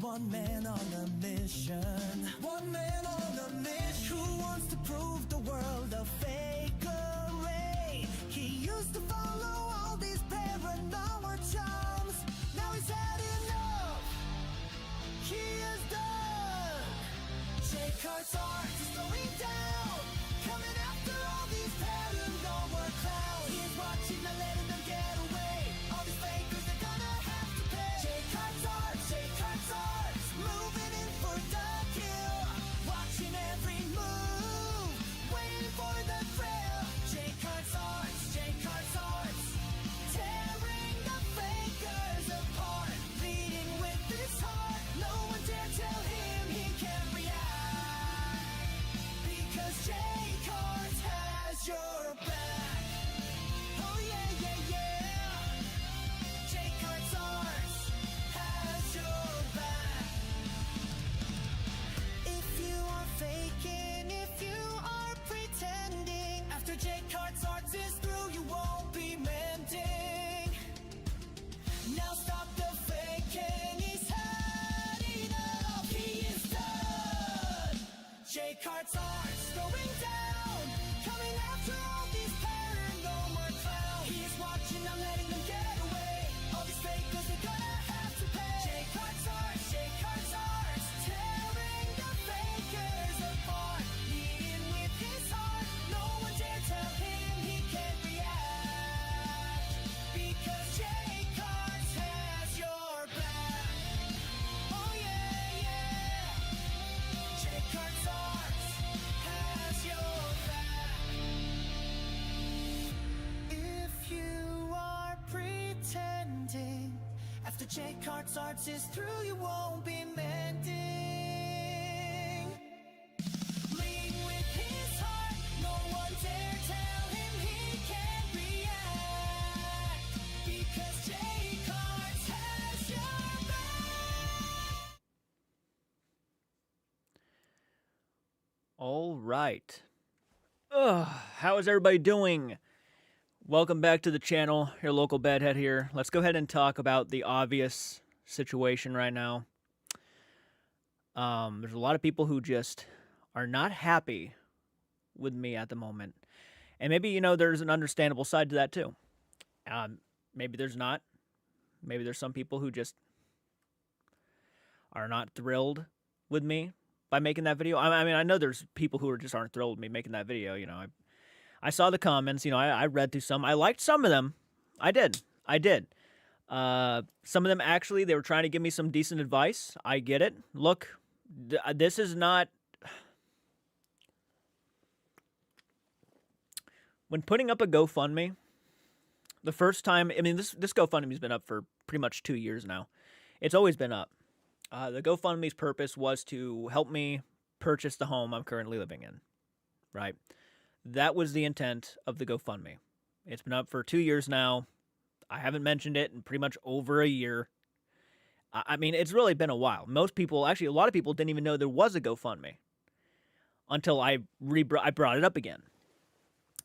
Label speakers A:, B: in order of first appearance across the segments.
A: one man on a mission. One man on a mission. Who wants to prove the world a fakery? He used to follow all these paranormal charms. Now he's had enough. He is done. Jake Hart's art is going down. Coming after all these paranormal clowns. He's watching, not letting them get away. All these fakers are gonna have to pay. Jake Hart's art, moving in for the kill. Watching every move, waiting for the thrill. Jake Hart's arts, tearing the fakers apart. Leading with his heart, no one dare tell him he can't react. Because Jake Hart has your back. Oh yeah, yeah, yeah. Jake Hart's arts has your back. If you are faking, if you are pretending, after Jake Hart's arts is through, you won't be mending. Now stop the faking, he's had enough, he is done. Jake Hart's arts going down, coming after all these paranormal clowns. He's watching, not letting them get away. All these fakers are gonna have to pay. Jake Hart's arts, tearing the fakers apart. Leading with his heart, no one dare tell him he can't react. Because Jake Hart has your back. Oh yeah, yeah. Jake Hart's arts has your back. If you are pretending, after Jake Hart's arts is through, you won't be mending. Lead with his heart, no one dare tell him he can't react. Because Jake Hart has your back.
B: All right. How is everybody doing? Welcome back to the channel, your local bedhead here. Let's go ahead and talk about the obvious situation right now. There's a lot of people who just are not happy with me at the moment. And maybe, there's an understandable side to that too. Maybe there's not. Maybe there's some people who just are not thrilled with me by making that video. I mean, I know there's people who just aren't thrilled with me making that video. I saw the comments. I read through some. I liked some of them. I did. Some of them actually, they were trying to give me some decent advice. I get it. Look, this is not. When putting up a GoFundMe, the first time, I mean, this GoFundMe's been up for pretty much 2 years now. It's always been up. The GoFundMe's purpose was to help me purchase the home I'm currently living in, right? That was the intent of the GoFundMe. It's been up for 2 years now. I haven't mentioned it in pretty much over a year. I mean, it's really been a while. Most people, actually, a lot of people didn't even know there was a GoFundMe until I brought it up again.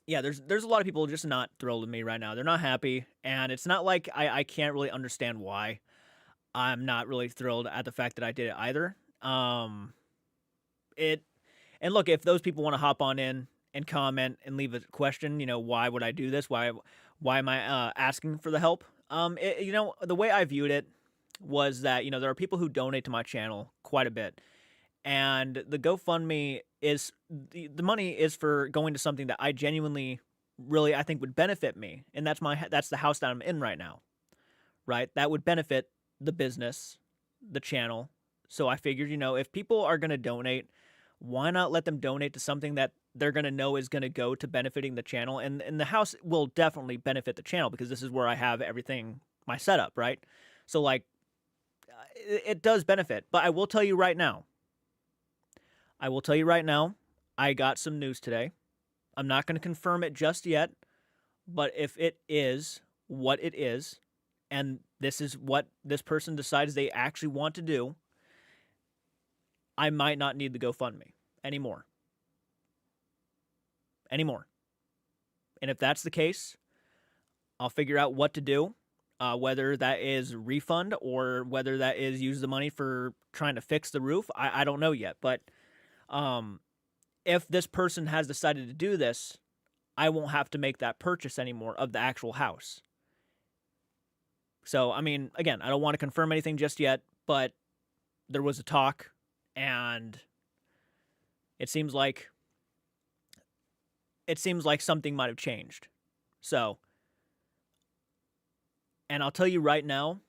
B: Yeah, there's a lot of people just not thrilled with me right now. They're not happy, and it's not like I can't really understand why. I'm not really thrilled at the fact that I did it either. And look, if those people want to hop on in and comment and leave a question, why would I do this? Why am I asking for the help? The way I viewed it was that, there are people who donate to my channel quite a bit. And the GoFundMe is, the money is for going to something that I genuinely, really, I think would benefit me. And that's the house that I'm in right now, right? That would benefit the business, the channel. So I figured, if people are going to donate, why not let them donate to something that they're going to know is going to go to benefiting the channel? And the house will definitely benefit the channel because this is where I have everything, my setup, right? So, it does benefit. But I will tell you right now, I got some news today. I'm not going to confirm it just yet, but if it is what it is, and this is what this person decides they actually want to do, I might not need the GoFundMe anymore. And if that's the case, I'll figure out what to do. whether that is refund or whether that is use the money for trying to fix the roof. I don't know yet, but um, if this person has decided to do this, I won't have to make that purchase anymore of the actual house. So, I mean, again, I don't want to confirm anything just yet, but there was a talk, and it seems like something might have changed. So, and I'll tell you right now,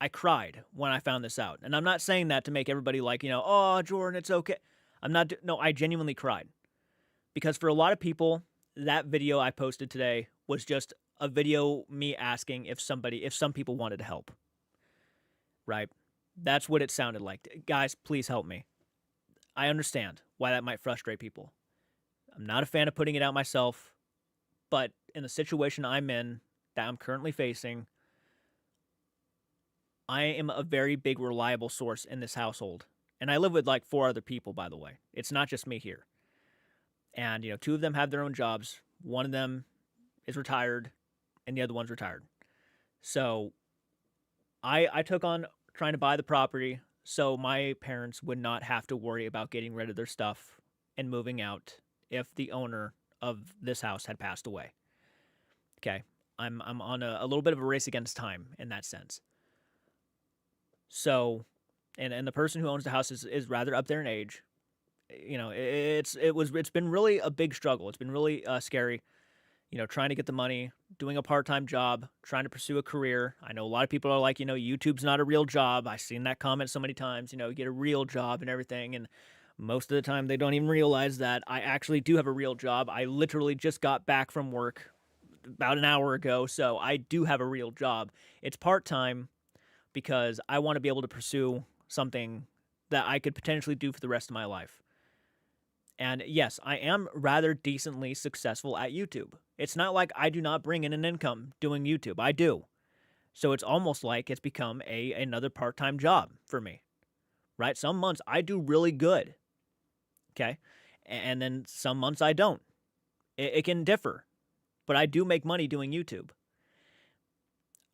B: I cried when I found this out. And I'm not saying that to make everybody like, oh, Jordan, it's okay. No, I genuinely cried. Because for a lot of people, that video I posted today was just a video me asking if some people wanted to help. Right? That's what it sounded like. Guys, please help me. I understand why that might frustrate people. I'm not a fan of putting it out myself, but in the situation I'm in, that I'm currently facing, I am a very big reliable source in this household. And I live with like 4 other people, by the way. It's not just me here. And, 2 of them have their own jobs. One of them is retired, and the other one's retired. So I took on trying to buy the property so my parents would not have to worry about getting rid of their stuff and moving out if the owner of this house had passed away. Okay, I'm on a little bit of a race against time in that sense. So, and the person who owns the house is rather up there in age. It's been really a big struggle. It's been really scary. Trying to get the money, doing a part-time job, trying to pursue a career. I know a lot of people are like, YouTube's not a real job. I've seen that comment so many times, get a real job and everything. And most of the time they don't even realize that I actually do have a real job. I literally just got back from work about an hour ago, so I do have a real job. It's part-time because I want to be able to pursue something that I could potentially do for the rest of my life. And yes, I am rather decently successful at YouTube. It's not like I do not bring in an income doing YouTube. I do. So it's almost like it's become another part-time job for me, right? Some months I do really good, okay? And then some months I don't. It can differ, but I do make money doing YouTube.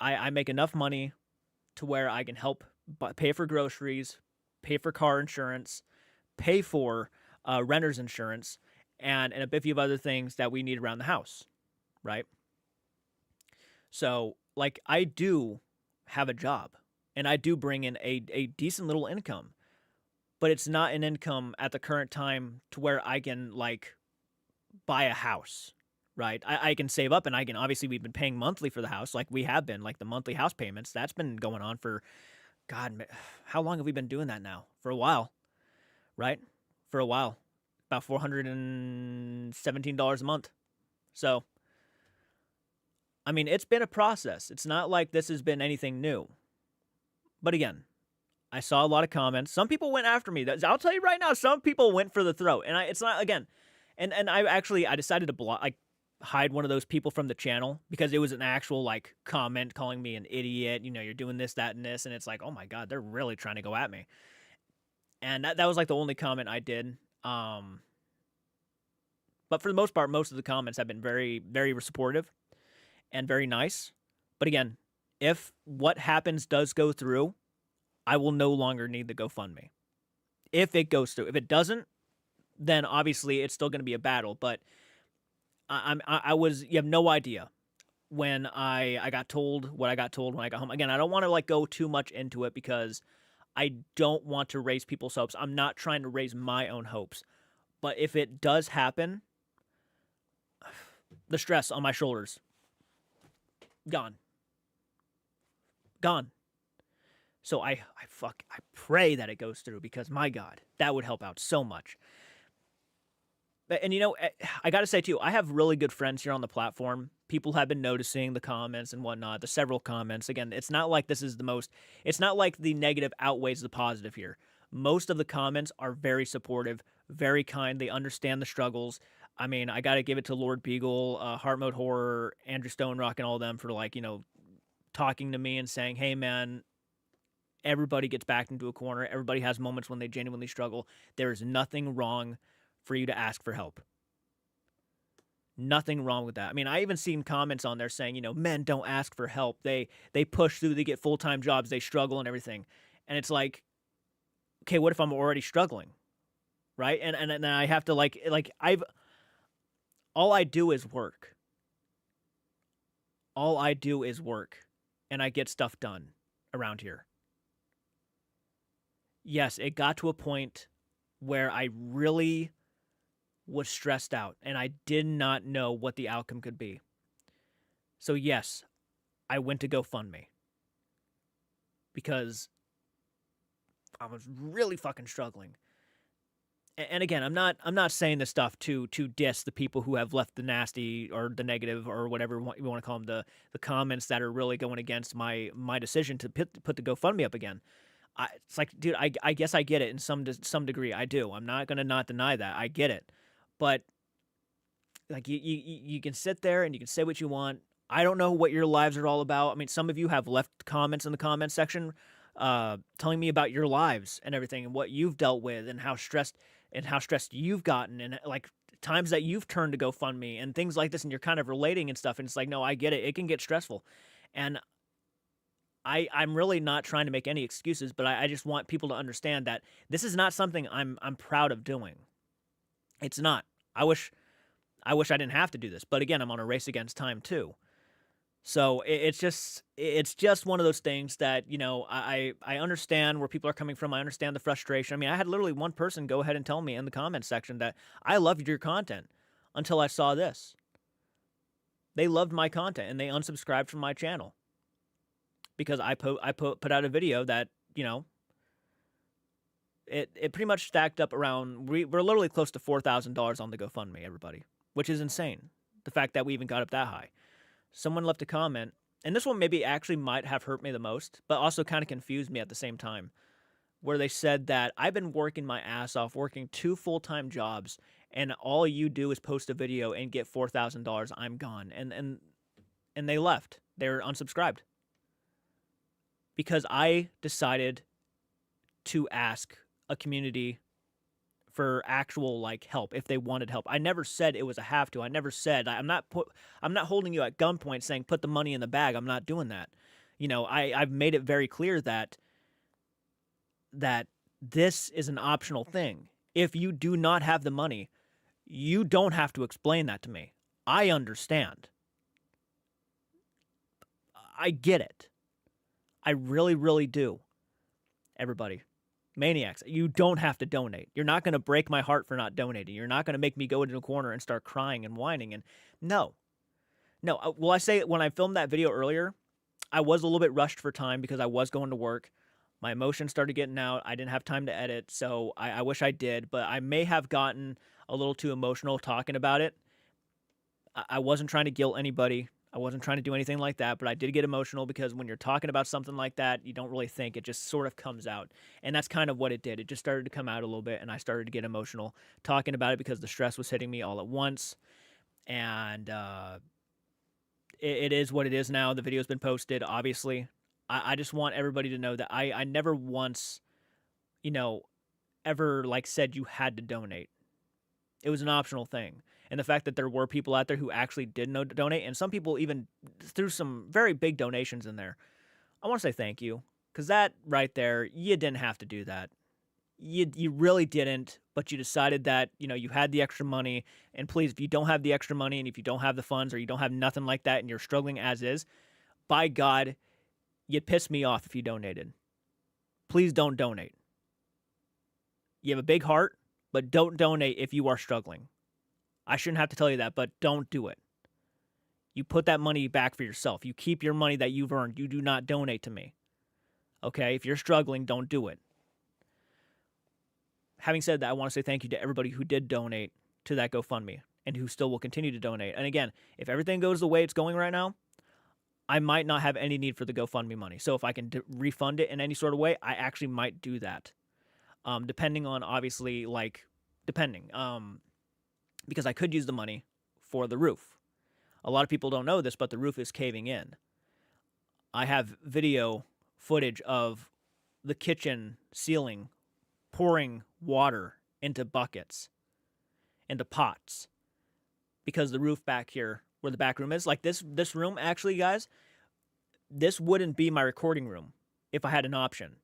B: I make enough money to where I can help pay for groceries, pay for car insurance, pay for renter's insurance, and a biffy of other things that we need around the house, right? So, like, I do have a job, and I do bring in a decent little income, but it's not an income at the current time to where I can, like, buy a house, right? I can save up, and I can, obviously, we've been paying monthly for the house, like we have been, like the monthly house payments, that's been going on for, God, how long have we been doing that now? For a while, right? For a while, about $417 a month. So, I mean, it's been a process. It's not like this has been anything new. But again, I saw a lot of comments. Some people went after me. I'll tell you right now, some people went for the throat. And it's not, again, and I decided to hide one of those people from the channel because it was an actual, like, comment calling me an idiot. You're doing this, that, and this. And it's like, oh my God, they're really trying to go at me. And that was like the only comment I did. But for the most part, most of the comments have been very, very supportive and very nice. But again, if what happens does go through, I will no longer need the GoFundMe. If it goes through. If it doesn't, then obviously it's still going to be a battle. But you have no idea when I got told what I got told when I got home. Again, I don't want to like go too much into it because I don't want to raise people's hopes. I'm not trying to raise my own hopes. But if it does happen, the stress on my shoulders, gone. So I pray that it goes through because, my God, that would help out so much. And, I got to say, too, I have really good friends here on the platform. People have been noticing the comments and whatnot, the several comments. Again, it's not like it's not like the negative outweighs the positive here. Most of the comments are very supportive, very kind. They understand the struggles. I mean, I got to give it to Lord Beagle, Heart Mode Horror, Andrew Stone Rock, and all of them for, like, talking to me and saying, hey, man, everybody gets backed into a corner. Everybody has moments when they genuinely struggle. There is nothing wrong for you to ask for help. Nothing wrong with that. I mean, I even seen comments on there saying, men don't ask for help. They push through, they get full-time jobs, they struggle and everything. And it's like, okay, what if I'm already struggling? Right? And then I have to I've all I do is work. All I do is work, and I get stuff done around here. Yes, it got to a point where I really was stressed out, and I did not know what the outcome could be. So yes, I went to GoFundMe because I was really fucking struggling. And again, I'm not saying this stuff to diss the people who have left the nasty or the negative or whatever you want to call them, the comments that are really going against my decision to put the GoFundMe up again. It's like, dude, I guess I get it in some degree. I do. I'm not gonna not deny that. I get it, but like you can sit there and you can say what you want. I don't know what your lives are all about. I mean, some of you have left comments in the comment section, telling me about your lives and everything and what you've dealt with and how stressed you've gotten and like times that you've turned to GoFundMe and things like this, and you're kind of relating and stuff. And it's like, no, I get it. It can get stressful, and I'm really not trying to make any excuses, but I just want people to understand that this is not something I'm proud of doing. It's not. I wish I didn't have to do this, but again, I'm on a race against time too. So it's just one of those things that, I understand where people are coming from. I understand the frustration. I mean, I had literally one person go ahead and tell me in the comments section that I loved your content until I saw this. They loved my content and they unsubscribed from my channel because I put out a video that, it pretty much stacked up around, we're literally close to $4,000 on the GoFundMe, everybody, which is insane. The fact that we even got up that high. Someone left a comment, and this one maybe actually might have hurt me the most, but also kind of confused me at the same time, where they said that I've been working my ass off, working 2 full-time jobs, and all you do is post a video and get $4,000. I'm gone. And they left. They were unsubscribed. Because I decided to ask a community for actual help if they wanted help. I never said it was a have to. I never said I'm not holding you at gunpoint saying put the money in the bag. I'm not doing that. I've made it very clear that this is an optional thing. If you do not have the money, you don't have to explain that to me. I understand. I get it. I really, really do. Everybody. Maniacs, you don't have to donate. You're not going to break my heart for not donating. You're not going to make me go into a corner and start crying and whining. And no. Well, I say when I filmed that video earlier, I was a little bit rushed for time because I was going to work. My emotions started getting out. I didn't have time to edit, so I wish I did. But I may have gotten a little too emotional talking about it. I wasn't trying to guilt anybody. I wasn't trying to do anything like that, but I did get emotional because when you're talking about something like that, you don't really think. It just sort of comes out. And that's kind of what it did. It just started to come out a little bit, and I started to get emotional talking about it because the stress was hitting me all at once. And it is what it is now. The video's been posted, obviously. I just want everybody to know that I never once, ever said you had to donate. It was an optional thing. And the fact that there were people out there who actually did donate, and some people even threw some very big donations in there, I want to say thank you. Because that right there, you didn't have to do that. You really didn't, but you decided that, you had the extra money. And please, if you don't have the extra money and if you don't have the funds or you don't have nothing like that and you're struggling as is, by God, you'd piss me off if you donated. Please don't donate. You have a big heart, but don't donate if you are struggling. I shouldn't have to tell you that, but don't do it. You put that money back for yourself. You keep your money that you've earned. You do not donate to me. Okay? If you're struggling, don't do it. Having said that, I want to say thank you to everybody who did donate to that GoFundMe and who still will continue to donate. And again, if everything goes the way it's going right now, I might not have any need for the GoFundMe money. So if I can refund it in any sort of way, I actually might do that. Depending on, obviously, because I could use the money for the roof. A lot of people don't know this, but the roof is caving in. I have video footage of the kitchen ceiling pouring water into buckets, into pots, because the roof back here, where the back room is, like this room, actually, guys, this wouldn't be my recording room if I had an option.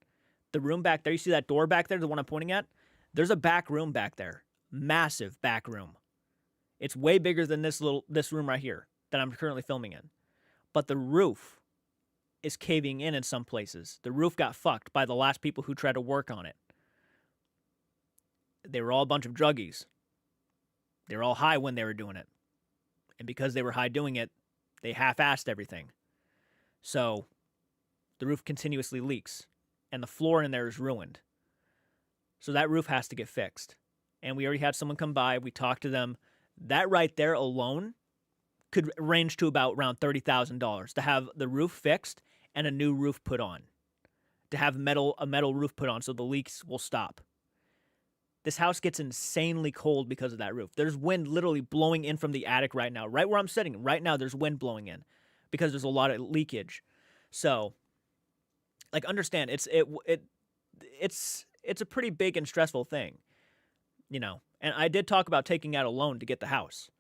B: The room back there, you see that door back there, the one I'm pointing at? There's a back room back there. Massive back room. It's way bigger than this room right here that I'm currently filming in. But the roof is caving in some places. The roof got fucked by the last people who tried to work on it. They were all a bunch of druggies. They were all high when they were doing it. And because they were high doing it, they half-assed everything. So the roof continuously leaks. And the floor in there is ruined. So that roof has to get fixed. And we already had someone come by. We talked to them. That right there alone could range to about around $30,000 to have the roof fixed and a new roof put on. To have a metal roof put on so the leaks will stop. This house gets insanely cold because of that roof. There's wind literally blowing in from the attic right now. Right where I'm sitting, right now there's wind blowing in because there's a lot of leakage. So, like, understand, it's a pretty big and stressful thing, you know. And I did talk about taking out a loan to get the house.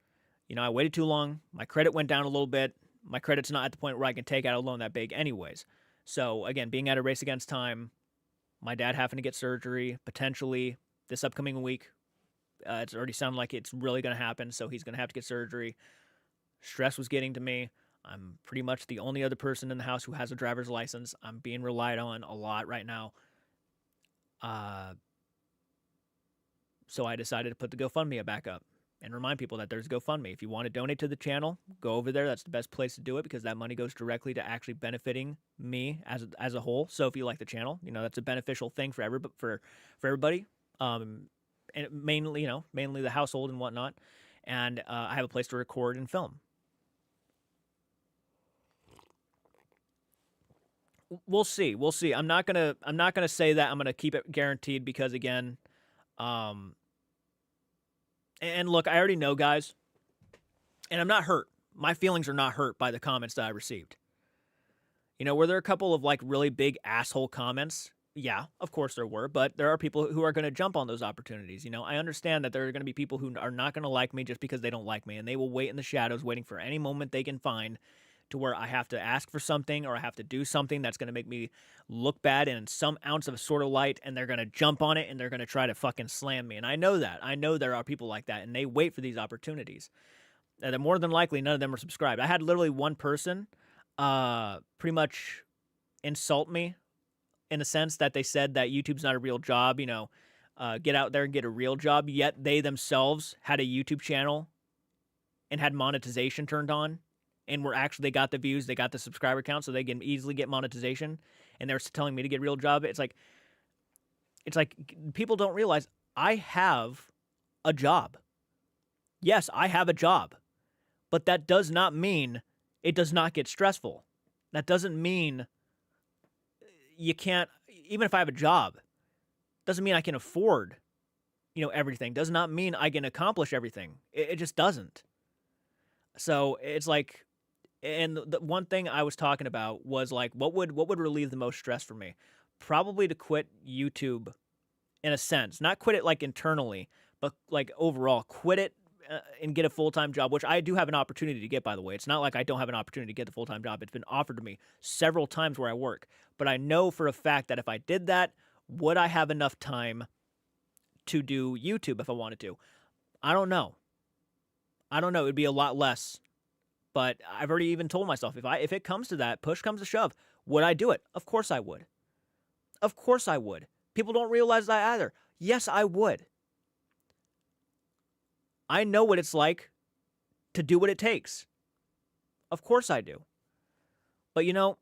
B: You know, I waited too long. My credit went down a little bit. My credit's not at the point where I can take out a loan that big anyways. So, again, being at a race against time, my dad having to get surgery, potentially this upcoming week. It's already sounded like it's really going to happen, so he's going to have to get surgery. Stress was getting to me. I'm pretty much the only other person in the house who has a driver's license. I'm being relied on a lot right now. So I decided to put the GoFundMe back up and remind people that there's GoFundMe. If you want to donate to the channel, go over there. That's the best place to do it because that money goes directly to actually benefiting me as a whole. So if you like the channel, you know, that's a beneficial thing for everybody. And mainly the household and whatnot. And I have a place to record and film. We'll see. I'm not gonna say that I'm gonna keep it guaranteed because, again, and look, I already know, guys, and I'm not hurt. My feelings are not hurt by the comments that I received. You know, were there a couple of like really big asshole comments? Yeah, of course there were, but there are people who are going to jump on those opportunities. You know, I understand that there are going to be people who are not going to like me just because they don't like me, and they will wait in the shadows waiting for any moment they can find to where I have to ask for something or I have to do something that's going to make me look bad in some ounce of a sort of light, and they're going to jump on it and they're going to try to fucking slam me. And I know that. I know there are people like that, and they wait for these opportunities. And more than likely, none of them are subscribed. I had literally one person pretty much insult me in a sense that they said that YouTube's not a real job, you know, get out there and get a real job, yet they themselves had a YouTube channel and had monetization turned on. And they got the views, they got the subscriber count, so they can easily get monetization. And they're telling me to get a real job. It's like people don't realize I have a job. Yes, I have a job. But that does not mean it does not get stressful. That doesn't mean you can't, even if I have a job, doesn't mean I can afford, you know, everything. Does not mean I can accomplish everything. It just doesn't. So it's like, and the one thing I was talking about was like, what would relieve the most stress for me? Probably to quit YouTube, in a sense. Not quit it like internally, but like overall, quit it and get a full-time job, which I do have an opportunity to get, by the way. It's not like I don't have an opportunity to get the full-time job. It's been offered to me several times where I work. But I know for a fact that if I did that, would I have enough time to do YouTube if I wanted to? I don't know. It would be a lot less. But I've already even told myself, if it comes to that, push comes to shove, would I do it? Of course I would. Of course I would. People don't realize that either. Yes, I would. I know what it's like to do what it takes. Of course I do. But, you know,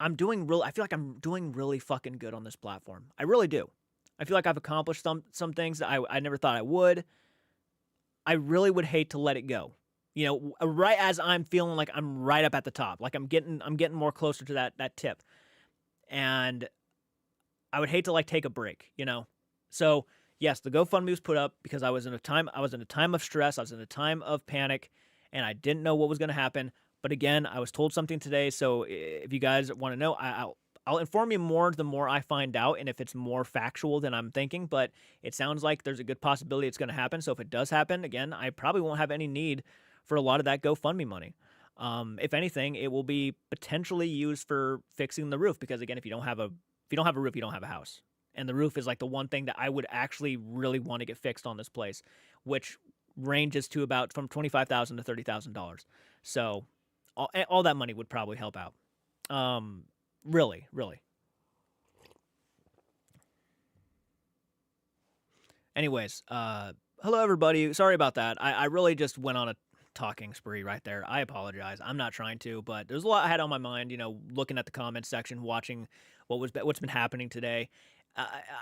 B: I feel like I'm doing really fucking good on this platform. I really do. I feel like I've accomplished some things that I never thought I would. I really would hate to let it go. You know, right as I'm feeling like I'm right up at the top, like I'm getting more closer to that tip. And I would hate to like take a break, you know? So yes, the GoFundMe was put up because I was in a time of stress. I was in a time of panic, and I didn't know what was going to happen. But again, I was told something today. So if you guys want to know, I'll inform you more the more I find out, and if it's more factual than I'm thinking. But it sounds like there's a good possibility it's going to happen. So if it does happen, again, I probably won't have any need for a lot of that GoFundMe money. If anything, it will be potentially used for fixing the roof because again, if you don't have a roof, you don't have a house. And the roof is like the one thing that I would actually really want to get fixed on this place, which ranges to about from $25,000 to $30,000. So all that money would probably help out. Really, really. Anyways, hello everybody. Sorry about that. I really just went on a talking spree right there. I apologize. I'm not trying to, but there's a lot I had on my mind. You know, looking at the comments section, watching what's been happening today.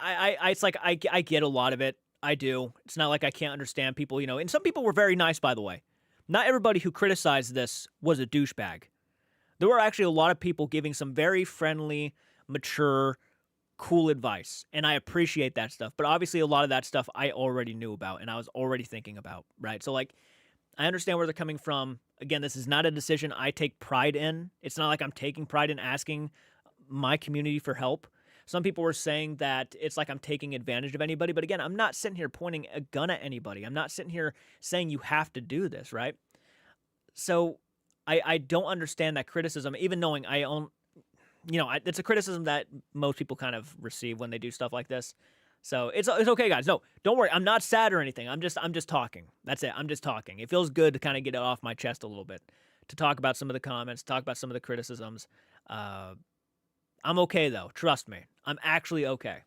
B: It's like I get a lot of it. I do. It's not like I can't understand people. You know, and some people were very nice, by the way. Not everybody who criticized this was a douchebag. There were actually a lot of people giving some very friendly, mature, cool advice, and I appreciate that stuff. But obviously, a lot of that stuff I already knew about and I was already thinking about, right? So, like, I understand where they're coming from. Again, this is not a decision I take pride in. It's not like I'm taking pride in asking my community for help. Some people were saying that it's like I'm taking advantage of anybody. But again, I'm not sitting here pointing a gun at anybody. I'm not sitting here saying you have to do this, right? So I don't understand that criticism, even knowing I own, it's a criticism that most people kind of receive when they do stuff like this. So it's okay, guys. No, don't worry. I'm not sad or anything. I'm just talking. That's it. I'm just talking. It feels good to kind of get it off my chest a little bit, to talk about some of the comments, talk about some of the criticisms. I'm okay though. Trust me. I'm actually okay.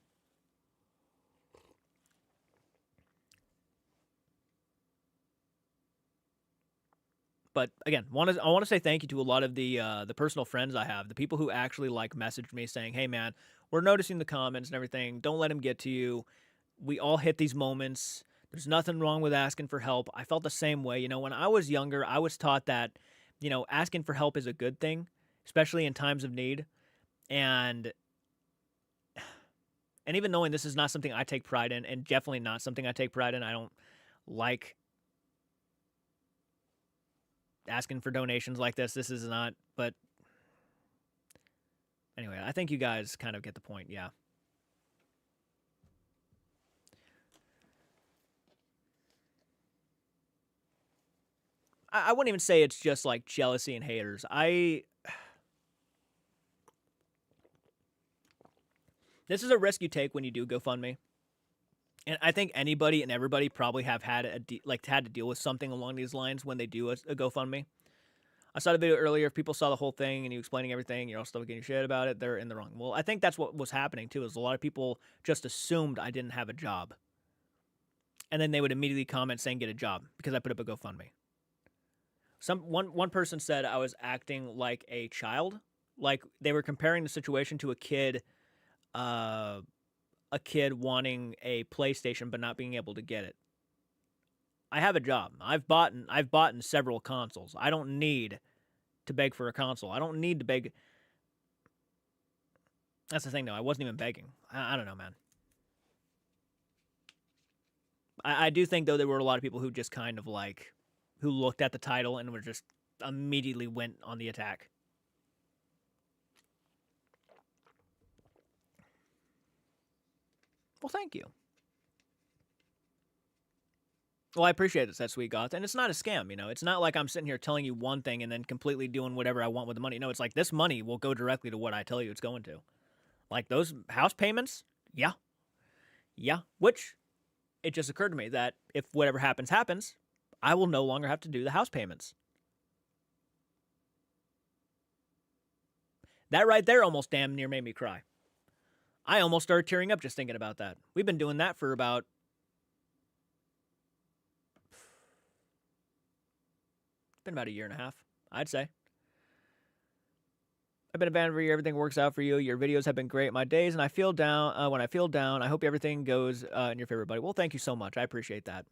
B: But again, I want to say thank you to a lot of the personal friends I have, the people who actually like messaged me saying, "Hey man, we're noticing the comments and everything. Don't let them get to you. We all hit these moments. There's nothing wrong with asking for help." I felt the same way. You know, when I was younger, I was taught that, asking for help is a good thing, especially in times of need. And even knowing this is not something I take pride in, and definitely not something I take pride in, I don't like asking for donations like this. This is not, but anyway, I think you guys kind of get the point. Yeah. I wouldn't even say it's just like jealousy and haters. This is a risk you take when you do GoFundMe. And I think anybody and everybody probably have had had to deal with something along these lines when they do a GoFundMe. I saw the video earlier. If people saw the whole thing and you explaining everything, you're all still getting shit about it, they're in the wrong. Well, I think that's what was happening too, is a lot of people just assumed I didn't have a job. And then they would immediately comment saying get a job because I put up a GoFundMe. One person said I was acting like a child. Like they were comparing the situation to a kid wanting a PlayStation but not being able to get it. I have a job. I've bought several consoles. I don't need to beg for a console. I don't need to beg. That's the thing, though. I wasn't even begging. I don't know, man. I do think, though, there were a lot of people who just kind of like, who looked at the title and were just immediately went on the attack. Well, thank you. Well, I appreciate it, said Sweet Goth. And it's not a scam, It's not like I'm sitting here telling you one thing and then completely doing whatever I want with the money. No, it's like this money will go directly to what I tell you it's going to. Like those house payments, yeah. Yeah. Which, it just occurred to me that if whatever happens, happens, I will no longer have to do the house payments. That right there almost damn near made me cry. I almost started tearing up just thinking about that. We've been doing that for about... It's been about a year and a half, I'd say. I've been a fan for you. Everything works out for you. Your videos have been great. My days, and I feel down. When I feel down, I hope everything goes in your favor, buddy. Well, thank you so much. I appreciate that.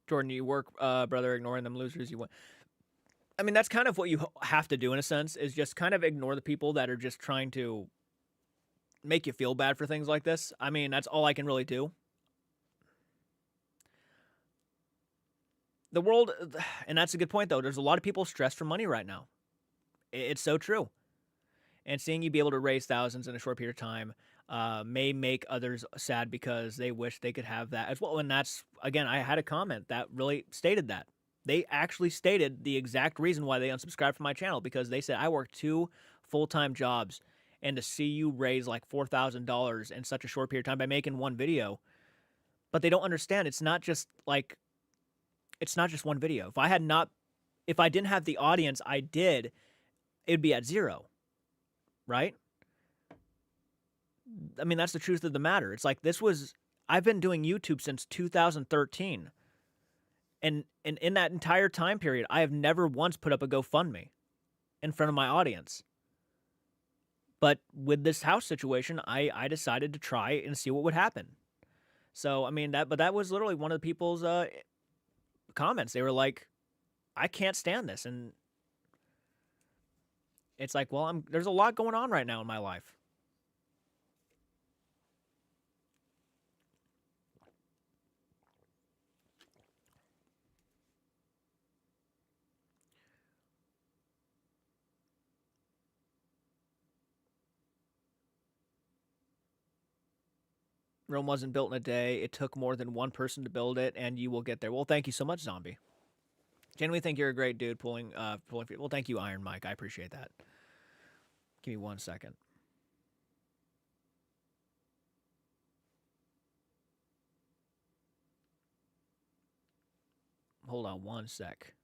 B: Jordan, you work, brother, ignoring them losers. You want. I mean, that's kind of what you have to do in a sense, is just kind of ignore the people that are just trying to make you feel bad for things like this. I mean, that's all I can really do. The world, and that's a good point though. There's a lot of people stressed for money right now. It's so true. And seeing you be able to raise thousands in a short period of time may make others sad because they wish they could have that as well. And that's, again, I had a comment that really stated that. They actually stated the exact reason why they unsubscribed from my channel, because they said, I work 2 full-time jobs, and to see you raise like $4,000 in such a short period of time by making one video. But they don't understand. It's not just one video. If I didn't have the audience I did, it'd be at 0, right? I mean, that's the truth of the matter. It's like I've been doing YouTube since 2013. And in that entire time period, I have never once put up a GoFundMe in front of my audience. But with this house situation, I decided to try and see what would happen. So, I mean, that was literally one of the people's comments. They were like, I can't stand this. And it's like, well, there's a lot going on right now in my life. Rome wasn't built in a day. It took more than one person to build it, and you will get there. Well, thank you so much, Zombie. Genuinely think you're a great dude pulling. Well, thank you, Iron Mike. I appreciate that. Give me 1 second. Hold on 1 sec.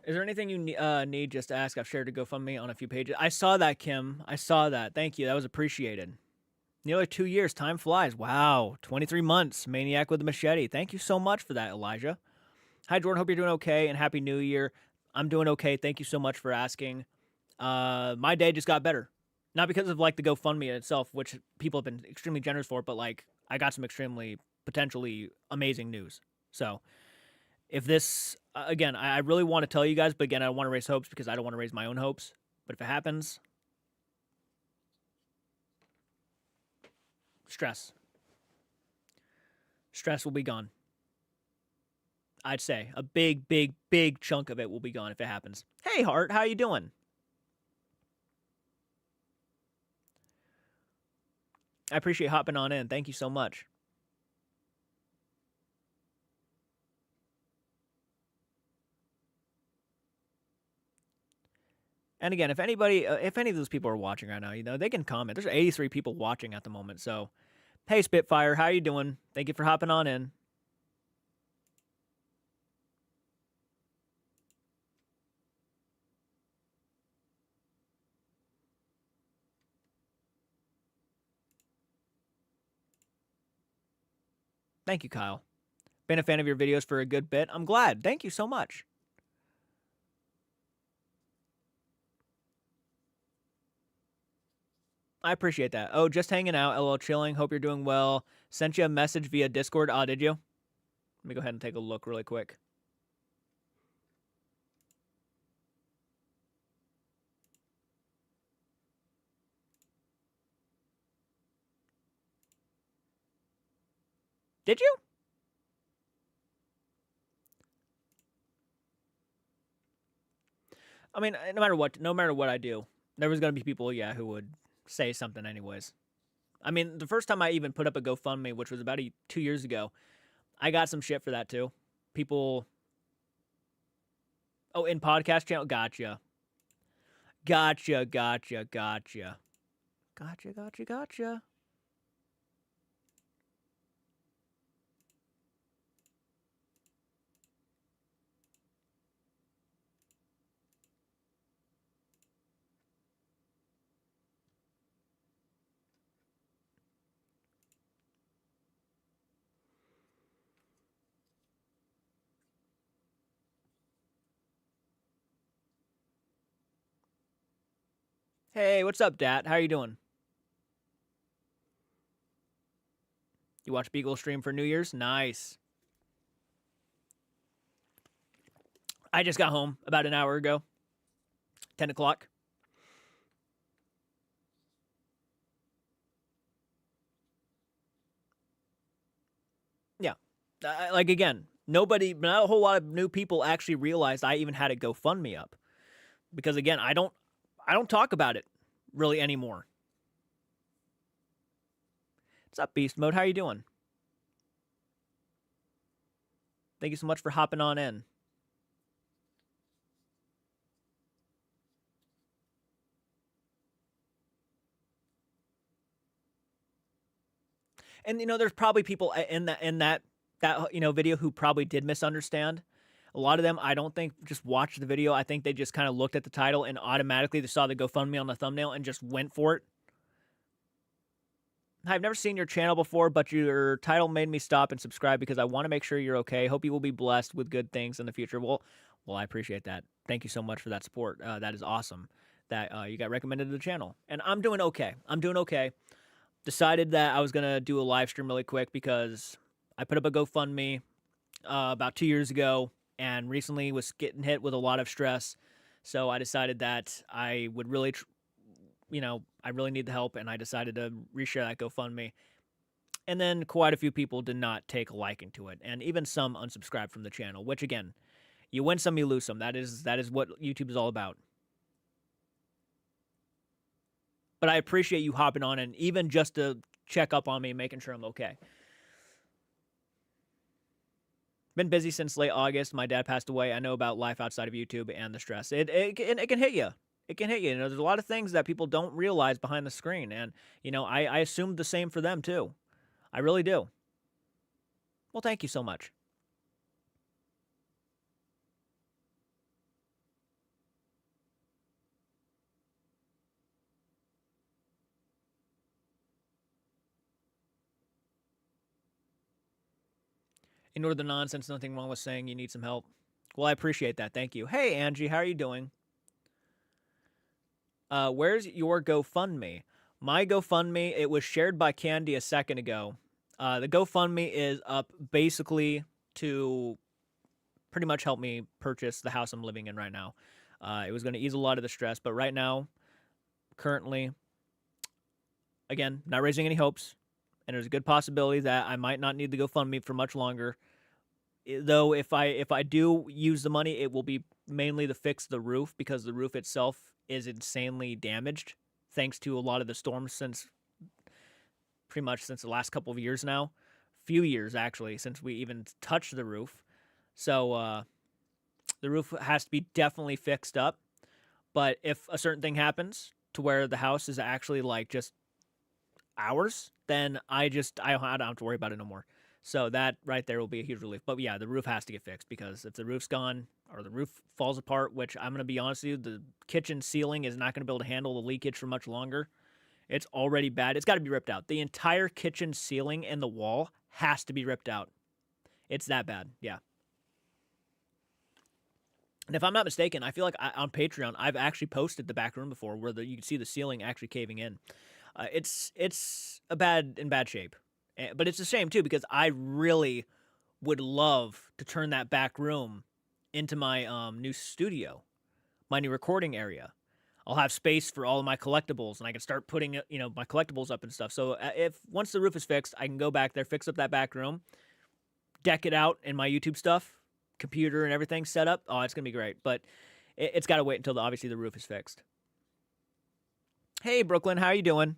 B: Is there anything you need just to ask? I've shared a GoFundMe on a few pages. I saw that, Kim. I saw that. Thank you. That was appreciated. Nearly 2 years. Time flies. Wow. 23 months. Maniac with a machete. Thank you so much for that, Elijah. Hi, Jordan. Hope you're doing okay, and Happy New Year. I'm doing okay. Thank you so much for asking. My day just got better. Not because of like the GoFundMe in itself, which people have been extremely generous for, but like I got some extremely potentially amazing news. So if this, again, I really want to tell you guys, but again, I don't want to raise hopes because I don't want to raise my own hopes. But if it happens, stress will be gone. I'd say a big, big, big chunk of it will be gone if it happens. Hey, Hart, how you doing? I appreciate hopping on in. Thank you so much. And again, if any of those people are watching right now, they can comment. There's 83 people watching at the moment. So, hey, Spitfire, how you doing? Thank you for hopping on in. Thank you, Kyle. Been a fan of your videos for a good bit. I'm glad. Thank you so much. I appreciate that. Oh, just hanging out. LOL, chilling. Hope you're doing well. Sent you a message via Discord. Oh, did you? Let me go ahead and take a look really quick. Did you? I mean, no matter what I do, there was gonna be people, yeah, who would say something anyways. I mean, the first time I even put up a GoFundMe, which was about 2 years ago, I got some shit for that too. People, oh, in podcast channel, gotcha. Hey, what's up, Dat? How you doing? You watch Beagle stream for New Year's? Nice. I just got home about an hour ago. 10 o'clock. Yeah. Like, again, not a whole lot of new people actually realized I even had a GoFundMe up. Because, again, I don't talk about it really anymore. What's up, Beast Mode? How you doing? Thank you so much for hopping on in. And there's probably people in that video who probably did misunderstand. A lot of them, I don't think, just watched the video. I think they just kind of looked at the title and automatically they saw the GoFundMe on the thumbnail and just went for it. I've never seen your channel before, but your title made me stop and subscribe because I want to make sure you're okay. Hope you will be blessed with good things in the future. Well, I appreciate that. Thank you so much for that support. That is awesome that you got recommended to the channel. And I'm doing okay. Decided that I was going to do a live stream really quick because I put up a GoFundMe about 2 years ago and recently was getting hit with a lot of stress. So I decided that I would really, I really need the help, and I decided to reshare that GoFundMe. And then quite a few people did not take a liking to it, and even some unsubscribed from the channel, which, again, you win some, you lose some. That is what YouTube is all about. But I appreciate you hopping on and even just to check up on me and making sure I'm okay. Been busy since late August. My dad passed away. I know about life outside of YouTube and the stress. It can hit you. It can hit you. There's a lot of things that people don't realize behind the screen. And, I assumed the same for them, too. I really do. Well, thank you so much. Ignore the nonsense. Nothing wrong with saying you need some help. Well, I appreciate that. Thank you. Hey, Angie, how are you doing? Where's your GoFundMe? My GoFundMe, it was shared by Candy a second ago. The GoFundMe is up basically to pretty much help me purchase the house I'm living in right now. It was going to ease a lot of the stress, but right now, currently, again, not raising any hopes, and there's a good possibility that I might not need the GoFundMe for much longer. Though if I do use the money, it will be mainly to fix the roof because the roof itself is insanely damaged thanks to a lot of the storms since the last couple of years now. Few years, actually, since we even touched the roof. So the roof has to be definitely fixed up. But if a certain thing happens to where the house is actually like just ours, then I don't have to worry about it no more. So that right there will be a huge relief. But yeah, the roof has to get fixed because if the roof's gone or the roof falls apart, which I'm going to be honest with you, the kitchen ceiling is not going to be able to handle the leakage for much longer. It's already bad. It's got to be ripped out. The entire kitchen ceiling and the wall has to be ripped out. It's that bad. Yeah. And if I'm not mistaken, I feel like on Patreon, I've actually posted the back room before where you can see the ceiling actually caving in. It's in bad shape. But it's a shame, too, because I really would love to turn that back room into my new studio, my new recording area. I'll have space for all of my collectibles, and I can start putting my collectibles up and stuff. So once the roof is fixed, I can go back there, fix up that back room, deck it out, and my YouTube stuff, computer and everything set up. Oh, it's going to be great. But it's got to wait until, obviously, the roof is fixed. Hey, Brooklyn, how are you doing?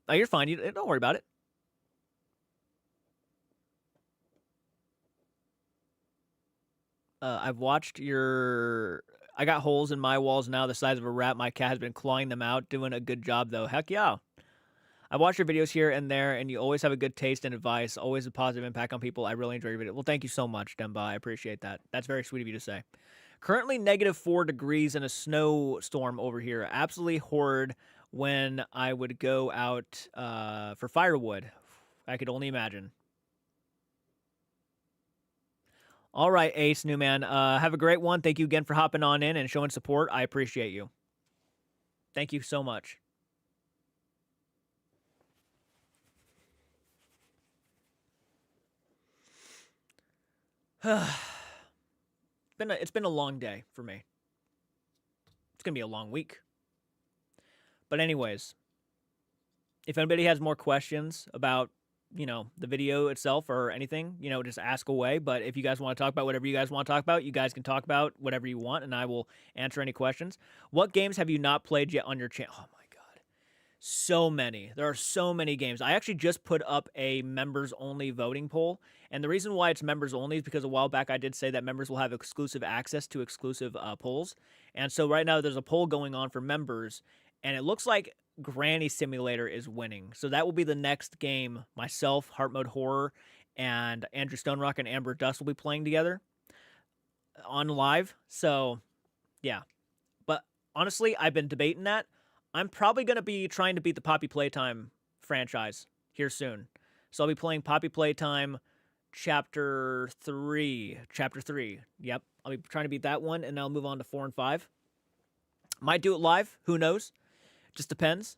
B: Oh, you're fine. Don't worry about it. I've watched I got holes in my walls now the size of a rat. My cat has been clawing them out. Doing a good job, though. Heck yeah. I watch your videos here and there, and you always have a good taste and advice. Always a positive impact on people. I really enjoy your video. Well, thank you so much, Demba. I appreciate that. That's very sweet of you to say. Currently -4 degrees in a snowstorm over here. Absolutely horrid when I would go out for firewood. I could only imagine. All right, Ace, new man. Have a great one. Thank you again for hopping on in and showing support. I appreciate you. Thank you so much. It's been a long day for me. It's gonna be a long week. But anyways, if anybody has more questions about the video itself or anything, just ask away. But if you guys want to talk about whatever you guys want to talk about, you guys can talk about whatever you want, and I will answer any questions. What games have you not played yet on your channel? Oh my god, so many. There are so many games. I actually just put up a members only voting poll, and the reason why it's members only is because a while back I did say that members will have exclusive access to exclusive polls. And so right now there's a poll going on for members, and it looks like Granny Simulator is winning. So that will be the next game myself, Heart Mode Horror, and Andrew Stonerock and Amber Dust will be playing together on live. So yeah. But honestly, I've been debating that. I'm probably going to be trying to beat the Poppy Playtime franchise here soon. So I'll be playing Poppy Playtime Chapter 3. Chapter 3. Yep. I'll be trying to beat that one, and I'll move on to 4 and 5. Might do it live. Who knows? Just depends.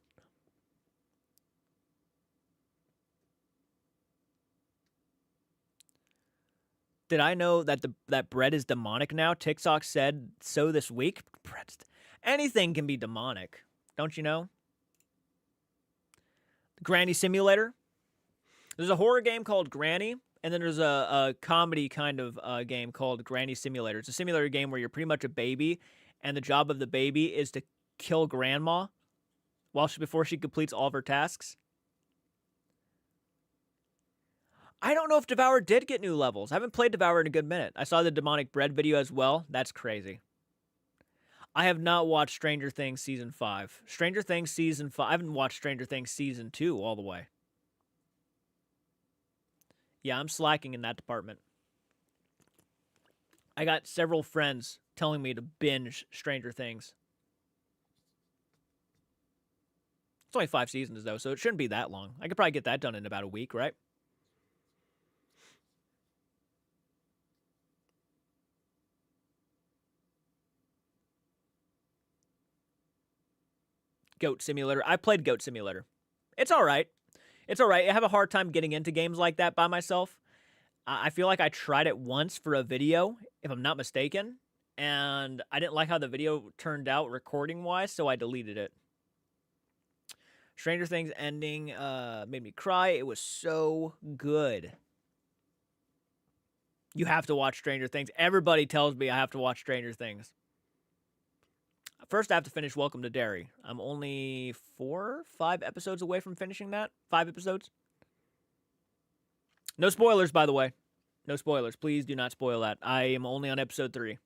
B: Did I know that that bread is demonic now? TikTok said so this week. Anything can be demonic. Don't you know? Granny Simulator. There's a horror game called Granny, and then there's a comedy kind of game called Granny Simulator. It's a simulator game where you're pretty much a baby, and the job of the baby is to kill grandma before she completes all of her tasks. I don't know if Devour did get new levels. I haven't played Devour in a good minute. I saw the demonic bread video as well. That's crazy. I have not watched Stranger Things Season 5. Stranger Things Season 5. I haven't watched Stranger Things Season 2 all the way. Yeah, I'm slacking in that department. I got several friends telling me to binge Stranger Things. It's only 5 seasons, though, so it shouldn't be that long. I could probably get that done in about a week, right? Goat Simulator. I played Goat Simulator. It's all right. It's all right. I have a hard time getting into games like that by myself. I feel like I tried it once for a video, if I'm not mistaken, and I didn't like how the video turned out recording-wise, so I deleted it. Stranger Things ending made me cry. It was so good. You have to watch Stranger Things. Everybody tells me I have to watch Stranger Things. First, I have to finish Welcome to Derry. I'm only 5 episodes away from finishing that. 5 episodes. No spoilers, by the way. No spoilers. Please do not spoil that. I am only on episode 3.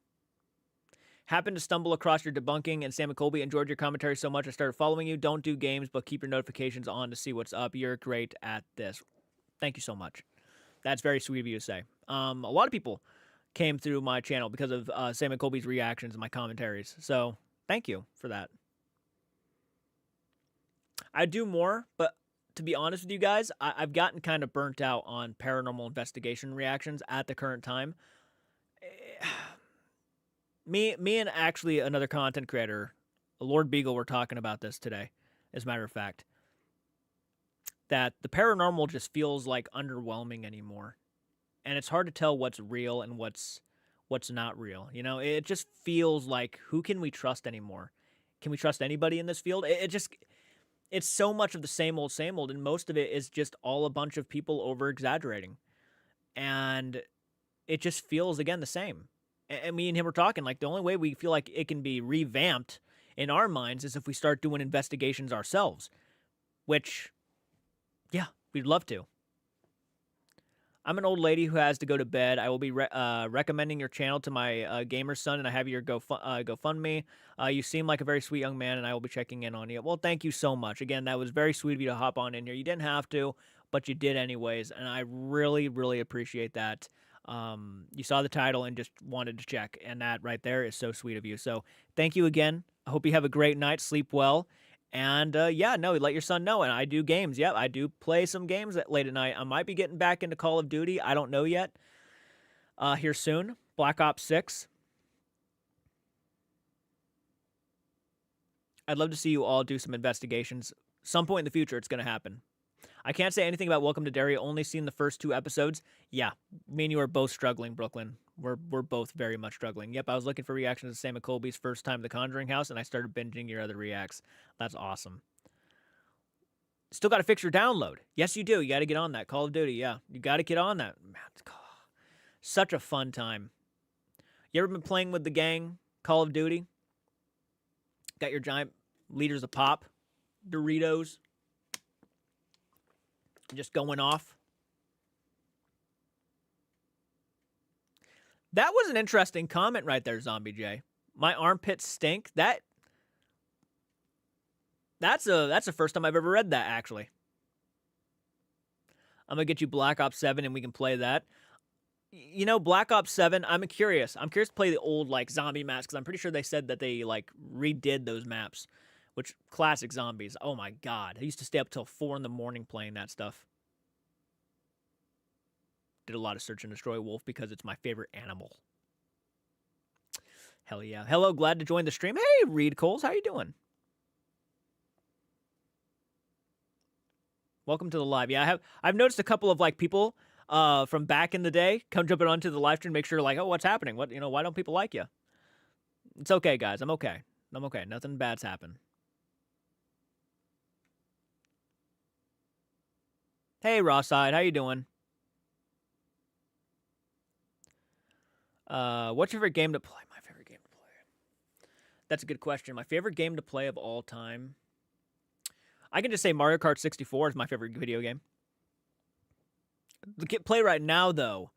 B: Happened to stumble across your debunking, and Sam and Colby enjoyed your commentary so much I started following you. Don't do games, but keep your notifications on to see what's up. You're great at this. Thank you so much. That's very sweet of you to say. A lot of people came through my channel because of Sam and Colby's reactions and my commentaries. So thank you for that. I do more, but to be honest with you guys, I've gotten kind of burnt out on paranormal investigation reactions at the current time. Me and actually another content creator, Lord Beagle, were talking about this today, as a matter of fact. That the paranormal just feels like underwhelming anymore. And it's hard to tell what's real and what's not real. You know, it just feels like, who can we trust anymore? Can we trust anybody in this field? It's so much of the same old, and most of it is just all a bunch of people over-exaggerating. And it just feels, again, the same. And me and him were talking, like, the only way we feel like it can be revamped in our minds is if we start doing investigations ourselves. Which, yeah, we'd love to. I'm an old lady who has to go to bed. I will be recommending your channel to my gamer son, and I have your GoFundMe. You seem like a very sweet young man, and I will be checking in on you. Well, thank you so much. Again, that was very sweet of you to hop on in here. You didn't have to, but you did anyways, and I really, really appreciate that. You saw the title and just wanted to check, and that right there is so sweet of you. So thank you again. I hope you have a great night. Sleep well. And, yeah, no, let your son know. And I do games. Yep, I do play some games late at night. I might be getting back into Call of Duty. I don't know yet. Here soon. Black Ops 6. I'd love to see you all do some investigations. Some point in the future, it's going to happen. I can't say anything about Welcome to Derry. Only seen the first 2 episodes. Yeah, me and you are both struggling, Brooklyn. We're both very much struggling. Yep, I was looking for reactions to Sam McColby's first time at the Conjuring House, and I started binging your other reacts. That's awesome. Still got to fix your download. Yes, you do. You got to get on that. Call of Duty, yeah. You got to get on that. Man, such a fun time. You ever been playing with the gang, Call of Duty? Got your giant liters of pop, Doritos, just going off. That was an interesting comment right there, Zombie J. My armpits stink. That's the first time I've ever read that, actually. I'm gonna get you Black Ops 7 and we can play that. You know, Black Ops 7, I'm curious. I'm curious to play the old like zombie maps because I'm pretty sure they said that they like redid those maps. Which classic zombies. Oh my god. I used to stay up till 4 in the morning playing that stuff. Did a lot of search and destroy wolf because it's my favorite animal. Hell yeah. Hello, glad to join the stream. Hey, Reed Coles, how you doing? Welcome to the live. Yeah, I've noticed a couple of like people from back in the day come jumping onto the live stream, make sure like, oh, what's happening? Why don't people like you? It's okay, guys. I'm okay. I'm okay. Nothing bad's happened. Hey, Rawside, how you doing? What's your favorite game to play? My favorite game to play. That's a good question. My favorite game to play of all time. I can just say Mario Kart 64 is my favorite video game. The play right now, though,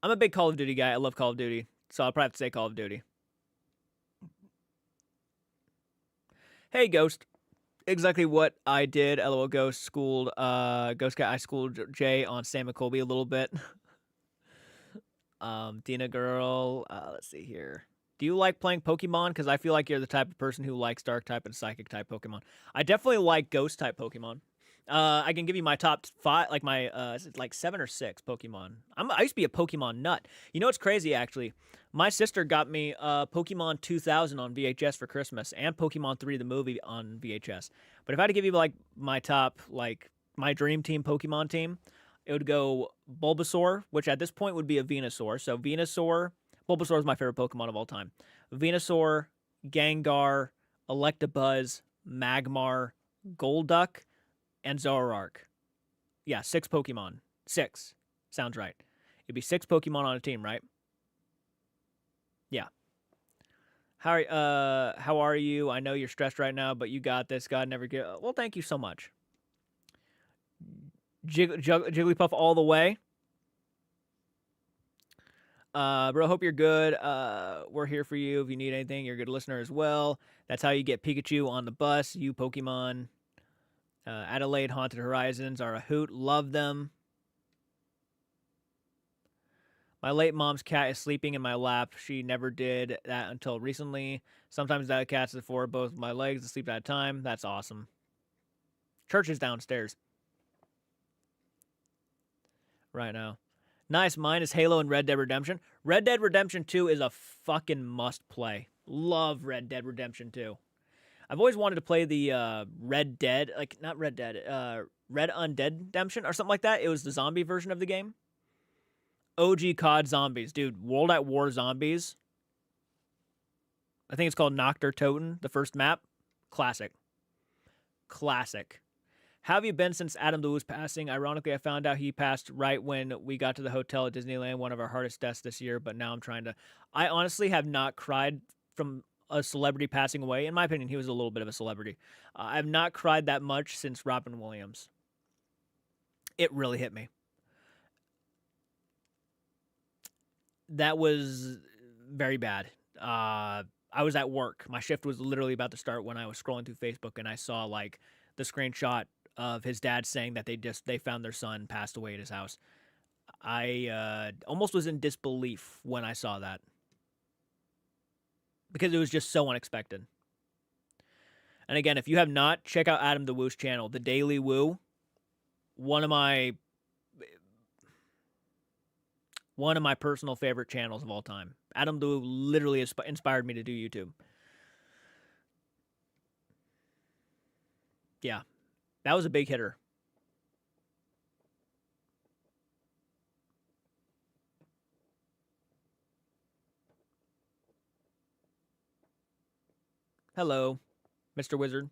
B: I'm a big Call of Duty guy. I love Call of Duty, so I'll probably have to say Call of Duty. Hey, Ghost. Exactly what I did. LOL Ghost schooled Ghost Cat. I schooled Jay on Sam McColby a little bit. Dina Girl. Let's see here. Do you like playing Pokemon? Because I feel like you're the type of person who likes Dark type and Psychic type Pokemon. I definitely like Ghost type Pokemon. I can give you my top 5, like my is it like 7 or 6 Pokemon. I used to be a Pokemon nut. You know what's crazy actually? My sister got me Pokemon 2000 on VHS for Christmas and Pokemon 3 the movie on VHS. But if I had to give you like my top, like my dream team Pokemon team, it would go Bulbasaur, which at this point would be a Venusaur. So Venusaur, Bulbasaur is my favorite Pokemon of all time. Venusaur, Gengar, Electabuzz, Magmar, Golduck, and Zoroark. Yeah, 6 Pokemon. 6. Sounds right. It'd be 6 Pokemon on a team, right? Yeah. How are you? I know you're stressed right now, but you got this. God never give. Well, thank you so much. Jigglypuff all the way. Bro, hope you're good. We're here for you if you need anything. You're a good listener as well. That's how you get Pikachu on the bus. You Pokemon. Adelaide Haunted Horizons are a hoot. Love them. My late mom's cat is sleeping in my lap. She never did that until recently. Sometimes that cat's for both my legs to sleep at a time. That's awesome. Church is downstairs right now. Nice. Mine is Halo and Red Dead Redemption. Red Dead Redemption 2 is a fucking must play. Love Red Dead Redemption 2. I've always wanted to play the Red Dead, like not Red Dead, Red Undead Redemption or something like that. It was the zombie version of the game. OG COD zombies, dude. World at War zombies. I think it's called Noctur Toten, the first map. Classic. Classic. How have you been since Adam Lewis passing? Ironically, I found out he passed right when we got to the hotel at Disneyland, one of our hardest deaths this year, but now I'm trying to... I honestly have not cried from a celebrity passing away. In my opinion, he was a little bit of a celebrity. I have not cried that much since Robin Williams. It really hit me. That was very bad. I was at work. My shift was literally about to start when I was scrolling through Facebook and I saw like the screenshot of his dad saying that they found their son passed away at his house. I almost was in disbelief when I saw that because it was just so unexpected. And again, if you have not, check out Adam the Woo's channel, The Daily Woo. One of my personal favorite channels of all time. Adam the Woo literally inspired me to do YouTube. Yeah, that was a big hitter. Hello, Mr. Wizard.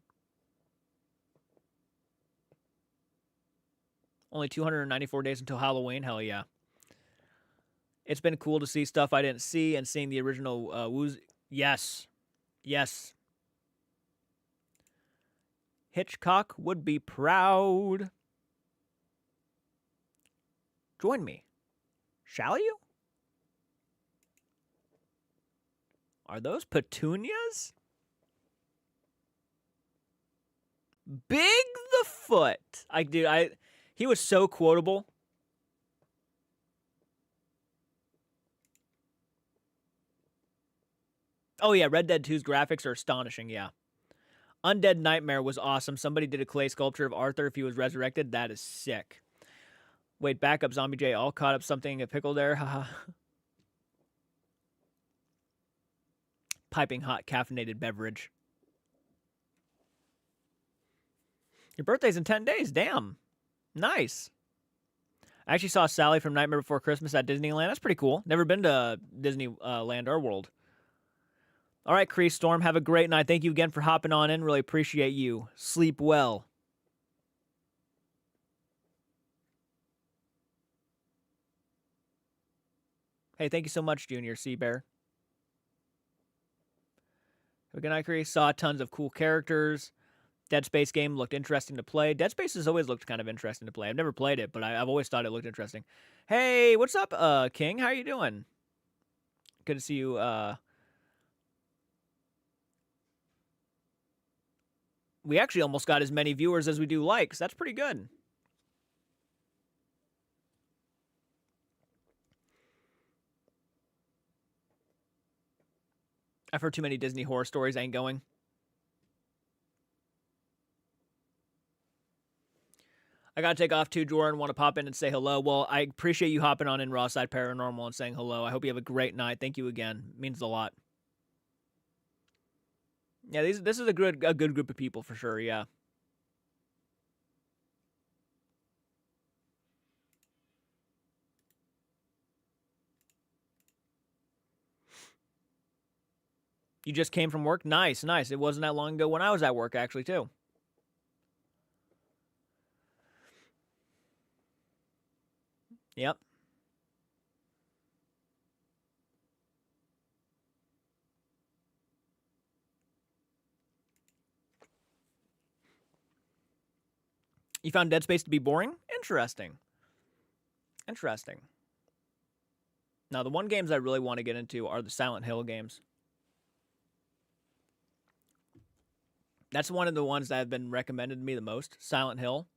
B: Only 294 days until Halloween. Hell yeah. It's been cool to see stuff I didn't see and seeing the original Wooz. Yes. Yes. Hitchcock would be proud. Join me. Shall you? Are those petunias? Big the Foot. He was so quotable. Oh yeah, Red Dead 2's graphics are astonishing, yeah. Undead Nightmare was awesome. Somebody did a clay sculpture of Arthur if he was resurrected. That is sick. Wait, back up, Zombie J. All caught up something a pickle there. Haha. Piping hot caffeinated beverage. Your birthday's in 10 days. Damn. Nice. I actually saw Sally from Nightmare Before Christmas at Disneyland. That's pretty cool. Never been to Disneyland or World. All right, Cree Storm, have a great night. Thank you again for hopping on in. Really appreciate you. Sleep well. Hey, thank you so much, Junior Sea Bear. Have a good night, Cree. Saw tons of cool characters. Dead Space game looked interesting to play. Dead Space has always looked kind of interesting to play. I've never played it, but I've always thought it looked interesting. Hey, what's up, King? How you doing? Good to see you. We actually almost got as many viewers as we do likes. That's pretty good. I've heard too many Disney horror stories. I ain't going. I gotta take off too, Jordan. Want to pop in and say hello. Well, I appreciate you hopping on in Raw Side Paranormal and saying hello. I hope you have a great night. Thank you again. It means a lot. Yeah, this is a good group of people for sure. Yeah. You just came from work? Nice, nice. It wasn't that long ago when I was at work, actually, too. Yep. You found Dead Space to be boring? Interesting. Interesting. Now, the one games I really want to get into are the Silent Hill games. That's one of the ones that have been recommended to me the most. Silent Hill,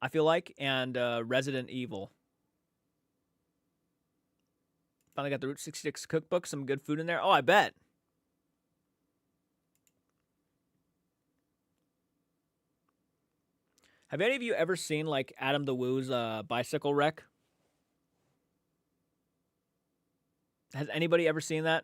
B: I feel like, and Resident Evil. Finally got the Route 66 cookbook, some good food in there. Oh, I bet. Have any of you ever seen, like, Adam the Woo's bicycle wreck? Has anybody ever seen that?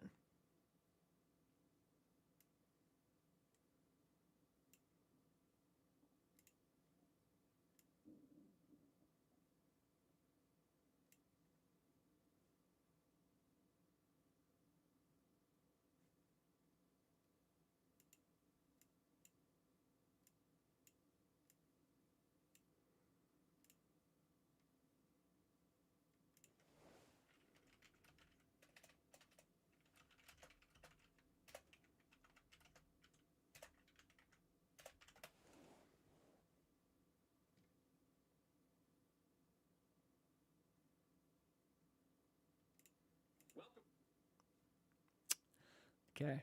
B: Okay.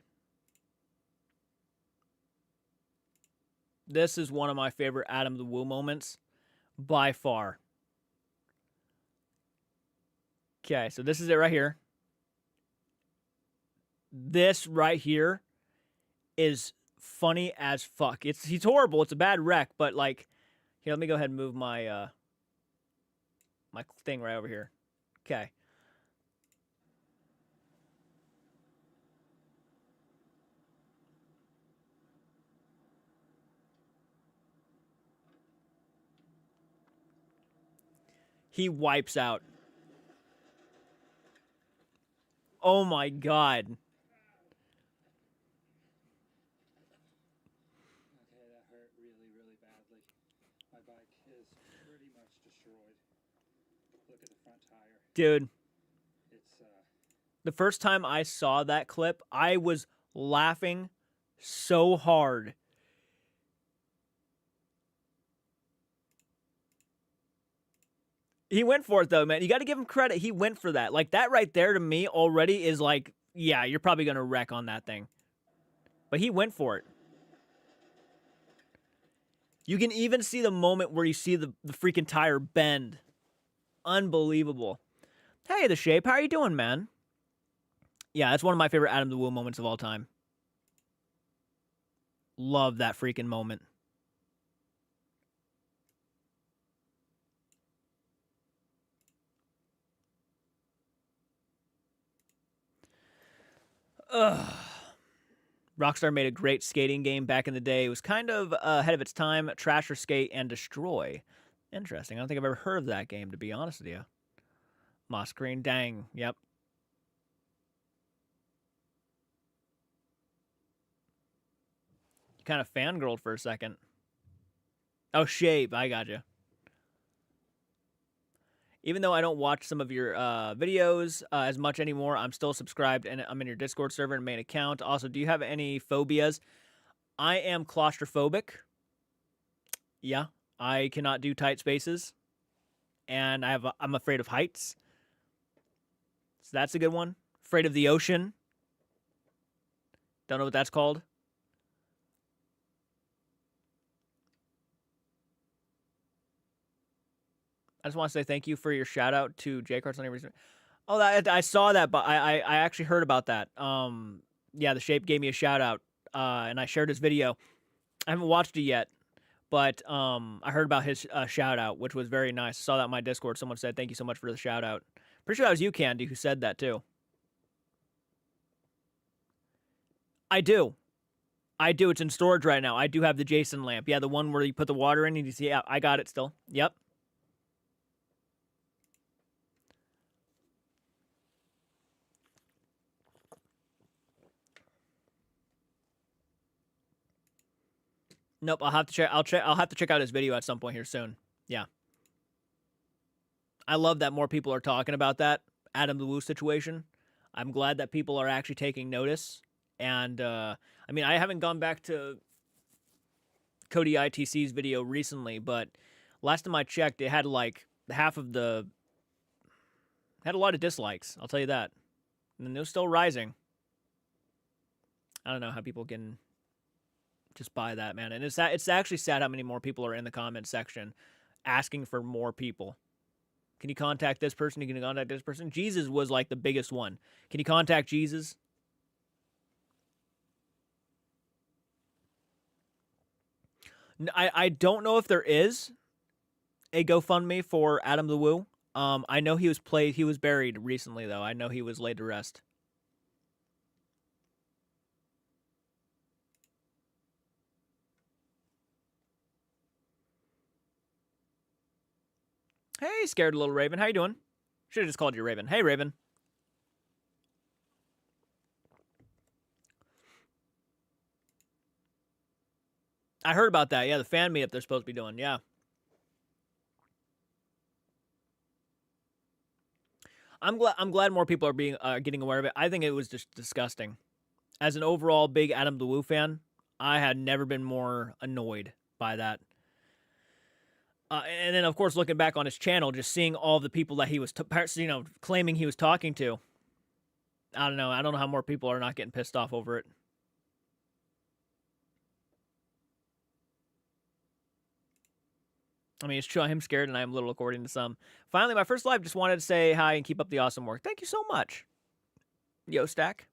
B: This is one of my favorite Adam the Woo moments by far. Okay, so this is it right here. This right here is funny as fuck. He's horrible. It's a bad wreck, but like, here, let me go ahead and move my my thing right over here. Okay. He wipes out. Oh my god. Dude, the first time I saw that clip, I was laughing so hard. He went for it though, man. You got to give him credit. He went for that. Like that right there to me already is like, yeah, you're probably going to wreck on that thing. But he went for it. You can even see the moment where you see the freaking tire bend. Unbelievable. Hey, The Shape. How are you doing, man? Yeah, that's one of my favorite Adam the Woo moments of all time. Love that freaking moment. Ugh. Rockstar made a great skating game back in the day. It was kind of ahead of its time. Trash or Skate and Destroy. Interesting. I don't think I've ever heard of that game, to be honest with you. Moss Green. Dang. Yep. You kind of fangirled for a second. Oh, Shape. I got you. Even though I don't watch some of your videos as much anymore, I'm still subscribed and I'm in your Discord server and main account. Also, do you have any phobias? I am claustrophobic. Yeah, I cannot do tight spaces, and I'm afraid of heights. So that's a good one. Afraid of the ocean. Don't know what that's called. I just want to say thank you for your shout out to J Carts on every. Oh, I saw that, but I actually heard about that. Yeah, The Shape gave me a shout out, and I shared his video. I haven't watched it yet, but I heard about his shout out, which was very nice. I saw that in my Discord. Someone said thank you so much for the shout out. Pretty sure that was you, Candy, who said that too. I do. It's in storage right now. I do have the Jason lamp. Yeah, the one where you put the water in and you see. Yeah, I got it still. Yep. Nope, I'll have to check. I'll have to check out his video at some point here soon. Yeah, I love that more people are talking about that Adam the Woo situation. I'm glad that people are actually taking notice. And I mean, I haven't gone back to Cody ITC's video recently, but last time I checked, it had like half of the had a lot of dislikes. I'll tell you that, and it was still rising. I don't know how people can just buy that, man. And it's actually sad how many more people are in the comment section asking for more people. Can you contact this person? Can you contact this person? Jesus was like the biggest one. Can you contact Jesus? I don't know if there is a GoFundMe for Adam the Woo. I know he was buried recently though. I know he was laid to rest. Hey, scared little Raven. How you doing? Should have just called you Raven. Hey, Raven. I heard about that. Yeah, the fan meetup they're supposed to be doing. Yeah. I'm glad more people are getting aware of it. I think it was just disgusting. As an overall big Adam the Woo fan, I had never been more annoyed by that. And then, of course, looking back on his channel, just seeing all the people that he was, claiming he was talking to. I don't know. I don't know how more people are not getting pissed off over it. I mean, it's true. I'm scared and I'm little, according to some. Finally, my first live. Just wanted to say hi and keep up the awesome work. Thank you so much. Yo, Stack.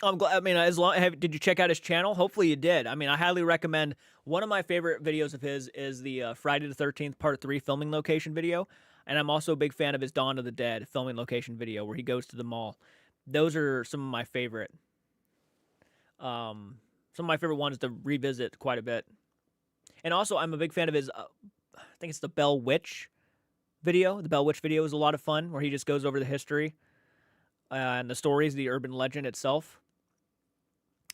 B: I'm glad. I mean, did you check out his channel? Hopefully you did. I mean, I highly recommend. One of my favorite videos of his is the Friday the 13th Part 3 filming location video. And I'm also a big fan of his Dawn of the Dead filming location video where he goes to the mall. Those are some of my favorite. Some of my favorite ones to revisit quite a bit. And also, I'm a big fan of his, I think it's the Bell Witch video. The Bell Witch video is a lot of fun where he just goes over the history and the stories, the urban legend itself.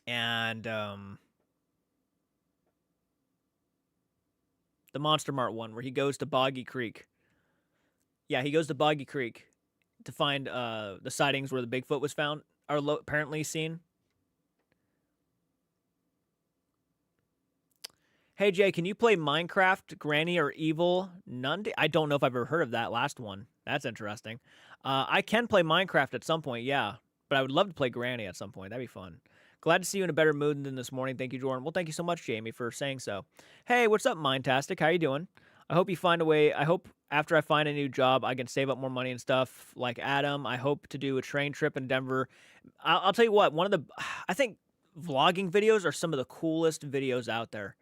B: And the Monster Mart one where he goes to Boggy Creek. Yeah, he goes to Boggy Creek to find the sightings where the Bigfoot was found, are apparently seen. Hey Jay, can you play Minecraft, Granny, or Evil? None. I don't know if I've ever heard of that last one. That's interesting. I can play Minecraft at some point, yeah, but I would love to play Granny at some point. That'd be fun. Glad to see you in a better mood than this morning. Thank you, Jordan. Well, thank you so much, Jamie, for saying so. Hey, what's up, Mindtastic? How you doing? I hope you find a way. I hope after I find a new job, I can save up more money and stuff like Adam. I hope to do a train trip in Denver. I'll tell you what, I think vlogging videos are some of the coolest videos out there.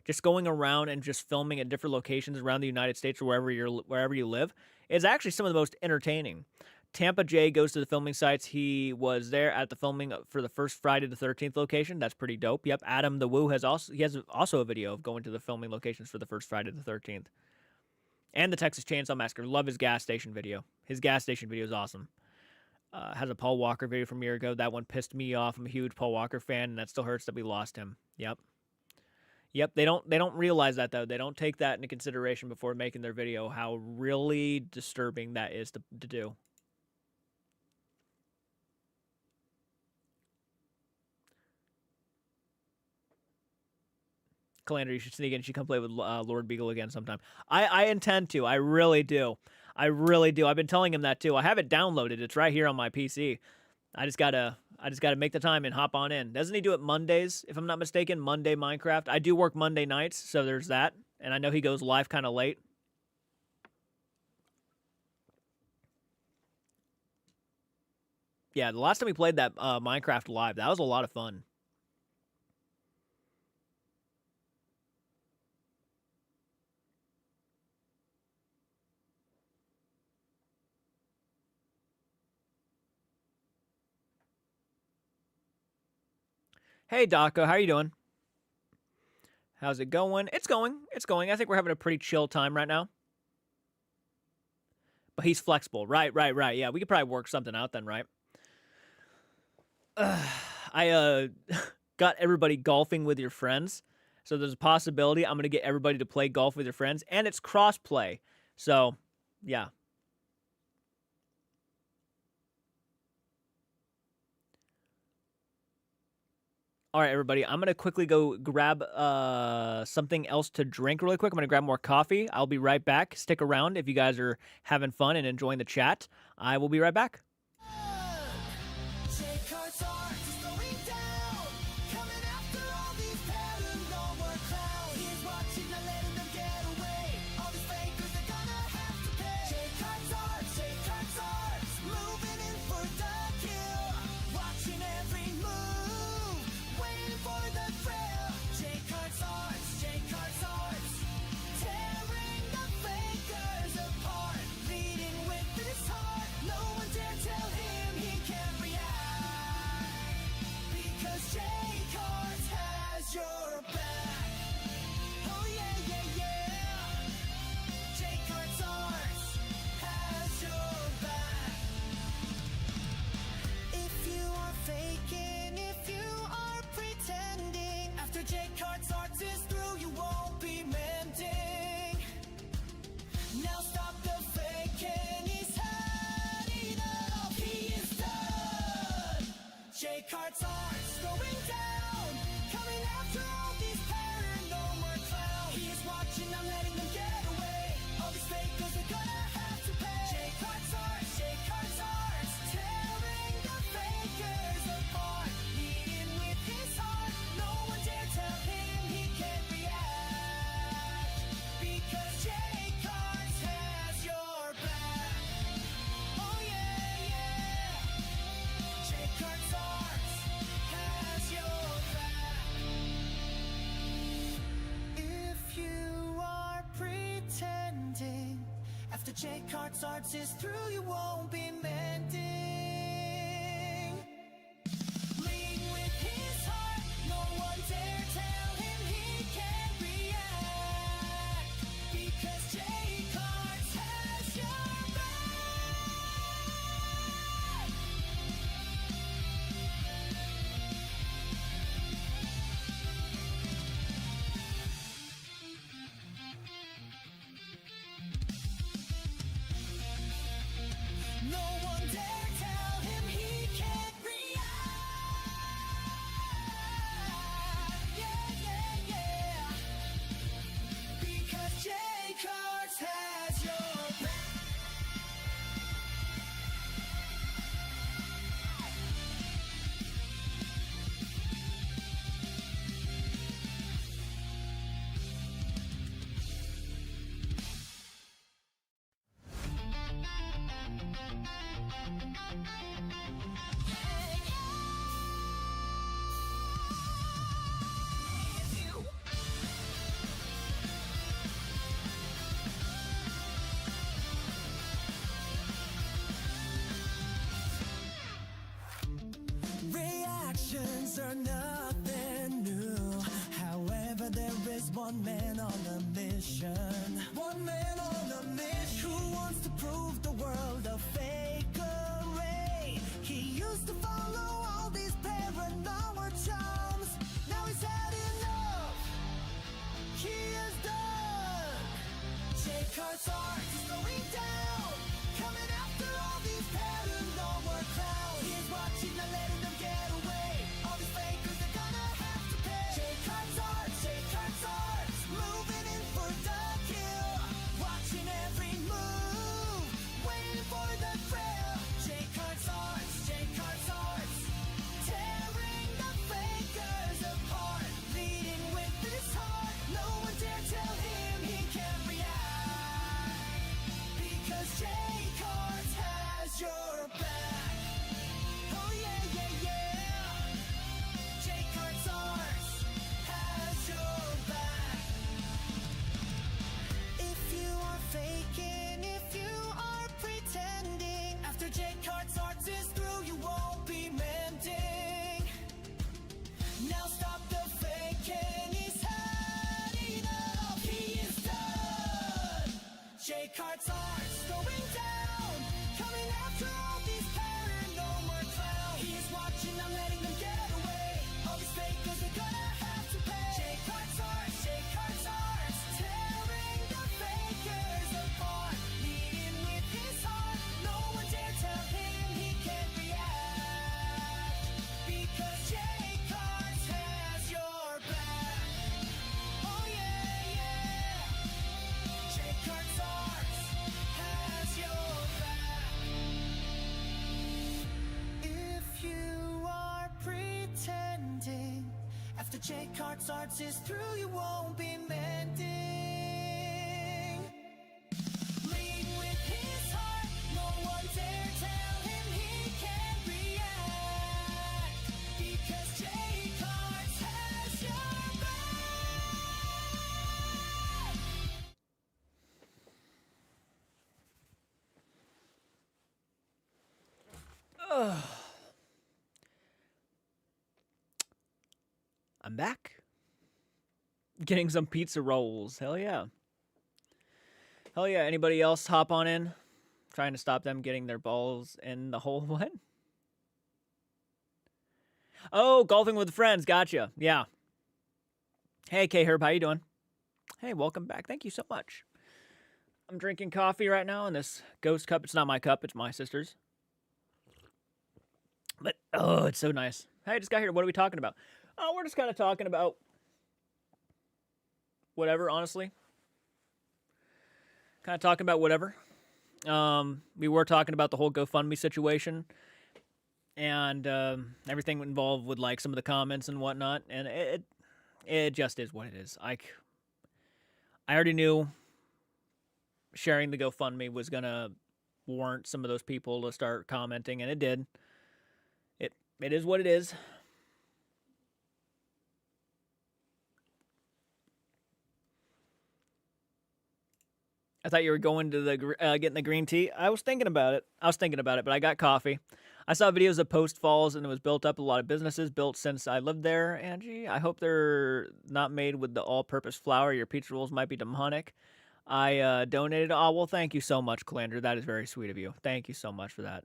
B: Just going around and just filming at different locations around the United States or wherever you live is actually some of the most entertaining. Tampa Jay goes to the filming sites. He was there at the filming for the first Friday the 13th location. That's pretty dope. Yep, Adam the Woo has also a video of going to the filming locations for the first Friday the 13th. And the Texas Chainsaw Massacre. Love his gas station video. His gas station video is awesome. Has a Paul Walker video from a year ago. That one pissed me off. I'm a huge Paul Walker fan, and that still hurts that we lost him. Yep. Yep, they don't realize that, though. They don't take that into consideration before making their video, how really disturbing that is to do. Calandra, you should sneak in. You should come play with Lord Beagle again sometime. I intend to. I really do. I really do. I've been telling him that, too. I have it downloaded. It's right here on my PC. I just gotta make the time and hop on in. Doesn't he do it Mondays, if I'm not mistaken? Monday Minecraft. I do work Monday nights, so there's that. And I know he goes live kind of late. Yeah, the last time we played that Minecraft live, that was a lot of fun. Hey, Daco, how are you doing? How's it going? It's going. It's going. I think we're having a pretty chill time right now. But he's flexible. Right. Yeah, we could probably work something out then, right? I got everybody golfing with your friends. So there's a possibility I'm going to get everybody to play golf with your friends. And it's cross-play. So, yeah. All right, everybody, I'm going to quickly go grab something else to drink really quick. I'm going to grab more coffee. I'll be right back. Stick around if you guys are having fun and enjoying the chat. I will be right back.
A: Cards are going down, coming after all these paranormal clowns. He is watching, not letting them get away. All these fakers are gonna have to pay. J Cards are tearing the fakers apart. Leading with his heart, no one dare tell him he can't react. Because J Cards has your back. Oh yeah, J Cards are. After J Cards Arts is through, you won't be mending. Lead with his heart, no one dare tell him he can't react. Because J Cards has your back. One man on a mission. One man on a mission. Who wants to prove the world a fakery? He used to follow all these paranormal charms. Now he's had enough. He is done. Jake Hart's art is going down. Coming after all these paranormal clowns. He's watching, not letting them get away. All these fakers are gonna have to pay. Jake Hart's art, moving in for the kill. Watching every move, waiting for the thrill. Jake Hart's art, tearing the fakers apart. Leading with his heart, no one dare tell him he can't react. Because Jake Hart has your back. Oh yeah, yeah, yeah. Jake Hart's art has your back. If you are faking, if you are pretending, after Jake Hart's art is through, you won't be mending. Now stop the faking, he's had enough, he is done. Jake Hart's art's going down, coming after all these paranormal clowns. He's watching, not letting them get away. All these fakers are gonna have to pay. Jake Hart's art, tearing the fakers apart. Leading with his heart, no one dare tell him he can't react. Because Jake Hart has your back. Oh yeah, yeah. Jake Hart's art has your back. If you are pretending, after Jake Hart's art is through, you won't be mending. Lead with his heart, no one dare tell him he can't react. Because Jake Hart has your back.
B: I'm back. Getting some pizza rolls. Hell yeah. Hell yeah. Anybody else hop on in? Trying to stop them getting their balls in the hole. What? Oh, golfing with friends. Gotcha. Yeah. Hey, K-Herb. How you doing? Hey, welcome back. Thank you so much. I'm drinking coffee right now in this ghost cup. It's not my cup. It's my sister's. But, oh, it's so nice. Hey, I just got here. What are we talking about? Oh, we're just kind of talking about whatever, honestly. Kind of talking about whatever. We were talking about the whole GoFundMe situation and everything involved with like some of the comments and whatnot, and it just is what it is. I already knew sharing the GoFundMe was gonna warrant some of those people to start commenting, and it did. It is what it is. I thought you were going to the getting the green tea. I was thinking about it, but I got coffee. I saw videos of Post Falls, and it was built up a lot of businesses built since I lived there, Angie. I hope they're not made with the all-purpose flour. Your pizza rolls might be demonic. I donated. Oh, well, thank you so much, Calandra. That is very sweet of you. Thank you so much for that.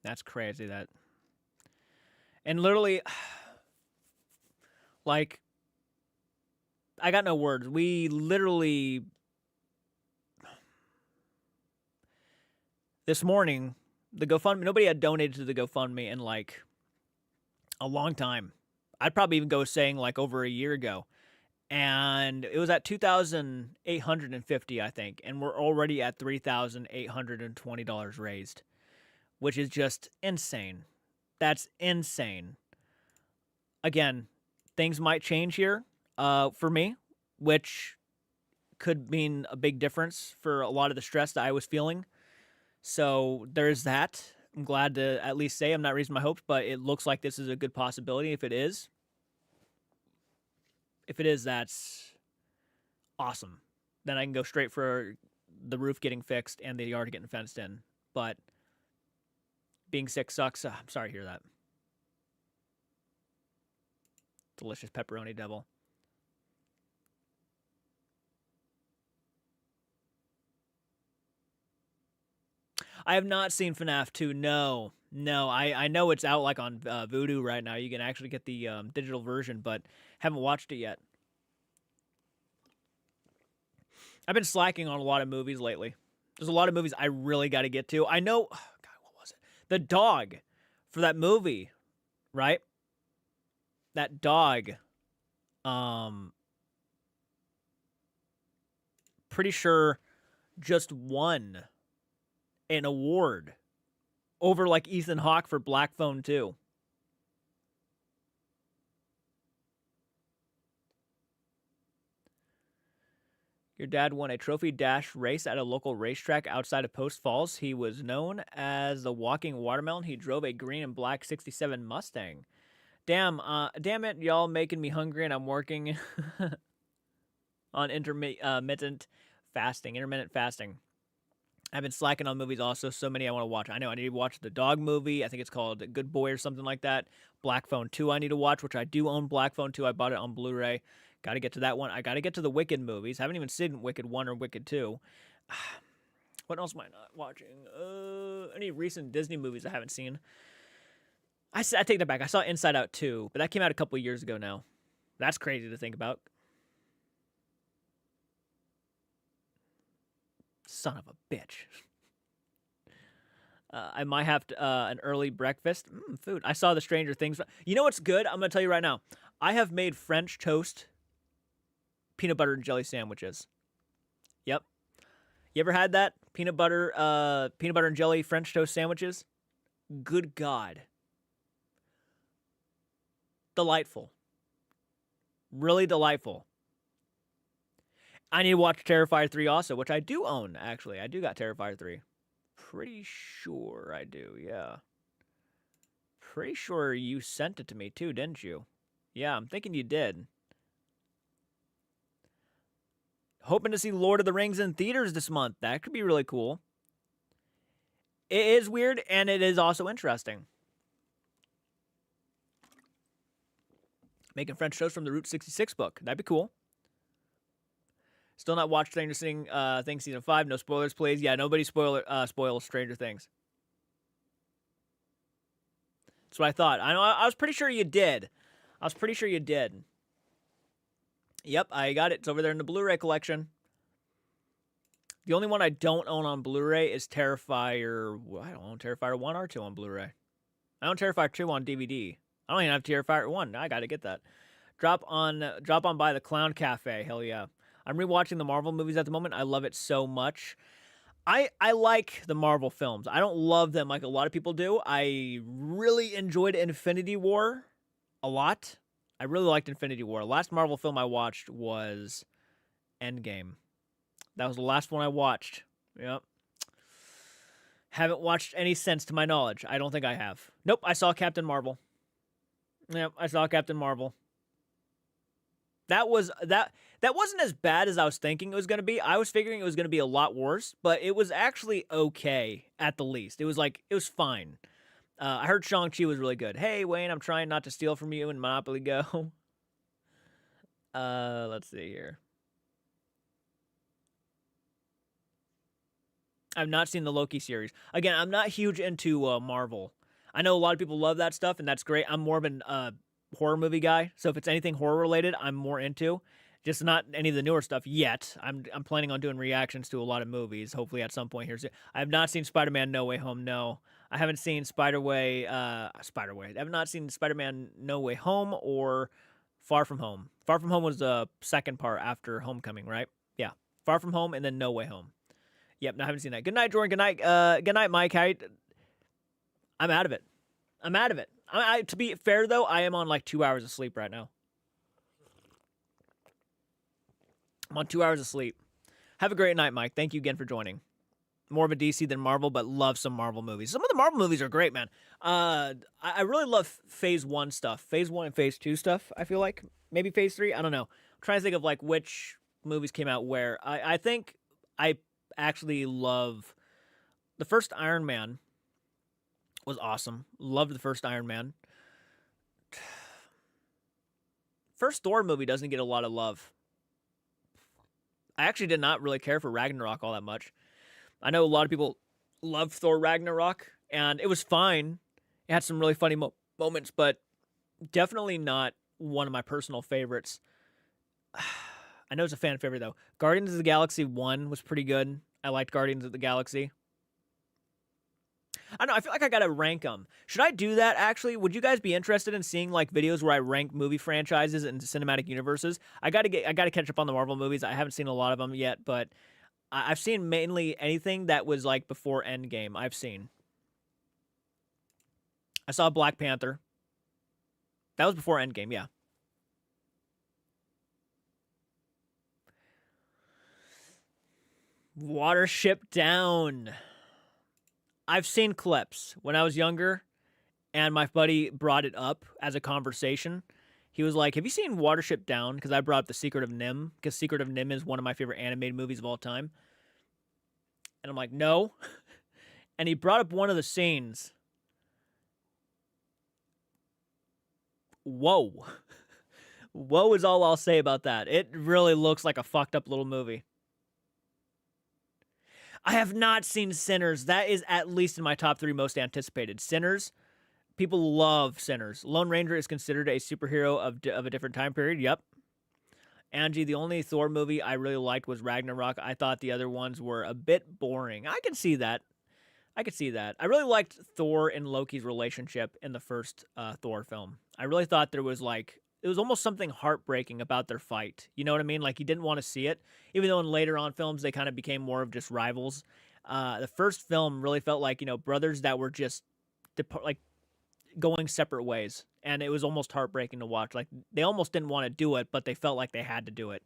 B: That's crazy. That. And literally, like, I got no words. We literally, this morning, the GoFundMe, nobody had donated to the GoFundMe in like a long time. I'd probably even go saying like over a year ago. And it was at $2,850, I think. And we're already at $3,820 raised, which is just insane. That's insane. Again, things might change here for me, which could mean a big difference for a lot of the stress that I was feeling. So there's that. I'm glad to at least say I'm not raising my hopes, but it looks like this is a good possibility. If it is, that's awesome. Then I can go straight for the roof getting fixed and the yard getting fenced in. But Being sick sucks. I'm sorry to hear that. Delicious pepperoni devil. I have not seen FNAF 2. No. No, I know it's out like on Vudu right now. You can actually get the digital version, but haven't watched it yet. I've been slacking on a lot of movies lately. There's a lot of movies I really got to get to. I know, oh God, what was it? The dog for that movie, right? That dog. Pretty sure just won an award over like Ethan Hawke for Black Phone 2. Your dad won a trophy dash race at a local racetrack outside of Post Falls. He was known as the Walking Watermelon. He drove a green and black 67 Mustang. Damn it, y'all making me hungry, and I'm working on intermittent fasting. I've been slacking on movies also. So many I want to watch. I know I need to watch the dog movie. I think it's called Good Boy or something like that. Black Phone 2 I need to watch, which I do own Black Phone 2. I bought it on Blu-ray. Got to get to that one. I got to get to the Wicked movies. I haven't even seen Wicked 1 or Wicked 2. What else am I not watching? Any recent Disney movies I haven't seen? I take that back. I saw Inside Out 2, but that came out a couple years ago now. That's crazy to think about. Son of a bitch. I might have an early breakfast. Food. I saw the Stranger Things. You know what's good? I'm going to tell you right now. I have made French toast peanut butter and jelly sandwiches. Yep. You ever had that? Peanut butter and jelly French toast sandwiches? Good God. Delightful. Really delightful. I need to watch Terrifier 3 also, which I do own, actually. I do got Terrifier 3. Pretty sure I do, yeah. Pretty sure you sent it to me too, didn't you? Yeah, I'm thinking you did. Hoping to see Lord of the Rings in theaters this month. That could be really cool. It is weird, and it is also interesting. Making French toast from the Route 66 book. That'd be cool. Still not watched Stranger Things Season 5. No spoilers, please. Yeah, nobody spoils Stranger Things. That's what I thought. I was pretty sure you did. Yep, I got it. It's over there in the Blu-ray collection. The only one I don't own on Blu-ray is Terrifier. I don't own Terrifier 1 or 2 on Blu-ray. I own Terrifier 2 on DVD. I don't even have Terrifier 1. I gotta get that. Drop on by the Clown Cafe. Hell yeah. I'm rewatching the Marvel movies at the moment. I love it so much. I like the Marvel films. I don't love them like a lot of people do. I really enjoyed Infinity War a lot. I really liked Infinity War. Last Marvel film I watched was Endgame. That was the last one I watched. Yep. Haven't watched any since, to my knowledge. I don't think I have. Nope, I saw Captain Marvel. Yep, I saw Captain Marvel. That wasn't as bad as I was thinking it was going to be. I was figuring it was going to be a lot worse, but it was actually okay at the least. It was fine. I heard Shang-Chi was really good. Hey, Wayne, I'm trying not to steal from you in Monopoly Go. Let's see here. I've not seen the Loki series. Again, I'm not huge into Marvel. I know a lot of people love that stuff, and that's great. I'm more of an horror movie guy, so if it's anything horror related, I'm more into. Just not any of the newer stuff yet. I'm planning on doing reactions to a lot of movies, hopefully at some point here soon. I have not seen Spider-Man No Way Home, no. I haven't seen Spider-Way. I have not seen Spider-Man No Way Home or Far From Home. Far From Home was the second part after Homecoming, right? Yeah. Far From Home and then No Way Home. Yep, no, I haven't seen that. Good night, Jordan. Good night, Mike. I'm out of it. To be fair, though, I am on like 2 hours of sleep right now. I'm on 2 hours of sleep. Have a great night, Mike. Thank you again for joining. More of a DC than Marvel, but love some Marvel movies. Some of the Marvel movies are great, man. I really love Phase 1 stuff. Phase 1 and Phase 2 stuff, I feel like. Maybe Phase 3? I don't know. I'm trying to think of like which movies came out where. I think I actually love the first Iron Man was awesome. Loved the first Iron Man. First Thor movie doesn't get a lot of love. I actually did not really care for Ragnarok all that much. I know a lot of people love Thor Ragnarok, and it was fine. It had some really funny moments, but definitely not one of my personal favorites. I know it's a fan favorite though. Guardians of the Galaxy 1 was pretty good. I liked Guardians of the Galaxy. I don't know. I feel like I gotta rank them. Should I do that? Actually, would you guys be interested in seeing like videos where I rank movie franchises and cinematic universes? I gotta catch up on the Marvel movies. I haven't seen a lot of them yet, but I've seen mainly anything that was like before Endgame. I've seen. I saw Black Panther. That was before Endgame. Yeah. Watership Down. I've seen clips when I was younger, and my buddy brought it up as a conversation. He was like, "Have you seen Watership Down?" Because I brought up The Secret of Nim, because Secret of Nim is one of my favorite animated movies of all time. And I'm like, "No." And he brought up one of the scenes. Whoa. Whoa is all I'll say about that. It really looks like a fucked up little movie. I have not seen Sinners. That is at least in my top 3 most anticipated. Sinners. People love Sinners. Lone Ranger is considered a superhero of a different time period. Yep. Angie, the only Thor movie I really liked was Ragnarok. I thought the other ones were a bit boring. I can see that. I could see that. I really liked Thor and Loki's relationship in the first Thor film. I really thought there was like it was almost something heartbreaking about their fight. You know what I mean? Like you didn't want to see it, even though in later on films they kind of became more of just rivals. The first film really felt like brothers that were just like going separate ways, and it was almost heartbreaking to watch. Like they almost didn't want to do it, but they felt like they had to do it.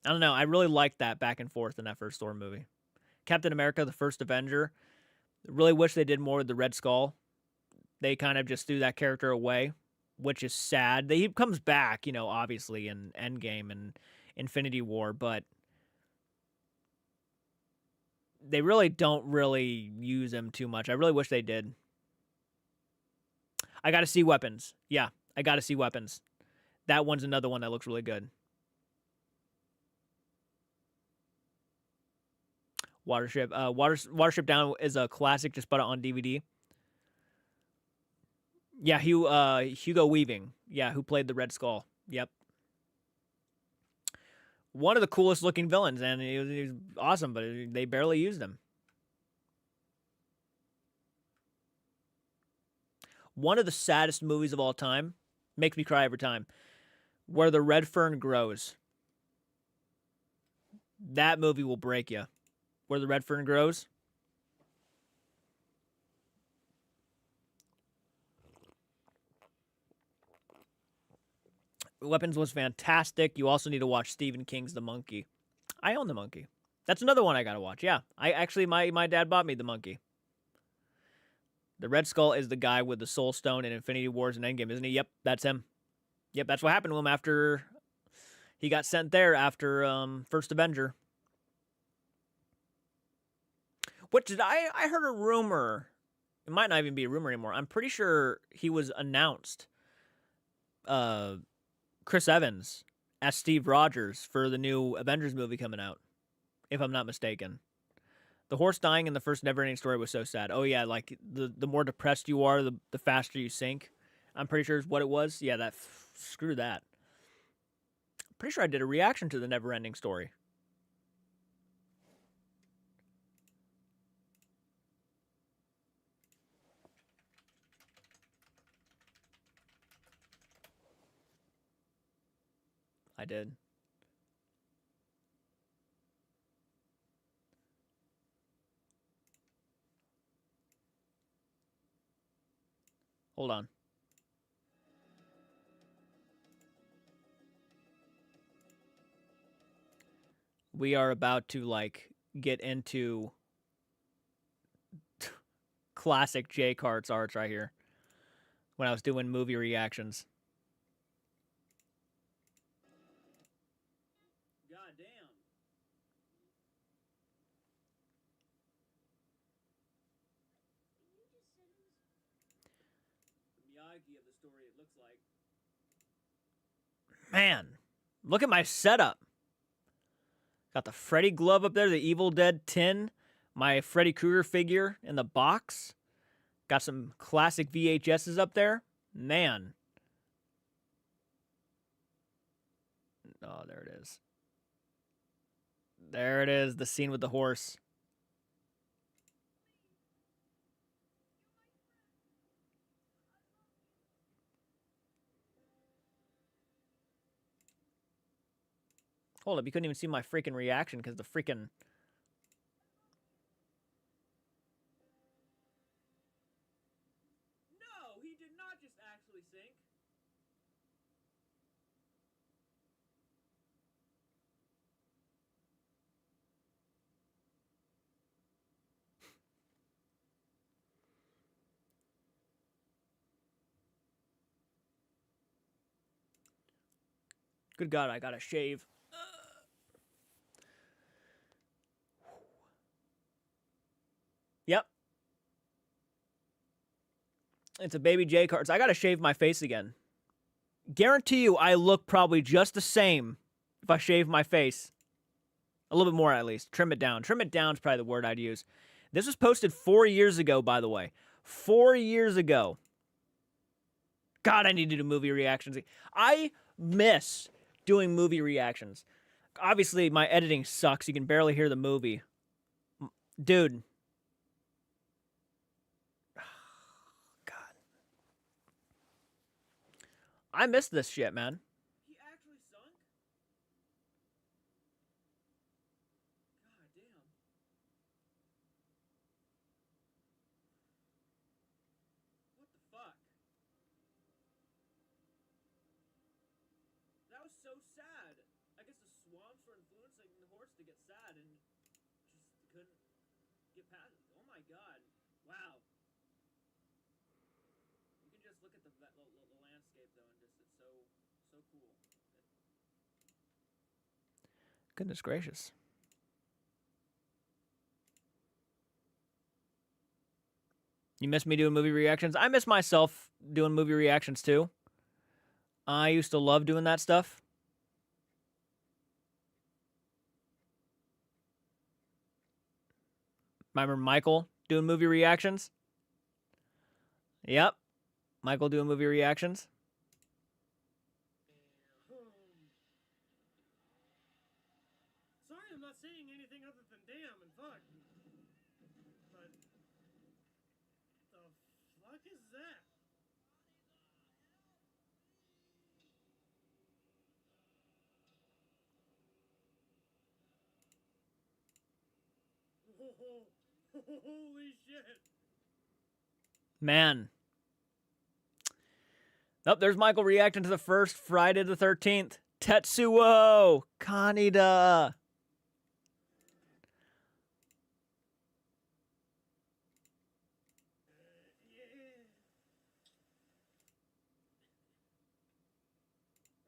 B: I don't know. I really liked that back and forth in that first Thor movie. Captain America: The First Avenger. Really wish they did more with the Red Skull. They kind of just threw that character away, which is sad. He comes back, obviously in Endgame and Infinity War, but they really don't really use him too much. I really wish they did. I got to see Weapons. Yeah, I got to see Weapons. That one's another one that looks really good. Watership Down is a classic. Just bought it on DVD. Yeah, Hugo Weaving. Yeah, who played the Red Skull. Yep. One of the coolest looking villains, and he was awesome, but they barely used him. One of the saddest movies of all time. Makes me cry every time. Where the Red Fern Grows. That movie will break you. Where the Red Fern Grows. Weapons was fantastic. You also need to watch Stephen King's The Monkey. I own The Monkey. That's another one I gotta watch. Yeah, my dad bought me The Monkey. The Red Skull is the guy with the Soul Stone in Infinity Wars and Endgame, isn't he? Yep, that's him. Yep, that's what happened to him after he got sent there after First Avenger. What did I heard a rumor. It might not even be a rumor anymore. I'm pretty sure he was announced. Chris Evans as Steve Rogers for the new Avengers movie coming out, if I'm not mistaken. The horse dying in the first Neverending Story was so sad. Oh yeah, like the more depressed you are, the faster you sink. I'm pretty sure is what it was. Yeah, screw that. Pretty sure I did a reaction to the Neverending Story. I did. Hold on. We are about to like get into classic J Carts arts right here. When I was doing movie reactions. God damn. Man, look at my setup. Got the Freddy glove up there, the Evil Dead tin, my Freddy Krueger figure in the box. Got some classic VHSs up there. Man. Oh, there it is. There it is, the scene with the horse. Hold up, you couldn't even see my freaking reaction because the freaking... No, he did not just actually sink. Good God, I gotta shave. Yep. It's a Baby J card. So I gotta shave my face again. Guarantee you I look probably just the same if I shave my face. A little bit more at least. Trim it down. Trim it down is probably the word I'd use. This was posted 4 years ago, by the way. 4 years ago. God, I need to do movie reactions. I miss doing movie reactions. Obviously, my editing sucks. You can barely hear the movie. Dude. God. I miss this shit, man. He actually sunk? God damn. What the fuck? That was so sad. I guess the swamps were influencing the horse to get sad and just couldn't get past it. Oh my god. Wow. You can just look at the landscape though and just it's so cool. Goodness gracious. You miss me doing movie reactions? I miss myself doing movie reactions too. I used to love doing that stuff. Remember Michael doing movie reactions? Yep. Michael doing movie reactions.
C: Sorry, I'm not saying anything other than damn and fuck. But the fuck is that? Holy shit.
B: Man. Oh, there's Michael reacting to the first Friday the 13th. Tetsuo Kaneda.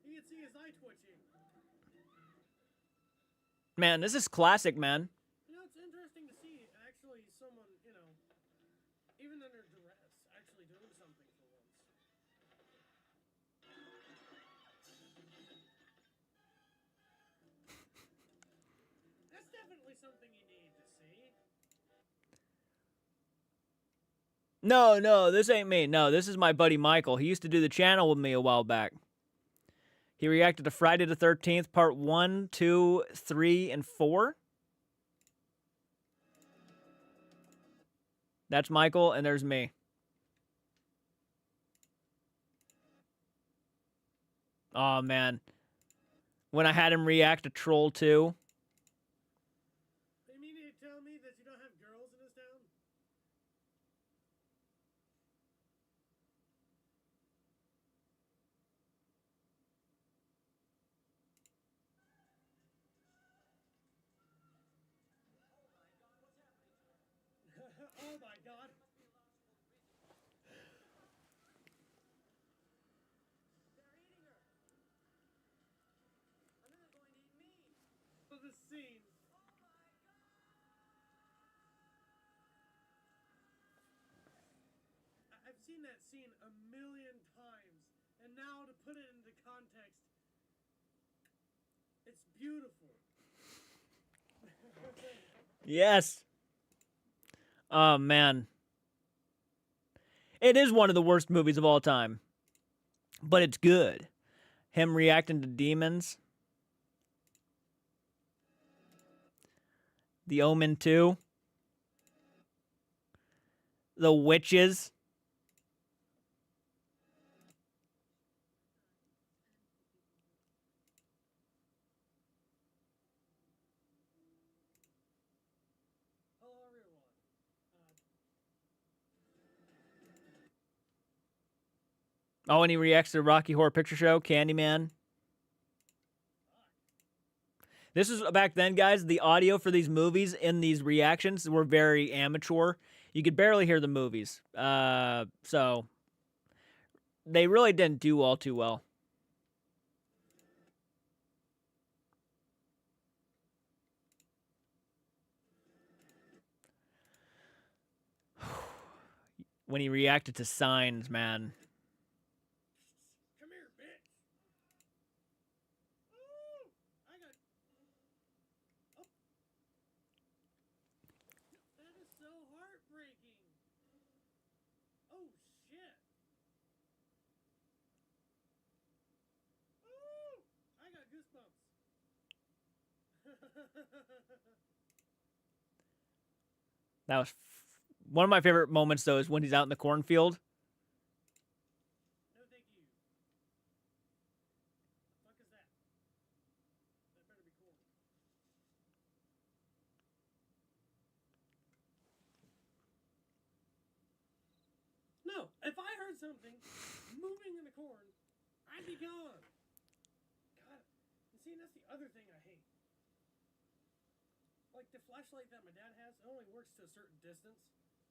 C: You can see his eye twitching.
B: Man, this is classic, man.
C: You know, it's interesting to see actually someone, you know, even under duress, actually doing something for once. That's definitely something you need to see.
B: No, this ain't me. No, this is my buddy Michael. He used to do the channel with me a while back. He reacted to Friday the 13th, part 1, 2, 3, and 4. That's Michael, and there's me. Oh, man. When I had him react to Troll 2.
C: You mean to tell me that you don't have girls in this town? Oh my god. This scene. I've seen that scene a million times, and now to put it into context, it's beautiful.
B: Yes. Oh, man. It is one of the worst movies of all time. But it's good. Him reacting to demons. The Omen 2. The Witches.
C: Hello, everyone.
B: Oh, and he reacts to the Rocky Horror Picture Show, Candyman. This is back then, guys. The audio for these movies in these reactions were very amateur. You could barely hear the movies. So they really didn't do all too well. When he reacted to Signs, man.
C: Come here, bitch. Ooh, I got. Oh. That is so heartbreaking. Oh shit. Ooh, I got goosebumps.
B: That was one of my favorite moments, though, is when he's out in the cornfield.
C: No, thank you. The fuck is that? That better be cool. No, if I heard something moving in the corn, I'd be gone. God, and see, that's the other thing I hate. Like the flashlight that my dad has, it only works to a certain distance,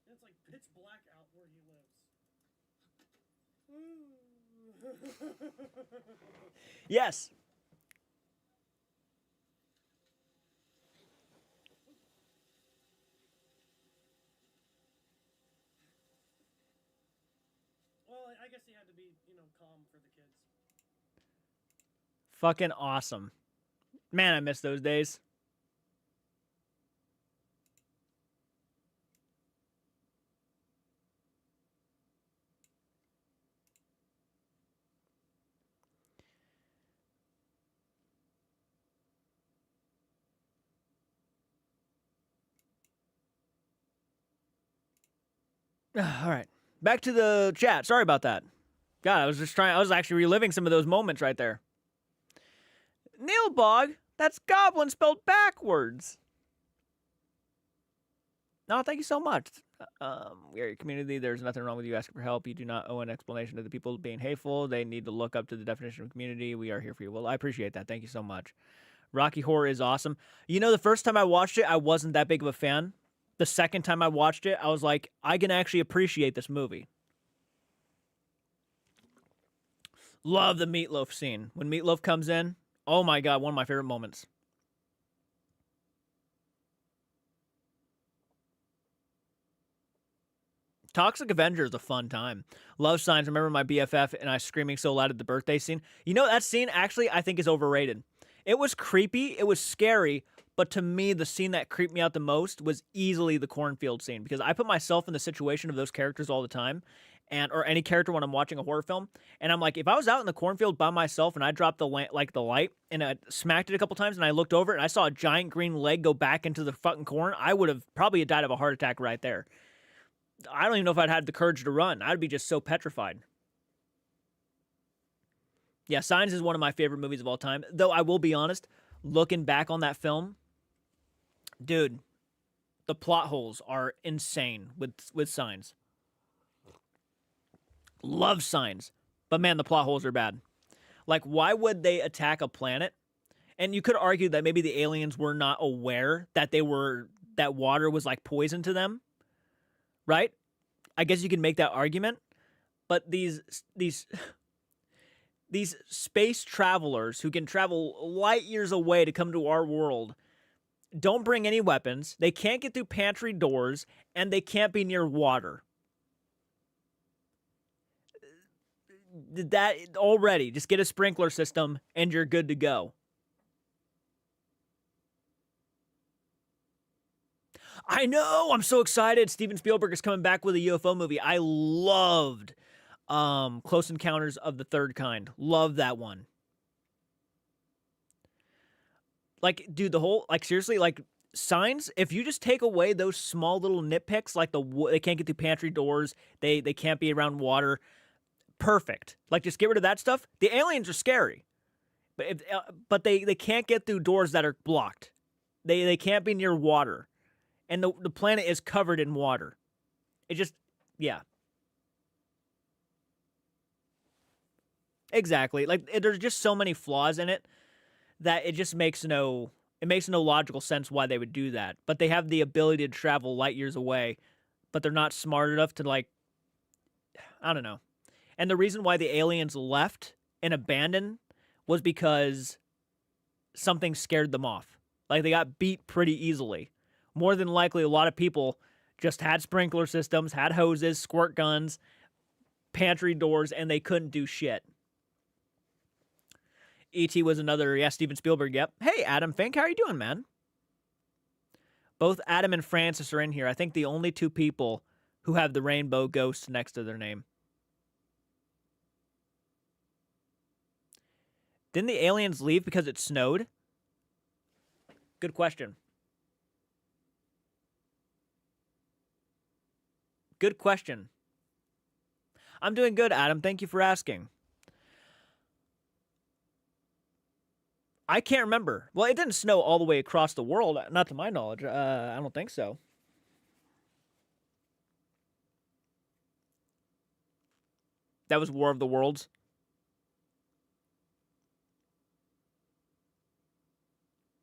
C: and it's like pitch black out where he lives.
B: Yes.
C: Well, I guess he had to be, calm for the kids.
B: Fucking awesome. Man, I miss those days. All right. Back to the chat. Sorry about that. God, I was actually reliving some of those moments right there. Neil Bog, that's goblin spelled backwards. No, thank you so much. We are your community. There's nothing wrong with you asking for help. You do not owe an explanation to the people being hateful. They need to look up to the definition of community. We are here for you. Well, I appreciate that. Thank you so much. Rocky Horror is awesome. You know, the first time I watched it, I wasn't that big of a fan. The second time I watched it, I was like, I can actually appreciate this movie. Love the Meatloaf scene. When Meatloaf comes in, oh my God, one of my favorite moments. Toxic Avenger is a fun time. Love Signs. Remember my BFF and I screaming so loud at the birthday scene. You know, that scene actually I think is overrated. It was creepy. It was scary. But to me, the scene that creeped me out the most was easily the cornfield scene, because I put myself in the situation of those characters all the time, or any character when I'm watching a horror film. And I'm like, if I was out in the cornfield by myself and I dropped the light and I smacked it a couple times and I looked over and I saw a giant green leg go back into the fucking corn, I would have probably died of a heart attack right there. I don't even know if I'd had the courage to run. I'd be just so petrified. Yeah, Signs is one of my favorite movies of all time. Though I will be honest, looking back on that film, dude, the plot holes are insane with Signs. Love Signs. But man, the plot holes are bad. Like, why would they attack a planet? And you could argue that maybe the aliens were not aware that that water was like poison to them. Right? I guess you can make that argument. But these space travelers who can travel light years away to come to our world don't bring any weapons. They can't get through pantry doors, and they can't be near water. that already. Just get a sprinkler system and you're good to go. I know. I'm so excited. Steven Spielberg is coming back with a UFO movie. I loved Close Encounters of the Third Kind. Love that one. Like, dude, the whole, like, seriously, like, signs, if you just take away those small little nitpicks, like they can't get through pantry doors, they can't be around water, perfect. Like, just get rid of that stuff. The aliens are scary, but they can't get through doors that are blocked. They can't be near water, and the planet is covered in water. It just, yeah. Exactly. Like, there's just so many flaws in it that it just makes no logical sense why they would do that. But they have the ability to travel light years away, but they're not smart enough to, like, I don't know. And the reason why the aliens left and abandoned was because something scared them off. Like, they got beat pretty easily. More than likely, a lot of people just had sprinkler systems, had hoses, squirt guns, pantry doors, and they couldn't do shit. E.T. was another, yeah, Steven Spielberg, yep. Hey, Adam Fink, how are you doing, man? Both Adam and Francis are in here. I think the only two people who have the rainbow ghost next to their name. Didn't the aliens leave because it snowed? Good question. Good question. I'm doing good, Adam. Thank you for asking. I can't remember. Well, it didn't snow all the way across the world, not to my knowledge. I don't think so. That was War of the Worlds.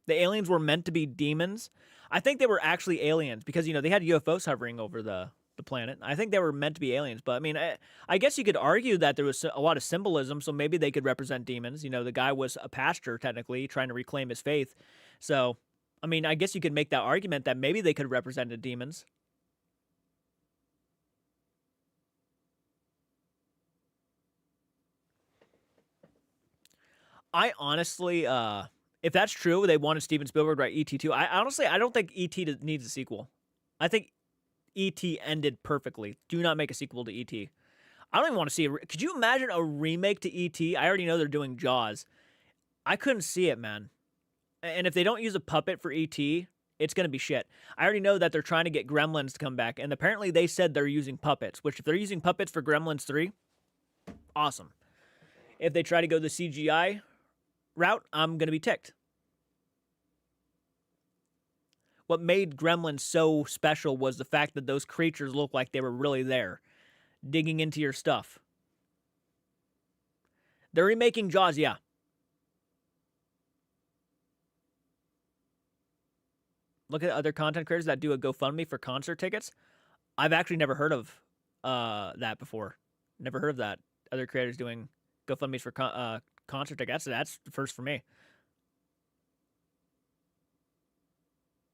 B: The aliens were meant to be demons. I think they were actually aliens because, you know, they had UFOs hovering over the planet. I think they were meant to be aliens. But, I mean, I guess you could argue that there was a lot of symbolism, so maybe they could represent demons. You know, the guy was a pastor, technically, trying to reclaim his faith. So, I mean, I guess you could make that argument that maybe they could have represented demons. I honestly, if that's true, they wanted Steven Spielberg to write E.T. too. I honestly, I don't think E.T. needs a sequel. I think E.T. ended perfectly. Do not make a sequel to E.T. I don't even want to see it. Could you imagine a remake to E.T.? I already know they're doing Jaws. I couldn't see it, man. And if they don't use a puppet for E.T., it's going to be shit. I already know that they're trying to get Gremlins to come back, and apparently they said they're using puppets, which if they're using puppets for Gremlins 3, awesome. If they try to go the CGI route, I'm going to be ticked. What made Gremlins so special was the fact that those creatures looked like they were really there, digging into your stuff. They're remaking Jaws, yeah. Look at other content creators that do a GoFundMe for concert tickets. I've actually never heard of that before. Never heard of that. Other creators doing GoFundMes for concert tickets. That's the first for me.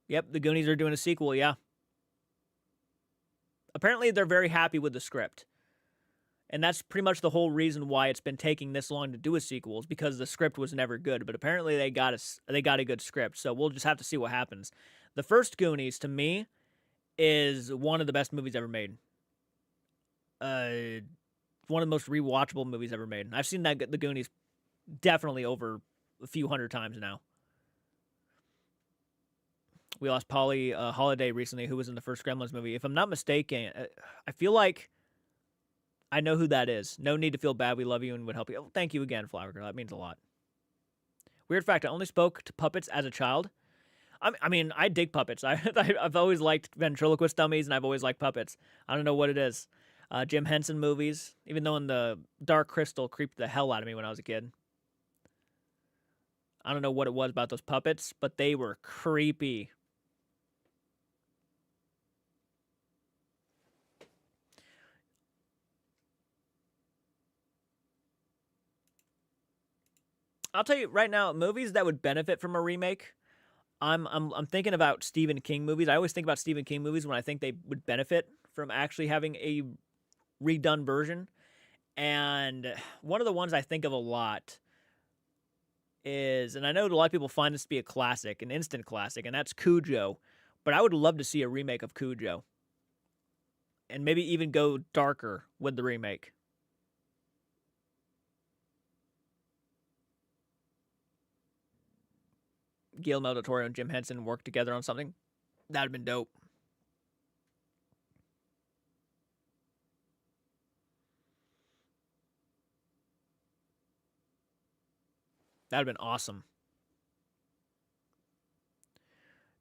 B: Yep, the Goonies are doing a sequel, yeah. Apparently, they're very happy with the script. And that's pretty much the whole reason why it's been taking this long to do a sequel, is because the script was never good. But apparently, they got a good script, so we'll just have to see what happens. The first Goonies, to me, is one of the best movies ever made. One of the most rewatchable movies ever made. I've seen the Goonies definitely over a few hundred times now. We lost Polly Holiday recently, who was in the first Gremlins movie. If I'm not mistaken, I feel like I know who that is. No need to feel bad. We love you and would help you. Oh, thank you again, Flower Girl. That means a lot. Weird fact, I only spoke to puppets as a child. I mean, I dig puppets. I've always liked ventriloquist dummies, and I've always liked puppets. I don't know what it is. Jim Henson movies, even though in the Dark Crystal creeped the hell out of me when I was a kid. I don't know what it was about those puppets, but they were creepy. I'll tell you right now, movies that would benefit from a remake. I'm thinking about Stephen King movies. I always think about Stephen King movies when I think they would benefit from actually having a redone version. And one of the ones I think of a lot is, and I know a lot of people find this to be a classic, an instant classic, and that's Cujo. But I would love to see a remake of Cujo, and maybe even go darker with the remake. Guillermo del Toro and Jim Henson work together on something. That'd have been dope. That'd have been awesome.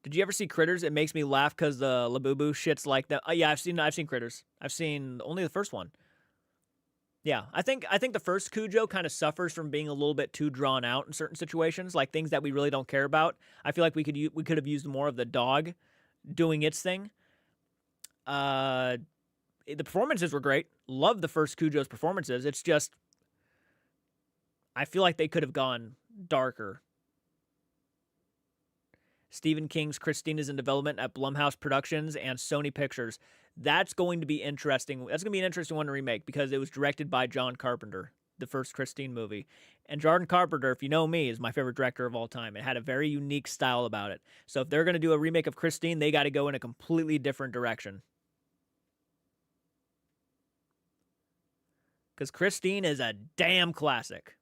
B: Did you ever see Critters? It makes me laugh because the Labubu shit's like that. Oh, yeah, I've seen Critters. I've seen only the first one. Yeah, I think the first Cujo kind of suffers from being a little bit too drawn out in certain situations, like things that we really don't care about. I feel like we could have used more of the dog doing its thing. Uh, the performances were great. Love the first Cujo's performances. It's just I feel like they could have gone darker. Stephen King's Christine is in development at Blumhouse Productions and Sony Pictures. That's going to be interesting. That's going to be an interesting one to remake because it was directed by John Carpenter, the first Christine movie. And John Carpenter, if you know me, is my favorite director of all time. It had a very unique style about it. So if they're going to do a remake of Christine, they got to go in a completely different direction. Because Christine is a damn classic.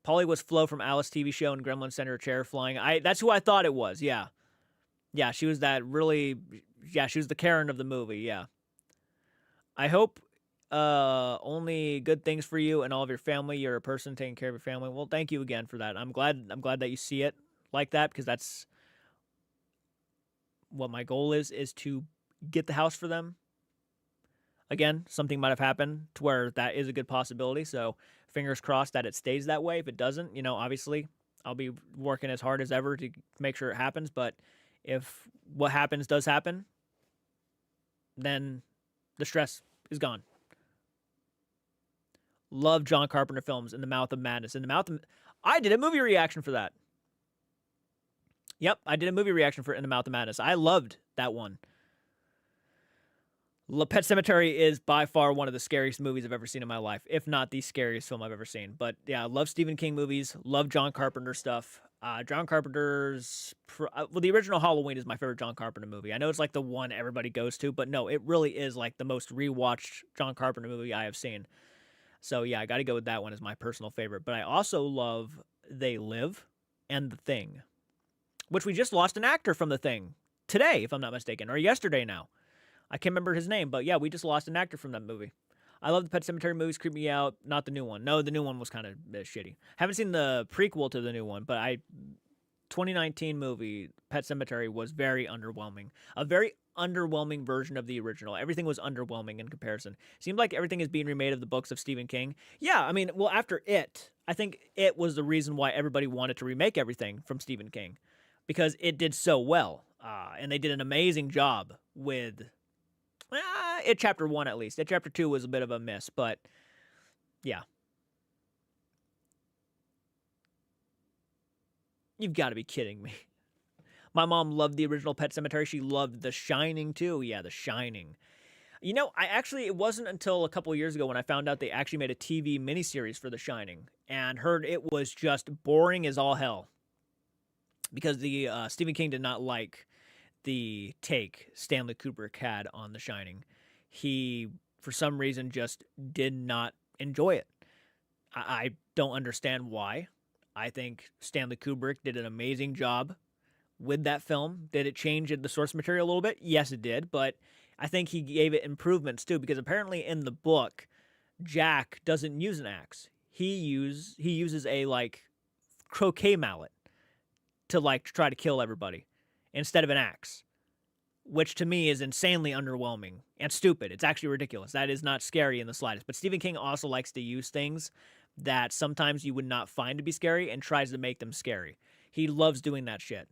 B: Polly was Flo from Alice TV show and Gremlin Center chair flying. That's who I thought it was. Yeah. Yeah, she was that really she was the Karen of the movie. Yeah. I hope only good things for you and all of your family. You're a person taking care of your family. Well, thank you again for that. I'm glad that you see it like that because that's what my goal is to get the house for them. Again, something might have happened to where that is a good possibility. So fingers crossed that it stays that way. If it doesn't, obviously I'll be working as hard as ever to make sure it happens. But if what happens does happen, then the stress is gone. Love John Carpenter films. In the Mouth of Madness. I did a movie reaction for that. Yep, I did a movie reaction for In the Mouth of Madness. I loved that one. Pet Sematary is by far one of the scariest movies I've ever seen in my life, if not the scariest film I've ever seen. But yeah, I love Stephen King movies, love John Carpenter stuff. John Carpenter's, the original Halloween is my favorite John Carpenter movie. I know it's like the one everybody goes to, but no, it really is like the most rewatched John Carpenter movie I have seen. So yeah, I got to go with that one as my personal favorite. But I also love They Live and The Thing, which we just lost an actor from The Thing today, if I'm not mistaken, or yesterday now. I can't remember his name, but yeah, we just lost an actor from that movie. I love the Pet Sematary movies, creep me out. Not the new one. No, the new one was kind of shitty. Haven't seen the prequel to the new one, but 2019 movie, Pet Sematary, was very underwhelming. A very underwhelming version of the original. Everything was underwhelming in comparison. Seemed like everything is being remade of the books of Stephen King. Yeah, I mean, well, after It, I think It was the reason why everybody wanted to remake everything from Stephen King, because it did so well, and they did an amazing job with It Chapter 1 at least. It Chapter 2 was a bit of a miss, but yeah. You've got to be kidding me. My mom loved the original Pet Sematary. She loved The Shining too. Yeah, The Shining. It wasn't until a couple of years ago when I found out they actually made a TV miniseries for The Shining and heard it was just boring as all hell because the Stephen King did not like the take Stanley Kubrick had on The Shining. He, for some reason, just did not enjoy it. I don't understand why. I think Stanley Kubrick did an amazing job with that film. Did it change the source material a little bit? Yes, it did, but I think he gave it improvements too, because apparently in the book, Jack doesn't use an axe. He uses a croquet mallet to try to kill everybody instead of an axe, which to me is insanely underwhelming and stupid. It's actually ridiculous. That is not scary in the slightest. But Stephen King also likes to use things that sometimes you would not find to be scary and tries to make them scary. He loves doing that shit,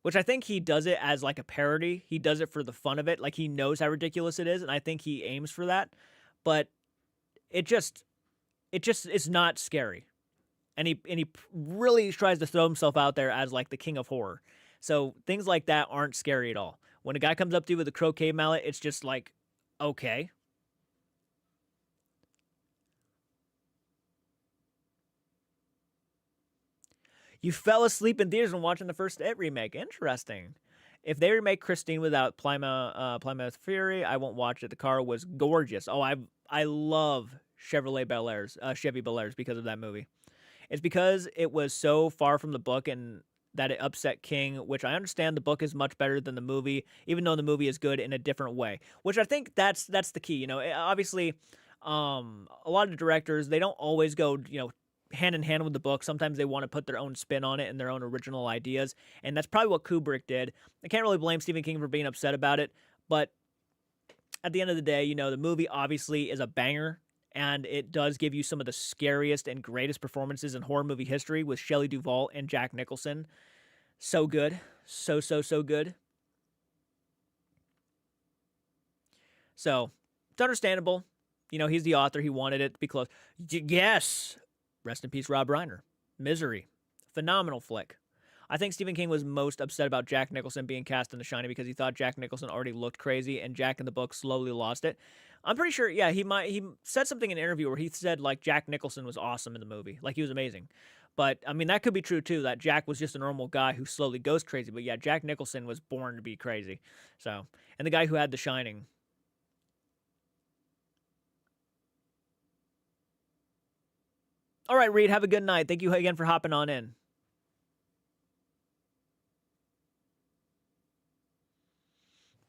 B: which I think he does it as a parody. He does it for the fun of it. He knows how ridiculous it is, and I think he aims for that. But it just is not scary. And he really tries to throw himself out there as the king of horror. So things like that aren't scary at all. When a guy comes up to you with a croquet mallet, it's just okay. You fell asleep in theaters when watching the first It remake. Interesting. If they remake Christine without Plymouth Fury, I won't watch it. The car was gorgeous. Oh, I love Chevy Bel Airs because of that movie. It's because it was so far from the book and that it upset King, which I understand the book is much better than the movie, even though the movie is good in a different way. Which I think that's the key. You know, obviously, a lot of the directors, they don't always go, hand in hand with the book. Sometimes they want to put their own spin on it and their own original ideas, and that's probably what Kubrick did. I can't really blame Stephen King for being upset about it, but at the end of the day, the movie obviously is a banger, and it does give you some of the scariest and greatest performances in horror movie history with Shelley Duvall and Jack Nicholson. So good. So good. So, it's understandable. He's the author. He wanted it to be close. Yes! Rest in peace, Rob Reiner. Misery. Phenomenal flick. I think Stephen King was most upset about Jack Nicholson being cast in The Shining because he thought Jack Nicholson already looked crazy, and Jack in the book slowly lost it. I'm pretty sure, yeah, he said something in an interview where he said, like, Jack Nicholson was awesome in the movie. Like, he was amazing. But, I mean, that could be true, too, that Jack was just a normal guy who slowly goes crazy. But, yeah, Jack Nicholson was born to be crazy. So, and the guy who had The Shining. All right, Reed, have a good night. Thank you again for hopping on in.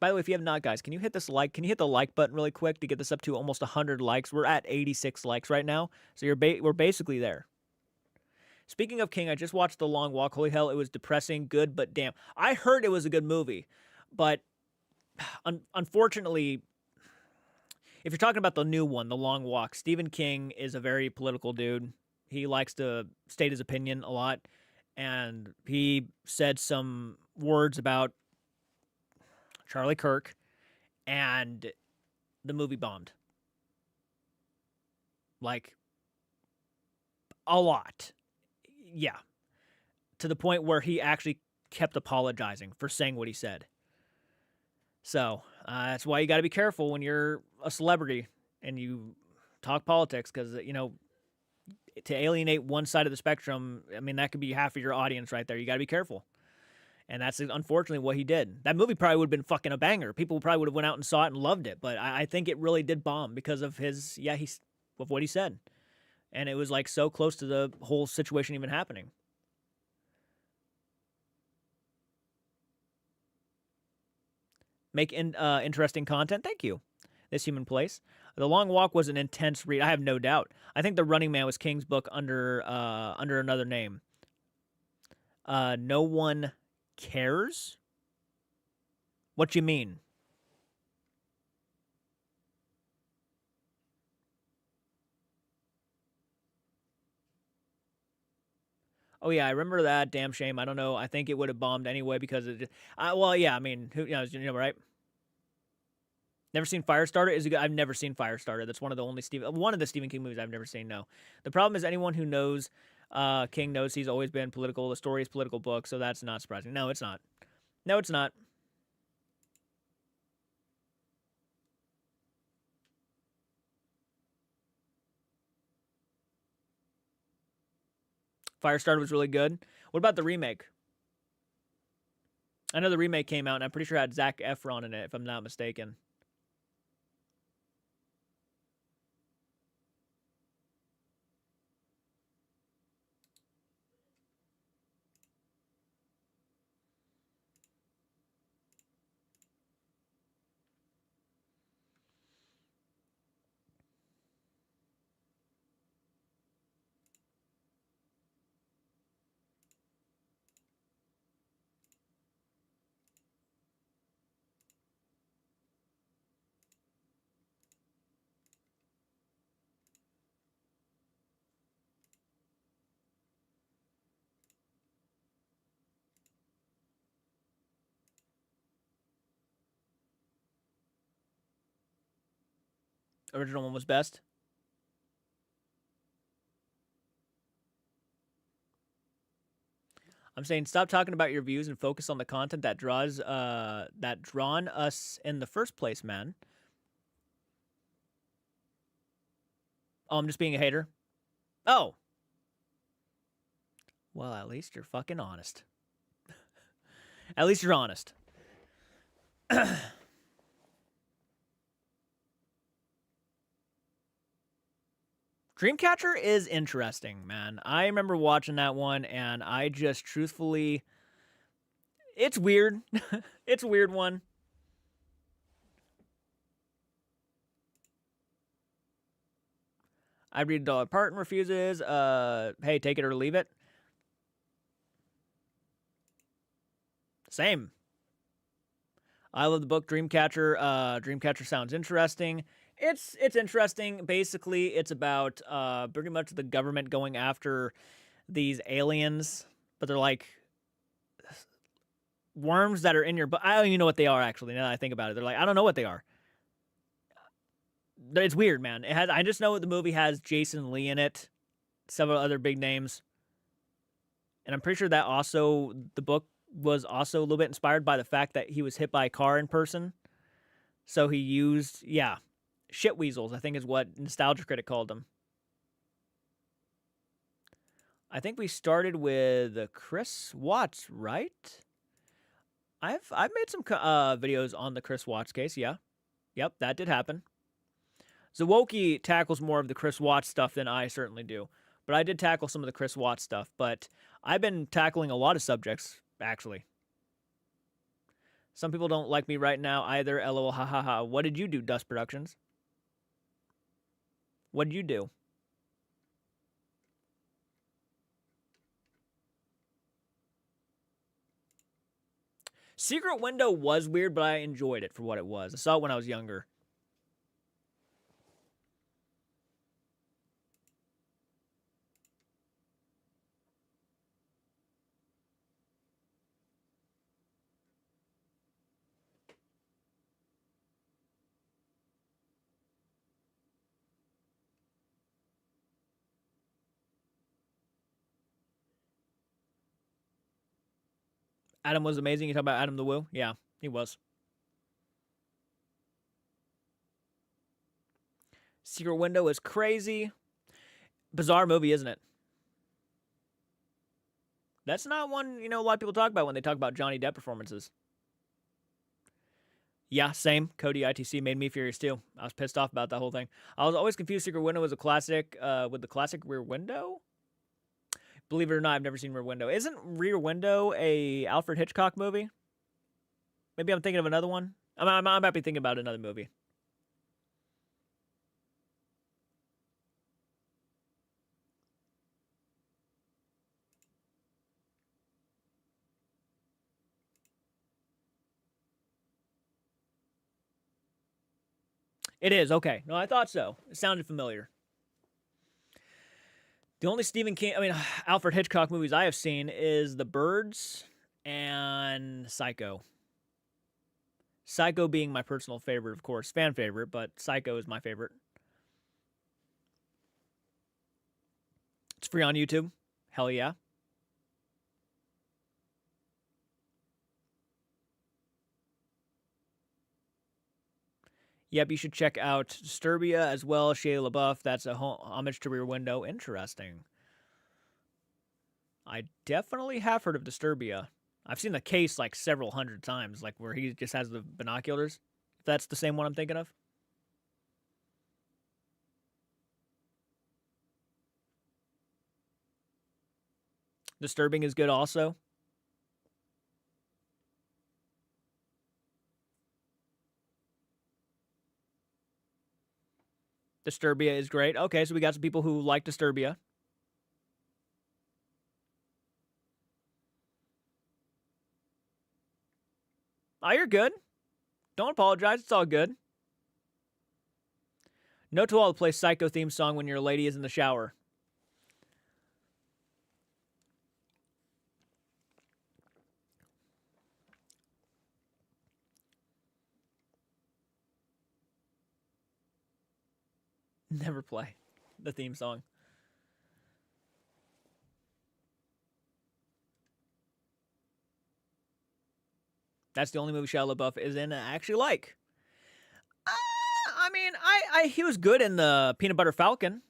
B: By the way, if you have not, guys, can you hit this like? Can you hit the like button really quick to get this up to almost 100 likes? We're at 86 likes right now, so we're basically there. Speaking of King, I just watched The Long Walk. Holy hell, it was depressing, good, but damn. I heard it was a good movie, but unfortunately, if you're talking about the new one, The Long Walk, Stephen King is a very political dude. He likes to state his opinion a lot, and he said some words about Charlie Kirk, and the movie bombed. Like, a lot. Yeah. To the point where he actually kept apologizing for saying what he said. So, that's why you got to be careful when you're a celebrity and you talk politics, because, to alienate one side of the spectrum, I mean, that could be half of your audience right there. You got to be careful. And that's unfortunately what he did. That movie probably would have been fucking a banger. People probably would have went out and saw it and loved it. But I think it really did bomb because of of what he said. And it was like so close to the whole situation even happening. Make interesting content. Thank you. This Human Place. The Long Walk was an intense read. I have no doubt. I think The Running Man was King's book under another name. No One Cares? What you mean? Oh yeah, I remember that. Damn shame. I don't know. I think it would have bombed anyway because it. Well, yeah. I mean, right? Never seen Firestarter. Is it good? I've never seen Firestarter. That's one of the Stephen King movies I've never seen. No, the problem is anyone who knows King knows he's always been political. The story is political book, so that's not surprising. No, it's not. No, it's not. Firestarter was really good. What about the remake? I know the remake came out, and I'm pretty sure it had Zac Efron in it, if I'm not mistaken. Original one was best. I'm saying stop talking about your views and focus on the content that drawn us in the first place, man. Oh, I'm just being a hater. Oh. Well, at least you're fucking honest. At least you're honest. Dreamcatcher is interesting, man. I remember watching that one, and I just truthfully, it's weird. It's a weird one. I read a dollar apart and refuses. Hey, take it or leave it. Same. I love the book Dreamcatcher. Dreamcatcher sounds interesting. It's interesting. Basically, it's about pretty much the government going after these aliens, but they're like worms that are in your. I don't even know what they are actually. Now that I think about it, they're like I don't know what they are. It's weird, man. It has. I just know the movie has Jason Lee in it, several other big names, and I'm pretty sure that also the book was also a little bit inspired by the fact that he was hit by a car in person. So he used, shit weasels, I think is what Nostalgia Critic called them. I think we started with Chris Watts, right? I've made some videos on the Chris Watts case, yeah. Yep, that did happen. Zawoki tackles more of the Chris Watts stuff than I certainly do. But I did tackle some of the Chris Watts stuff. But I've been tackling a lot of subjects, actually. Some people don't like me right now either. LOL, ha ha ha. What did you do, Dust Productions? What did you do? Secret Window was weird, but I enjoyed it for what it was. I saw it when I was younger. Adam was amazing. You talk about Adam the Woo? Yeah, he was. Secret Window is crazy. Bizarre movie, isn't it? That's not one, a lot of people talk about when they talk about Johnny Depp performances. Yeah, same. Cody ITC made me furious too. I was pissed off about that whole thing. I was always confused Secret Window was a classic with the classic Rear Window. Believe it or not, I've never seen Rear Window. Isn't Rear Window a Alfred Hitchcock movie? Maybe I'm thinking of another one. I might be thinking about another movie. It is, okay. No, I thought so. It sounded familiar. The only Alfred Hitchcock movies I have seen is The Birds and Psycho. Psycho being my personal favorite, of course. Fan favorite, but Psycho is my favorite. It's free on YouTube. Hell yeah. Yep, you should check out Disturbia as well. Shia LaBeouf. That's a homage to Rear Window. Interesting. I definitely have heard of Disturbia. I've seen the case like several hundred times, like where he just has the binoculars. If that's the same one I'm thinking of. Disturbing is good also. Disturbia is great. Okay, so we got some people who like Disturbia. Oh, you're good. Don't apologize. It's all good. Note to all to play Psycho theme song when your lady is in the shower. Never play the theme song. That's the only movie Shia LaBeouf is in I actually like. He was good in the Peanut Butter Falcon.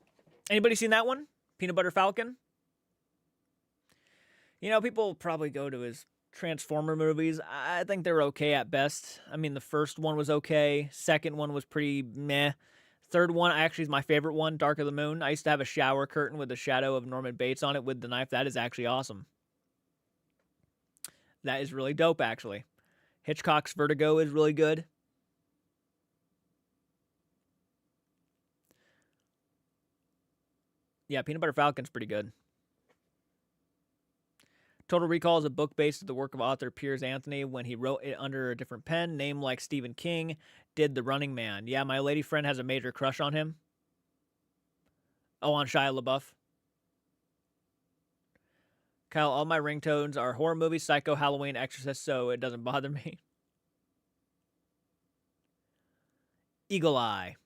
B: Anybody seen that one? Peanut Butter Falcon? People probably go to his Transformer movies. I think they're okay at best. I mean, the first one was okay. Second one was pretty meh. Third one actually is my favorite one, Dark of the Moon. I used to have a shower curtain with the shadow of Norman Bates on it with the knife. That is actually awesome. That is really dope, actually. Hitchcock's Vertigo is really good. Yeah, Peanut Butter Falcon's pretty good. Total Recall is a book based on the work of author Piers Anthony when he wrote it under a different pen, name like Stephen King did The Running Man. Yeah, my lady friend has a major crush on him. Oh, on Shia LaBeouf. Kyle, all my ringtones are horror movies, Psycho, Halloween, Exorcist, so it doesn't bother me. Eagle Eye.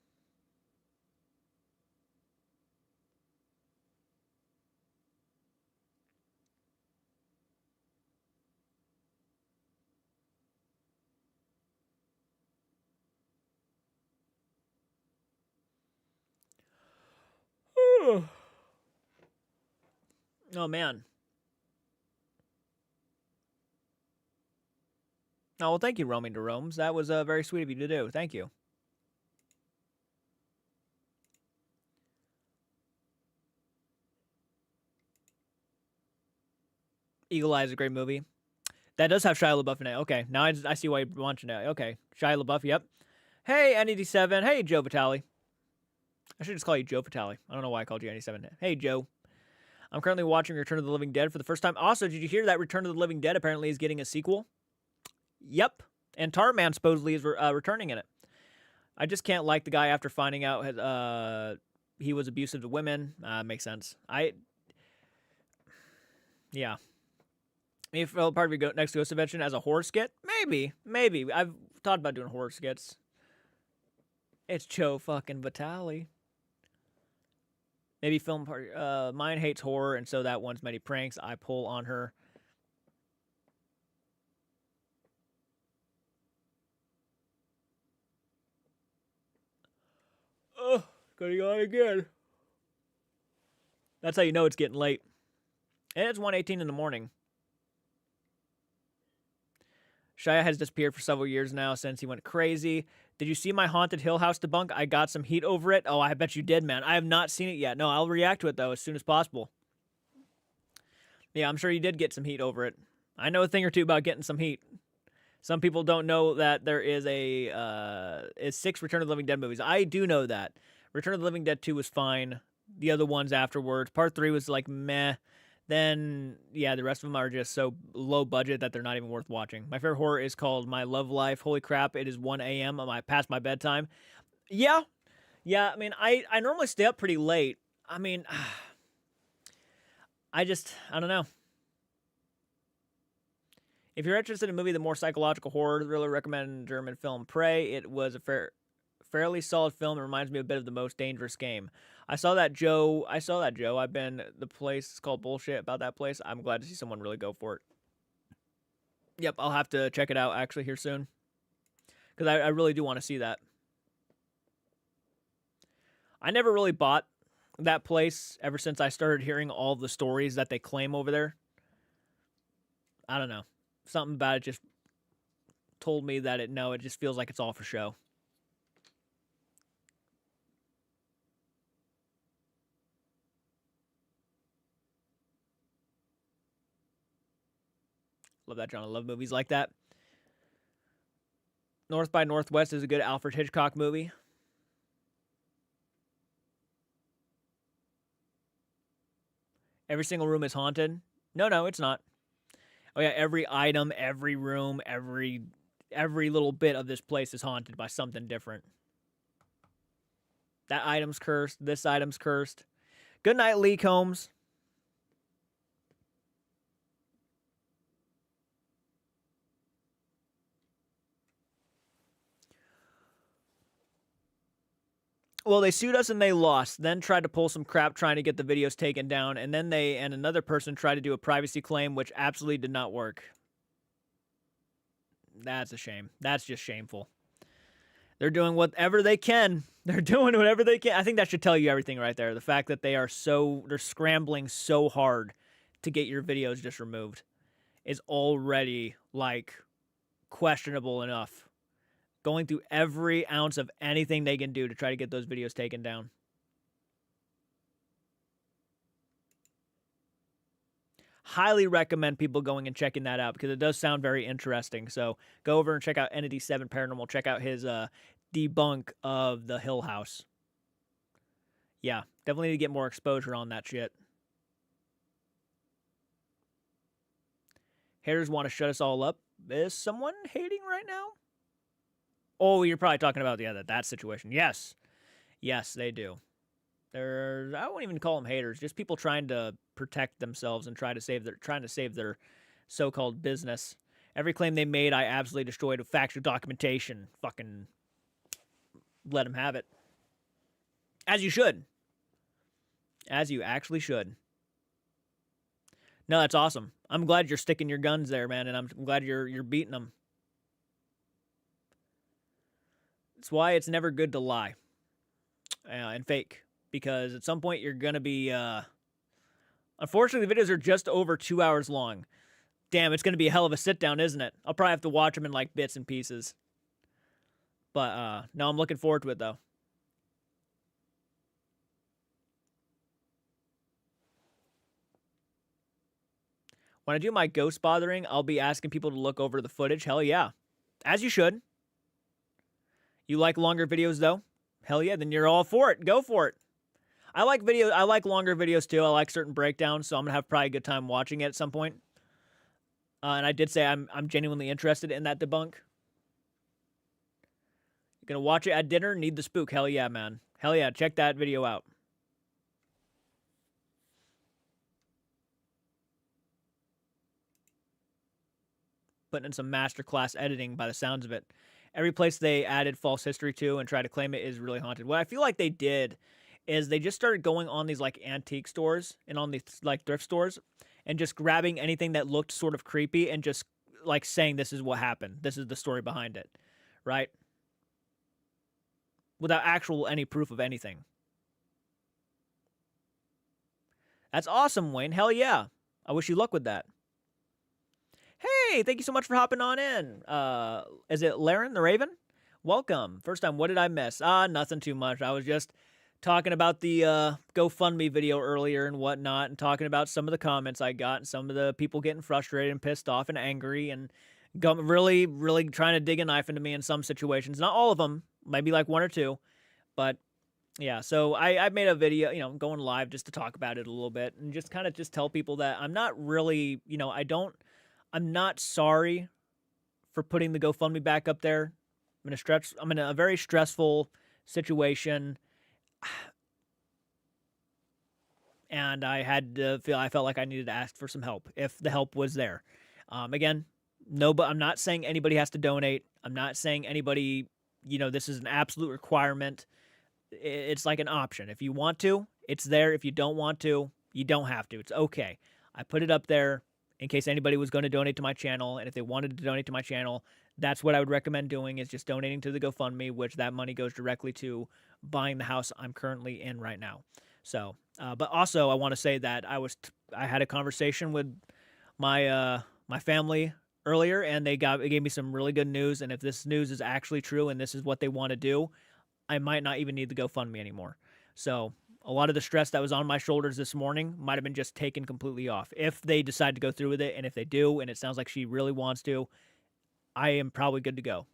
B: Oh, man. Oh, well, thank you, Roaming to Roams. That was very sweet of you to do. Thank you. Eagle Eye is a great movie. That does have Shia LaBeouf in it. Okay, now I see why you're watching it. Okay, Shia LaBeouf, yep. Hey, NED7. Hey, Joe Vitale. I should just call you Joe Vitale. I don't know why I called you NED7. Hey, Joe. I'm currently watching Return of the Living Dead for the first time. Also, did you hear that Return of the Living Dead apparently is getting a sequel? Yep. And Tarman supposedly is returning in it. I just can't like the guy after finding out he was abusive to women. Makes sense. Yeah. Maybe felt part of your next Ghost Convention as a horror skit? Maybe. I've thought about doing horror skits. It's Joe fucking Vitale. Maybe film party. Mine hates horror, and so that one's many pranks. I pull on her. Oh, going on again. That's how you know it's getting late. And it's 1:18 in the morning. Shia has disappeared for several years now since he went crazy. Did you see my Haunted Hill House debunk? I got some heat over it. Oh, I bet you did, man. I have not seen it yet. No, I'll react to it, though, as soon as possible. Yeah, I'm sure you did get some heat over it. I know a thing or two about getting some heat. Some people don't know that there is is 6 Return of the Living Dead movies. I do know that. Return of the Living Dead 2 was fine. The other ones afterwards. Part 3 was like meh. Then, yeah, the rest of them are just so low budget that they're not even worth watching. My favorite horror is called My Love Life. Holy crap, it is 1 a.m. Past my bedtime. Yeah. I mean, I normally stay up pretty late. I mean, I don't know. If you're interested in a movie that's more psychological horror, really recommend German film Prey. It was a fairly solid film. It reminds me a bit of The Most Dangerous Game. I saw that, Joe. I've been the place. It's called bullshit about that place. I'm glad to see someone really go for it. Yep, I'll have to check it out actually here soon. Because I really do want to see that. I never really bought that place ever since I started hearing all the stories that they claim over there. I don't know. Something about it just told me that it just feels like it's all for show. Love that, John. I love movies like that. North by Northwest is a good Alfred Hitchcock movie. Every single room is haunted. No, it's not. Oh yeah, every item, every room, every little bit of this place is haunted by something different. That item's cursed. This item's cursed. Good night, Lee Combs. Well, they sued us and they lost, then tried to pull some crap trying to get the videos taken down, and then they and another person tried to do a privacy claim, which absolutely did not work. That's a shame. That's just shameful. They're doing whatever they can. They're doing whatever they can. I think that should tell you everything right there. The fact that they're scrambling so hard to get your videos just removed is already like questionable enough. Going through every ounce of anything they can do to try to get those videos taken down. Highly recommend people going and checking that out because it does sound very interesting. So go over and check out Entity 7 Paranormal. Check out his debunk of the Hill House. Yeah, definitely need to get more exposure on that shit. Haters want to shut us all up. Is someone hating right now? Oh, you're probably talking about that situation. Yes. Yes, they do. I won't even call them haters, just people trying to protect themselves and trying to save their so-called business. Every claim they made, I absolutely destroyed with factual documentation. Fucking let them have it. As you should. As you actually should. No, that's awesome. I'm glad you're sticking your guns there, man, and I'm glad you're beating them. That's why it's never good to lie and fake, because at some point you're going to be... Unfortunately, the videos are just over 2 hours long. Damn, it's going to be a hell of a sit-down, isn't it? I'll probably have to watch them in, like, bits and pieces. But, no, I'm looking forward to it, though. When I do my ghost bothering, I'll be asking people to look over the footage. Hell yeah. As you should. You like longer videos, though? Hell yeah, then you're all for it. Go for it. I like longer videos, too. I like certain breakdowns, so I'm going to have probably a good time watching it at some point. And I did say I'm genuinely interested in that debunk. You're going to watch it at dinner? Need the spook. Hell yeah, man. Hell yeah, check that video out. Putting in some masterclass editing by the sounds of it. Every place they added false history to and tried to claim it is really haunted. What I feel like they did is they just started going on these like antique stores and on these like thrift stores and just grabbing anything that looked sort of creepy and just like saying this is what happened. This is the story behind it, right? Without any proof of anything. That's awesome, Wayne. Hell yeah. I wish you luck with that. Hey, thank you so much for hopping on in. Is it Laren the Raven? Welcome. First time, what did I miss? Nothing too much. I was just talking about the GoFundMe video earlier and whatnot, and talking about some of the comments I got and some of the people getting frustrated and pissed off and angry and really, really trying to dig a knife into me in some situations. Not all of them, maybe like one or two, but yeah. So I made a video, going live just to talk about it a little bit and just kind of just tell people that I'm not really, I'm not sorry for putting the GoFundMe back up there. I'm in a very stressful situation, and I felt like I needed to ask for some help if the help was there. Again, no, but I'm not saying anybody has to donate. I'm not saying anybody, this is an absolute requirement. It's like an option. If you want to, it's there. If you don't want to, you don't have to. It's okay. I put it up there in case anybody was going to donate to my channel, and if they wanted to donate to my channel, that's what I would recommend doing, is just donating to the GoFundMe, which that money goes directly to buying the house I'm currently in right now. So, but also I want to say that I had a conversation with my my family earlier, and they gave me some really good news, and if this news is actually true and this is what they want to do, I might not even need the GoFundMe anymore. So, a lot of the stress that was on my shoulders this morning might have been just taken completely off. If they decide to go through with it, and if they do, and it sounds like she really wants to, I am probably good to go.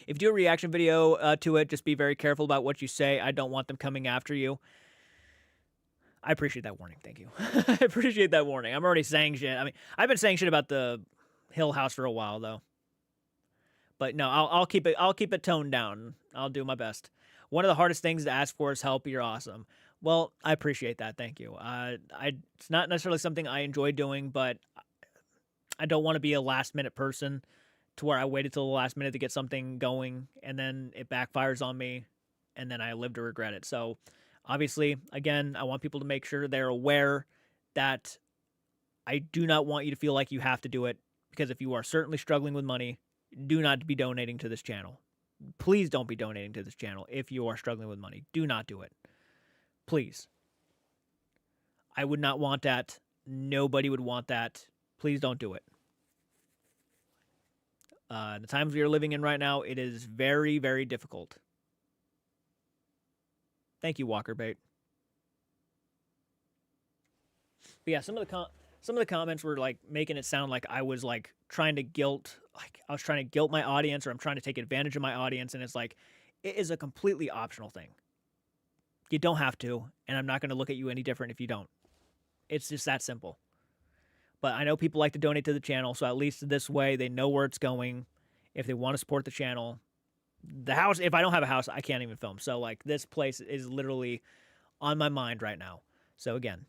B: If you do a reaction video to it, just be very careful about what you say. I don't want them coming after you. I appreciate that warning. Thank you. I appreciate that warning. I'm already saying shit. I mean, I've been saying shit about the Hill House for a while, though. But no, I'll keep it toned down. I'll do my best. One of the hardest things to ask for is help. You're awesome. Well, I appreciate that. Thank you. It's not necessarily something I enjoy doing, but I don't want to be a last-minute person to where I waited till the last minute to get something going, and then it backfires on me, and then I live to regret it. So, obviously, again, I want people to make sure they're aware that I do not want you to feel like you have to do it, because if you are certainly struggling with money, do not be donating to this channel. Please don't be donating to this channel if you are struggling with money. Do not do it. Please. I would not want that Nobody would want that. Please don't do it. The times we are living in right now, it is very, very difficult. Thank you, Walker Bait. But yeah, some of the comments were like making it sound like I was like trying to guilt my audience, or I'm trying to take advantage of my audience, and it's like it is a completely optional thing. You don't have to, and I'm not going to look at you any different if you don't. It's just that simple. But I know people like to donate to the channel, so at least this way they know where it's going. If they want to support the channel, the house, if I don't have a house, I can't even film. So like this place is literally on my mind right now. So again,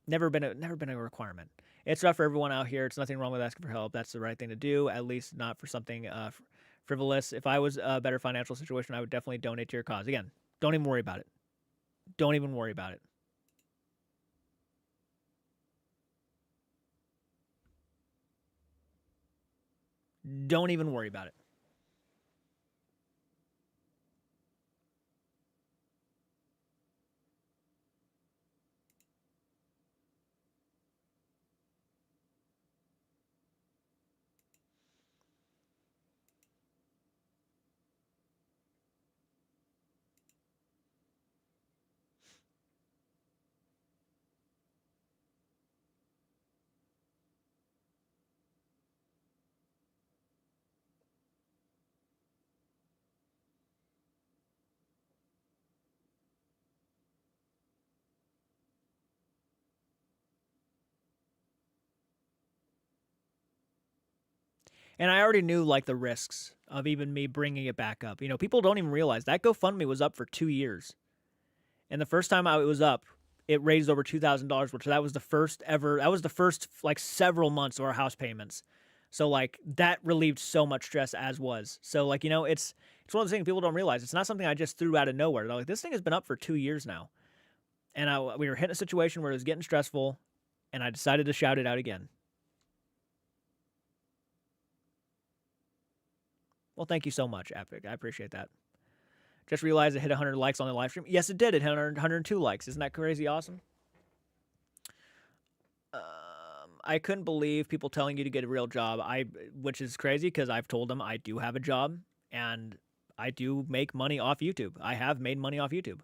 B: never been a requirement. It's rough for everyone out here. It's nothing wrong with asking for help. That's the right thing to do, at least not for something frivolous. If I was a better financial situation, I would definitely donate to your cause. Again, don't even worry about it. Don't even worry about it. Don't even worry about it. And I already knew like the risks of even me bringing it back up. You know, people don't even realize that GoFundMe was up for 2 years. And the first time it was up, it raised over $2,000, which that was the first ever. That was the first like several months of our house payments. So like that relieved so much stress as was. So like, you know, it's one of the things people don't realize. It's not something I just threw out of nowhere. They're like, this thing has been up for 2 years now. And we were hitting a situation where it was getting stressful, and I decided to shout it out again. Well, thank you so much, Epic. I appreciate that. Just realized it hit 100 likes on the live stream. Yes, it did. It hit 102 likes. Isn't that crazy awesome? I couldn't believe people telling you to get a real job. Which is crazy because I've told them I do have a job and I do make money off YouTube. I have made money off YouTube.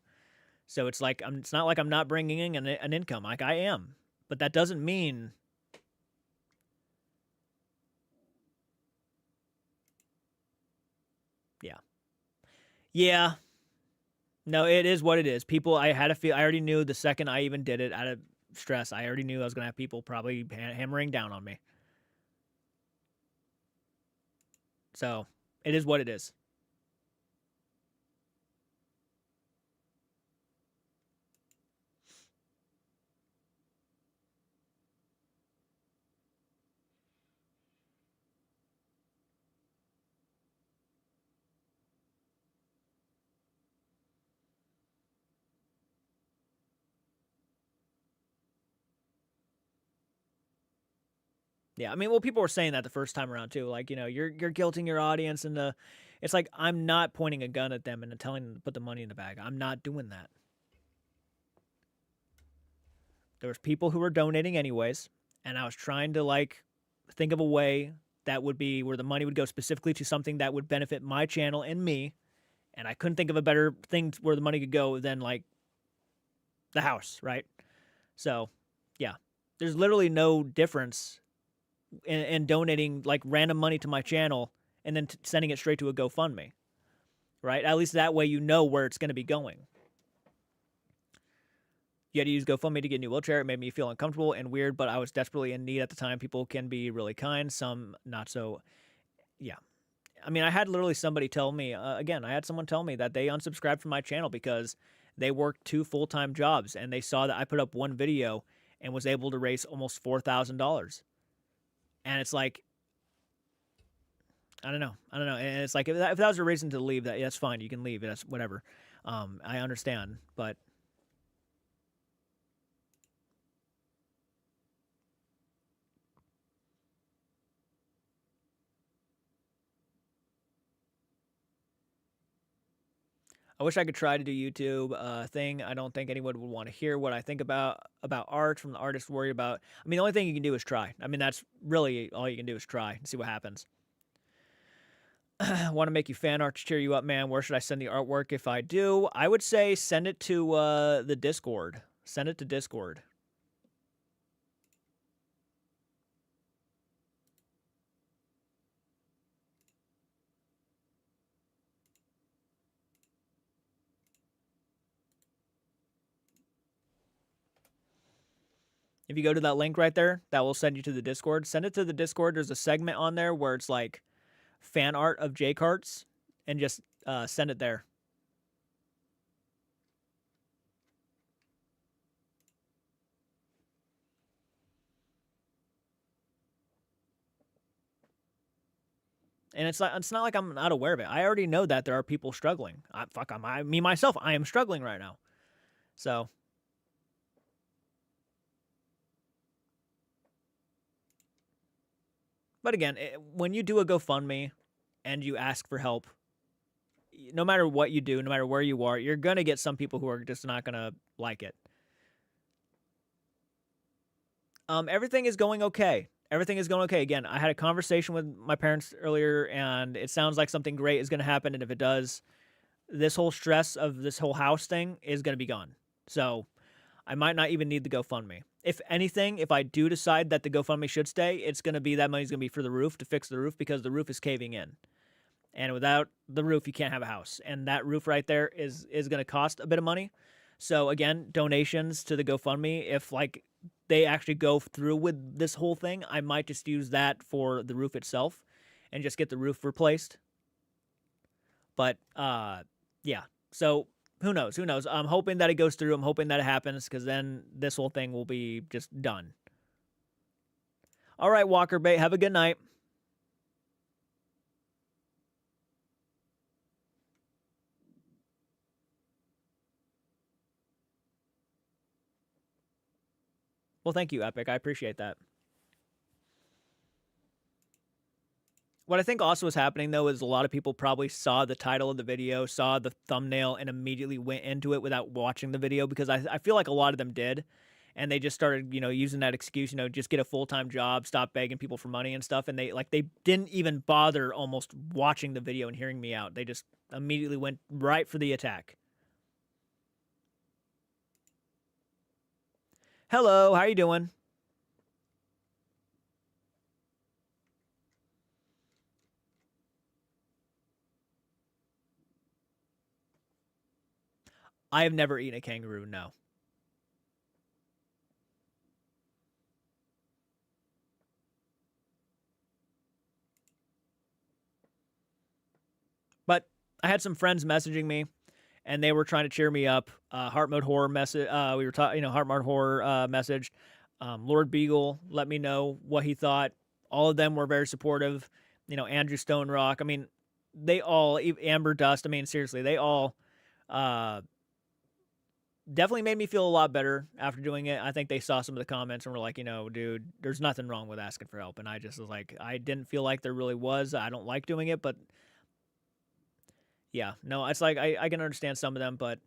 B: So it's like it's not like I'm not bringing in an income. Like I am. But that doesn't mean yeah. Yeah. No, it is what it is. People, I had a feel. I already knew the second I even did it out of stress. I already knew I was gonna have people probably hammering down on me. So it is what it is. Yeah, I mean, well, people were saying that the first time around too. Like, you know, you're guilting your audience, and it's like I'm not pointing a gun at them and telling them to put the money in the bag. I'm not doing that. There was people who were donating anyways, and I was trying to like think of a way that would be where the money would go specifically to something that would benefit my channel and me. And I couldn't think of a better thing where the money could go than like the house, right? So, yeah, there's literally no difference in donating like random money to my channel and then sending it straight to a GoFundMe, right? At least that way you know where it's going to be going. You had to use GoFundMe to get a new wheelchair. It made me feel uncomfortable and weird, but I was desperately in need at the time. People can be really kind, some not so. Yeah. I mean, I had literally somebody tell me, again, I had someone tell me that they unsubscribed from my channel because they worked 2 full-time jobs and they saw that I put up one video and was able to raise almost $4,000. And it's like, I don't know. And it's like, if that was a reason to leave, that's fine. You can leave. That's whatever. I understand. But I wish I could try to do YouTube thing. I don't think anyone would want to hear what I think about art from the artist worried about. I mean, the only thing you can do is try. I mean, that's really all you can do is try and see what happens. Want to make you fan art to cheer you up, man. Where should I send the artwork if I do? I would say send it to the Discord. Send it to Discord. If you go to that link right there, that will send you to the Discord. Send it to the Discord. There's a segment on there where it's like fan art of J carts, and just send it there. And it's not like I'm not aware of it. I already know that there are people struggling. Me myself, I am struggling right now. So, but again, when you do a GoFundMe and you ask for help, no matter what you do, no matter where you are, you're gonna get some people who are just not gonna like it. Everything is going okay. Everything is going okay. Again, I had a conversation with my parents earlier, and it sounds like something great is going to happen. And if it does, this whole stress of this whole house thing is going to be gone. So I might not even need the GoFundMe. If anything, if I do decide that the GoFundMe should stay, it's going to be that money's going to be for the roof, to fix the roof, because the roof is caving in. And without the roof, you can't have a house. And that roof right there is going to cost a bit of money. So again, donations to the GoFundMe, if like they actually go through with this whole thing, I might just use that for the roof itself and just get the roof replaced. But yeah, so who knows? Who knows? I'm hoping that it goes through. I'm hoping that it happens, because then this whole thing will be just done. All right, Walker Bait, have a good night. Well, thank you, Epic. I appreciate that. What I think also was happening, though, is a lot of people probably saw the title of the video, saw the thumbnail, and immediately went into it without watching the video, because I feel like a lot of them did. And they just started, using that excuse, just get a full-time job, stop begging people for money and stuff. And they didn't even bother almost watching the video and hearing me out. They just immediately went right for the attack. Hello, how you doing? I have never eaten a kangaroo, no. But I had some friends messaging me, and they were trying to cheer me up. Heart Mode Horror message. We were talking, Heart Mode Horror messaged. Lord Beagle let me know what he thought. All of them were very supportive. Andrew Stone Rock. I mean, they all, Amber Dust. I mean, seriously, they all definitely made me feel a lot better after doing it. I think they saw some of the comments and were like, dude, there's nothing wrong with asking for help. And I just was like, I didn't feel like there really was. I don't like doing it, but yeah, no, it's like I can understand some of them, but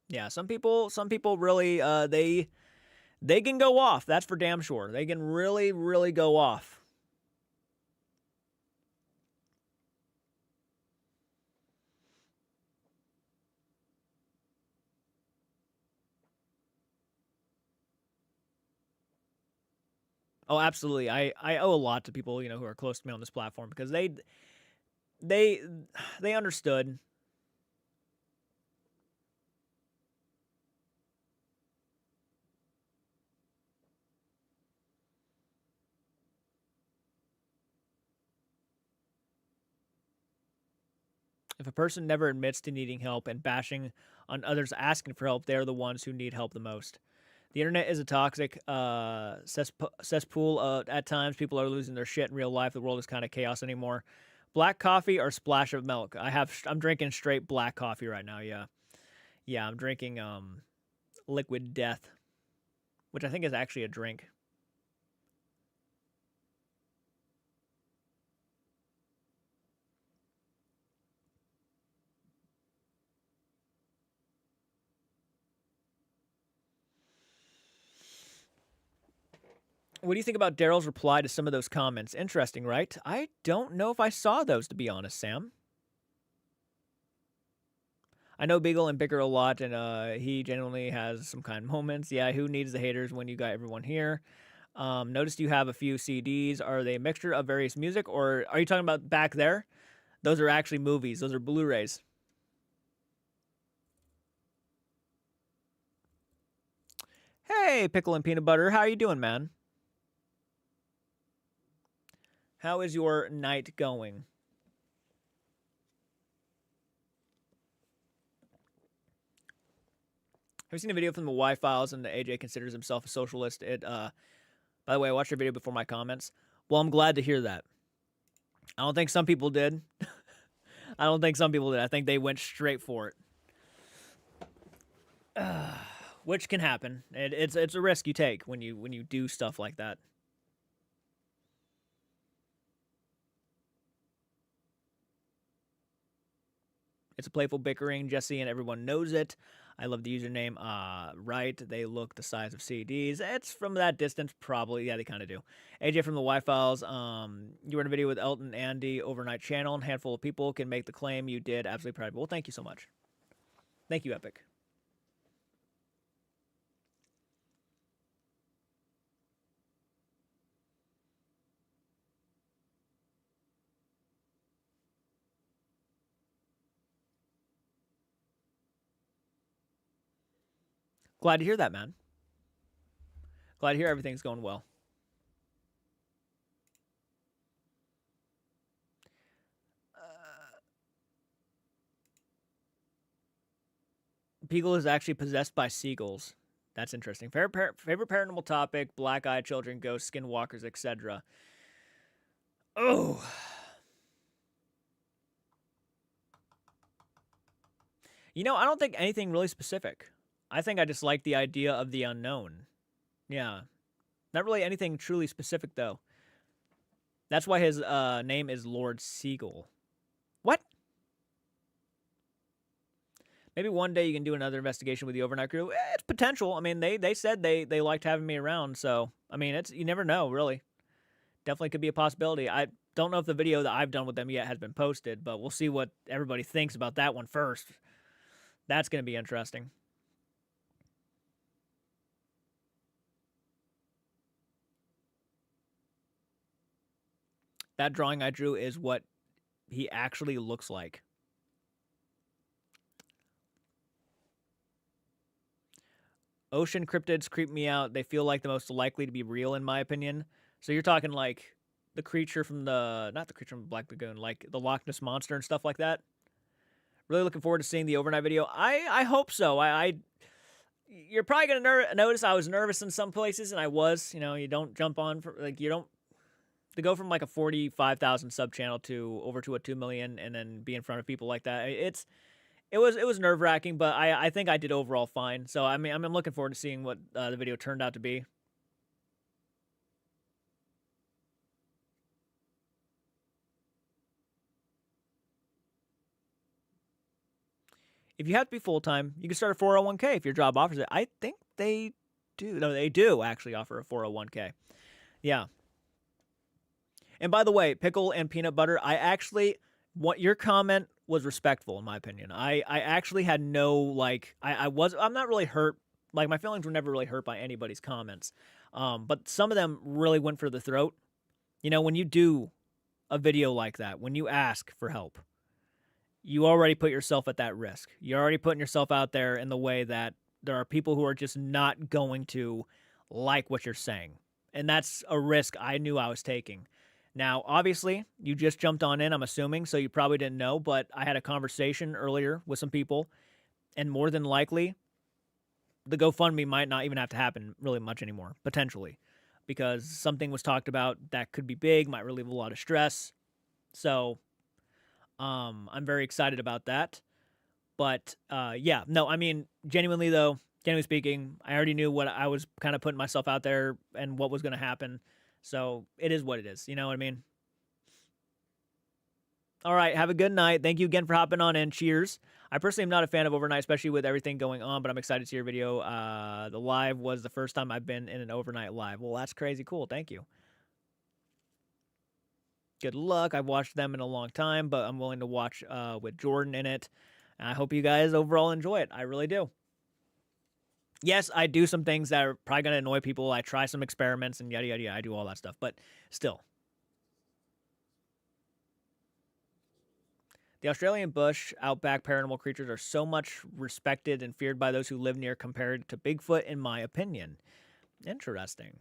B: yeah, some people really they can go off. That's for damn sure. They can really, really go off. Oh, absolutely. I owe a lot to people, who are close to me on this platform, because they they understood. If a person never admits to needing help and bashing on others asking for help, they're the ones who need help the most. The internet is a toxic cesspool. At times, people are losing their shit in real life. The world is kind of chaos anymore. Black coffee or splash of milk? I'm drinking straight black coffee right now. Yeah, yeah. I'm drinking liquid death, which I think is actually a drink. What do you think about Daryl's reply to some of those comments? Interesting, right? I don't know if I saw those, to be honest, Sam. I know Beagle and Bicker a lot, and he genuinely has some kind of moments. Yeah, who needs the haters when you got everyone here? Noticed you have a few CDs. Are they a mixture of various music, or are you talking about back there? Those are actually movies. Those are Blu-rays. Hey, Pickle and Peanut Butter. How you doing, man? How is your night going? Have you seen a video from the Y Files and the AJ considers himself a socialist? By the way, I watched your video before my comments. Well, I'm glad to hear that. I don't think some people did. I don't think some people did. I think they went straight for it. Which can happen. It's a risk you take when you do stuff like that. It's a playful bickering, Jesse, and everyone knows it. I love the username. Right, they look the size of CDs. It's from that distance, probably. Yeah, they kind of do. AJ from the Y Files. You were in a video with Elton Andy overnight channel, and a handful of people can make the claim you did. Absolutely proud of you. Well, thank you so much. Thank you, Epic. Glad to hear that, man. Glad to hear everything's going well. Beagle is actually possessed by seagulls. That's interesting. Favorite paranormal topic: black-eyed children, ghosts, skinwalkers, etc. Oh. You know, I don't think anything really specific. I think I just like the idea of the unknown. Yeah. Not really anything truly specific, though. That's why his name is Lord Seagull. What? Maybe one day you can do another investigation with the overnight crew. It's potential. I mean, they said they liked having me around, so I mean, you never know, really. Definitely could be a possibility. I don't know if the video that I've done with them yet has been posted, but we'll see what everybody thinks about that one first. That's going to be interesting. That drawing I drew is what he actually looks like. Ocean cryptids creep me out. They feel like the most likely to be real, in my opinion. So you're talking like the creature from not the creature from the Black Lagoon, like the Loch Ness Monster and stuff like that. Really looking forward to seeing the overnight video. I hope so. You're probably gonna notice I was nervous in some places, and I was. You know, you don't jump on for you don't to go from like a 45,000 sub channel to over to a 2 million, and then be in front of people like that. It was nerve wracking, but I think I did overall fine. So I mean, I'm looking forward to seeing what the video turned out to be. If you have to be full time, you can start a 401k if your job offers it. I think they do. No, they do actually offer a 401k. Yeah. And by the way, Pickle and Peanut Butter, what your comment was respectful in my opinion. I actually had no I'm not really hurt. Like my feelings were never really hurt by anybody's comments. But some of them really went for the throat. You know, when you do a video like that, when you ask for help, you already put yourself at that risk. You're already putting yourself out there in the way that there are people who are just not going to like what you're saying. And that's a risk I knew I was taking. Now, obviously, you just jumped on in, I'm assuming, so you probably didn't know, but I had a conversation earlier with some people, and more than likely, the GoFundMe might not even have to happen really much anymore, potentially, because something was talked about that could be big, might relieve a lot of stress. So I'm very excited about that. But yeah, no, I mean, genuinely speaking, I already knew what I was kind of putting myself out there and what was going to happen. So it is what it is. You know what I mean? All right, have a good night. Thank you again for hopping on in. Cheers. I personally am not a fan of overnight, especially with everything going on, but I'm excited to see your video. The live was the first time I've been in an overnight live. Well, that's crazy cool. Thank you. Good luck. I've watched them in a long time, but I'm willing to watch with Jordan in it. And I hope you guys overall enjoy it. I really do. Yes, I do some things that are probably going to annoy people. I try some experiments and yada, yada, yada. I do all that stuff, but still. The Australian bush outback paranormal creatures are so much respected and feared by those who live near compared to Bigfoot, in my opinion. Interesting.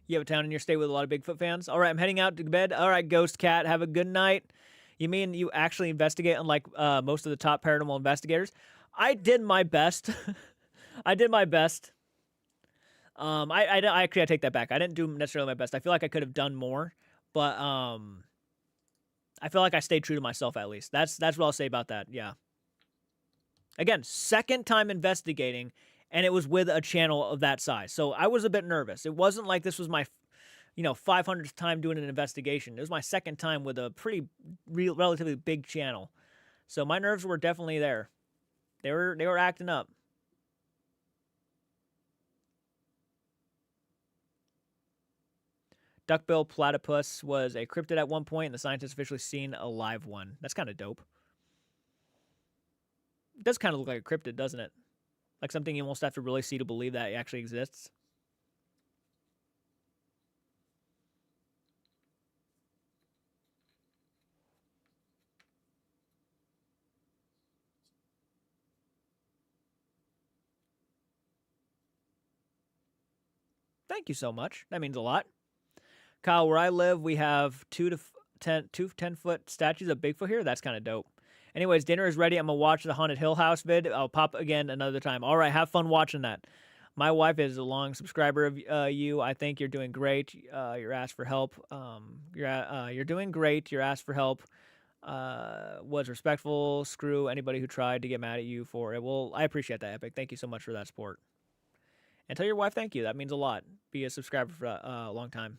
B: You have a town in your state with a lot of Bigfoot fans? All right, I'm heading out to bed. All right, Ghost Cat, have a good night. You mean you actually investigate, unlike most of the top paranormal investigators? I did my best. I did my best. I actually I take that back. I didn't do necessarily my best. I feel like I could have done more, but I feel like I stayed true to myself at least. That's what I'll say about that. Yeah. Again, second time investigating, and it was with a channel of that size. So I was a bit nervous. It wasn't like this was my, 500th time doing an investigation. It was my second time with a pretty relatively big channel. So my nerves were definitely there. They were acting up. Duckbill platypus was a cryptid at one point, and the scientists officially seen a live one. That's kind of dope. It does kind of look like a cryptid, doesn't it? Like something you almost have to really see to believe that it actually exists. Thank you so much. That means a lot. Kyle, where I live, we have 10-foot statues of Bigfoot here. That's kind of dope. Anyways, dinner is ready. I'm going to watch the Haunted Hill House vid. I'll pop again another time. All right, have fun watching that. My wife is a long subscriber of you. I think you're doing great. You're asked for help. You're doing great. You're asked for help. Was respectful. Screw anybody who tried to get mad at you for it. Well, I appreciate that, Epic. Thank you so much for that support. And tell your wife thank you. That means a lot. Be a subscriber for a long time.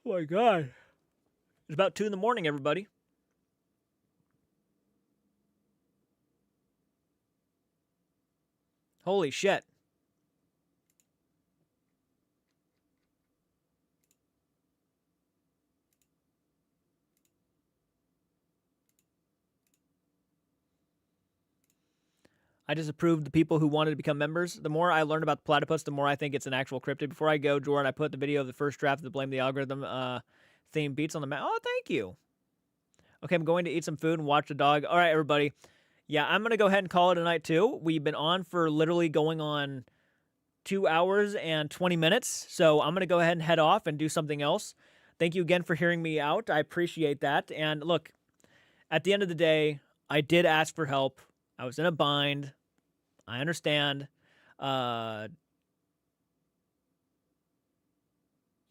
B: Oh my god. It's about 2 in the morning, everybody. Holy shit. I disapproved the people who wanted to become members. The more I learn about the platypus, the more I think it's an actual cryptid. Before I go, Jordan, I put the video of the first draft of the Blame the Algorithm theme beats on the map. Oh, thank you. Okay, I'm going to eat some food and watch the dog. All right, everybody. Yeah, I'm going to go ahead and call it a night, too. We've been on for literally going on 2 hours and 20 minutes. So I'm going to go ahead and head off and do something else. Thank you again for hearing me out. I appreciate that. And look, at the end of the day, I did ask for help. I was in a bind. I understand. I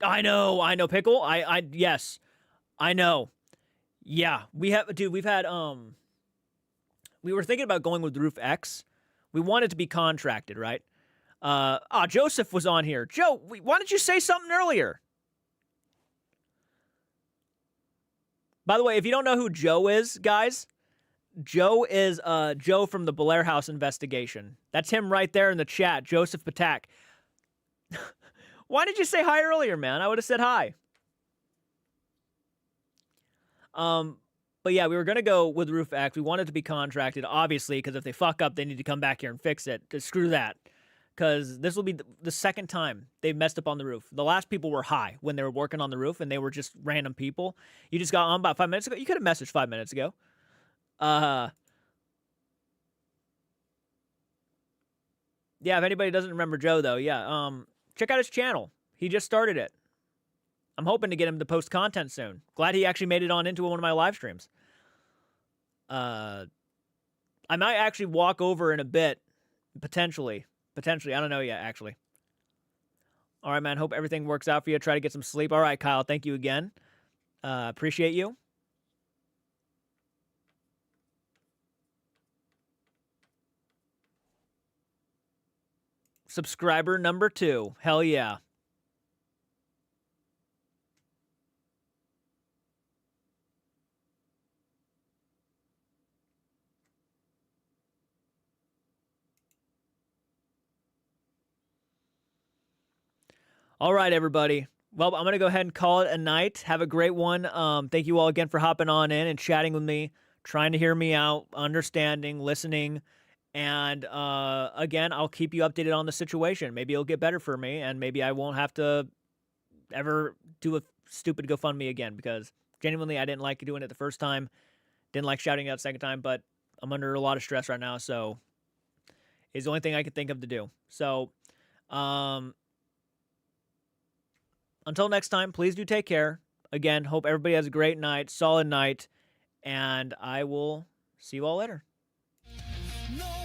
B: know, Pickle. Yes, I know. Yeah, we've had, we were thinking about going with Roof X. We wanted to be contracted, right? Joseph was on here. Joe, why didn't you say something earlier? By the way, if you don't know who Joe is, guys, Joe is Joe from the Blair House investigation. That's him right there in the chat, Joseph Patak. Why did you say hi earlier, man? I would have said hi. But yeah, we were gonna go with Roof X. We wanted to be contracted, obviously, because if they fuck up, they need to come back here and fix it. Screw that, because this will be the second time they've messed up on the roof. The last people were high when they were working on the roof, and they were just random people. You just got on about 5 minutes ago. You could have messaged 5 minutes ago. Yeah, if anybody doesn't remember Joe, though, yeah, check out his channel. He just started it. I'm hoping to get him to post content soon. Glad he actually made it on into one of my live streams. I might actually walk over in a bit, potentially. I don't know yet, actually. All right, man. Hope everything works out for you. Try to get some sleep. All right, Kyle. Thank you again. Appreciate you. Subscriber number 2. Hell yeah. All right, everybody. Well, I'm going to go ahead and call it a night. Have a great one. Thank you all again for hopping on in and chatting with me, trying to hear me out, understanding, listening. And again, I'll keep you updated on the situation. Maybe it'll get better for me, and maybe I won't have to ever do a stupid GoFundMe again, because genuinely I didn't like doing it the first time. Didn't like shouting out the second time, but I'm under a lot of stress right now, so it's the only thing I could think of to do. So, until next time, please do take care. Again, hope everybody has a great night, solid night, and I will see you all later.
A: No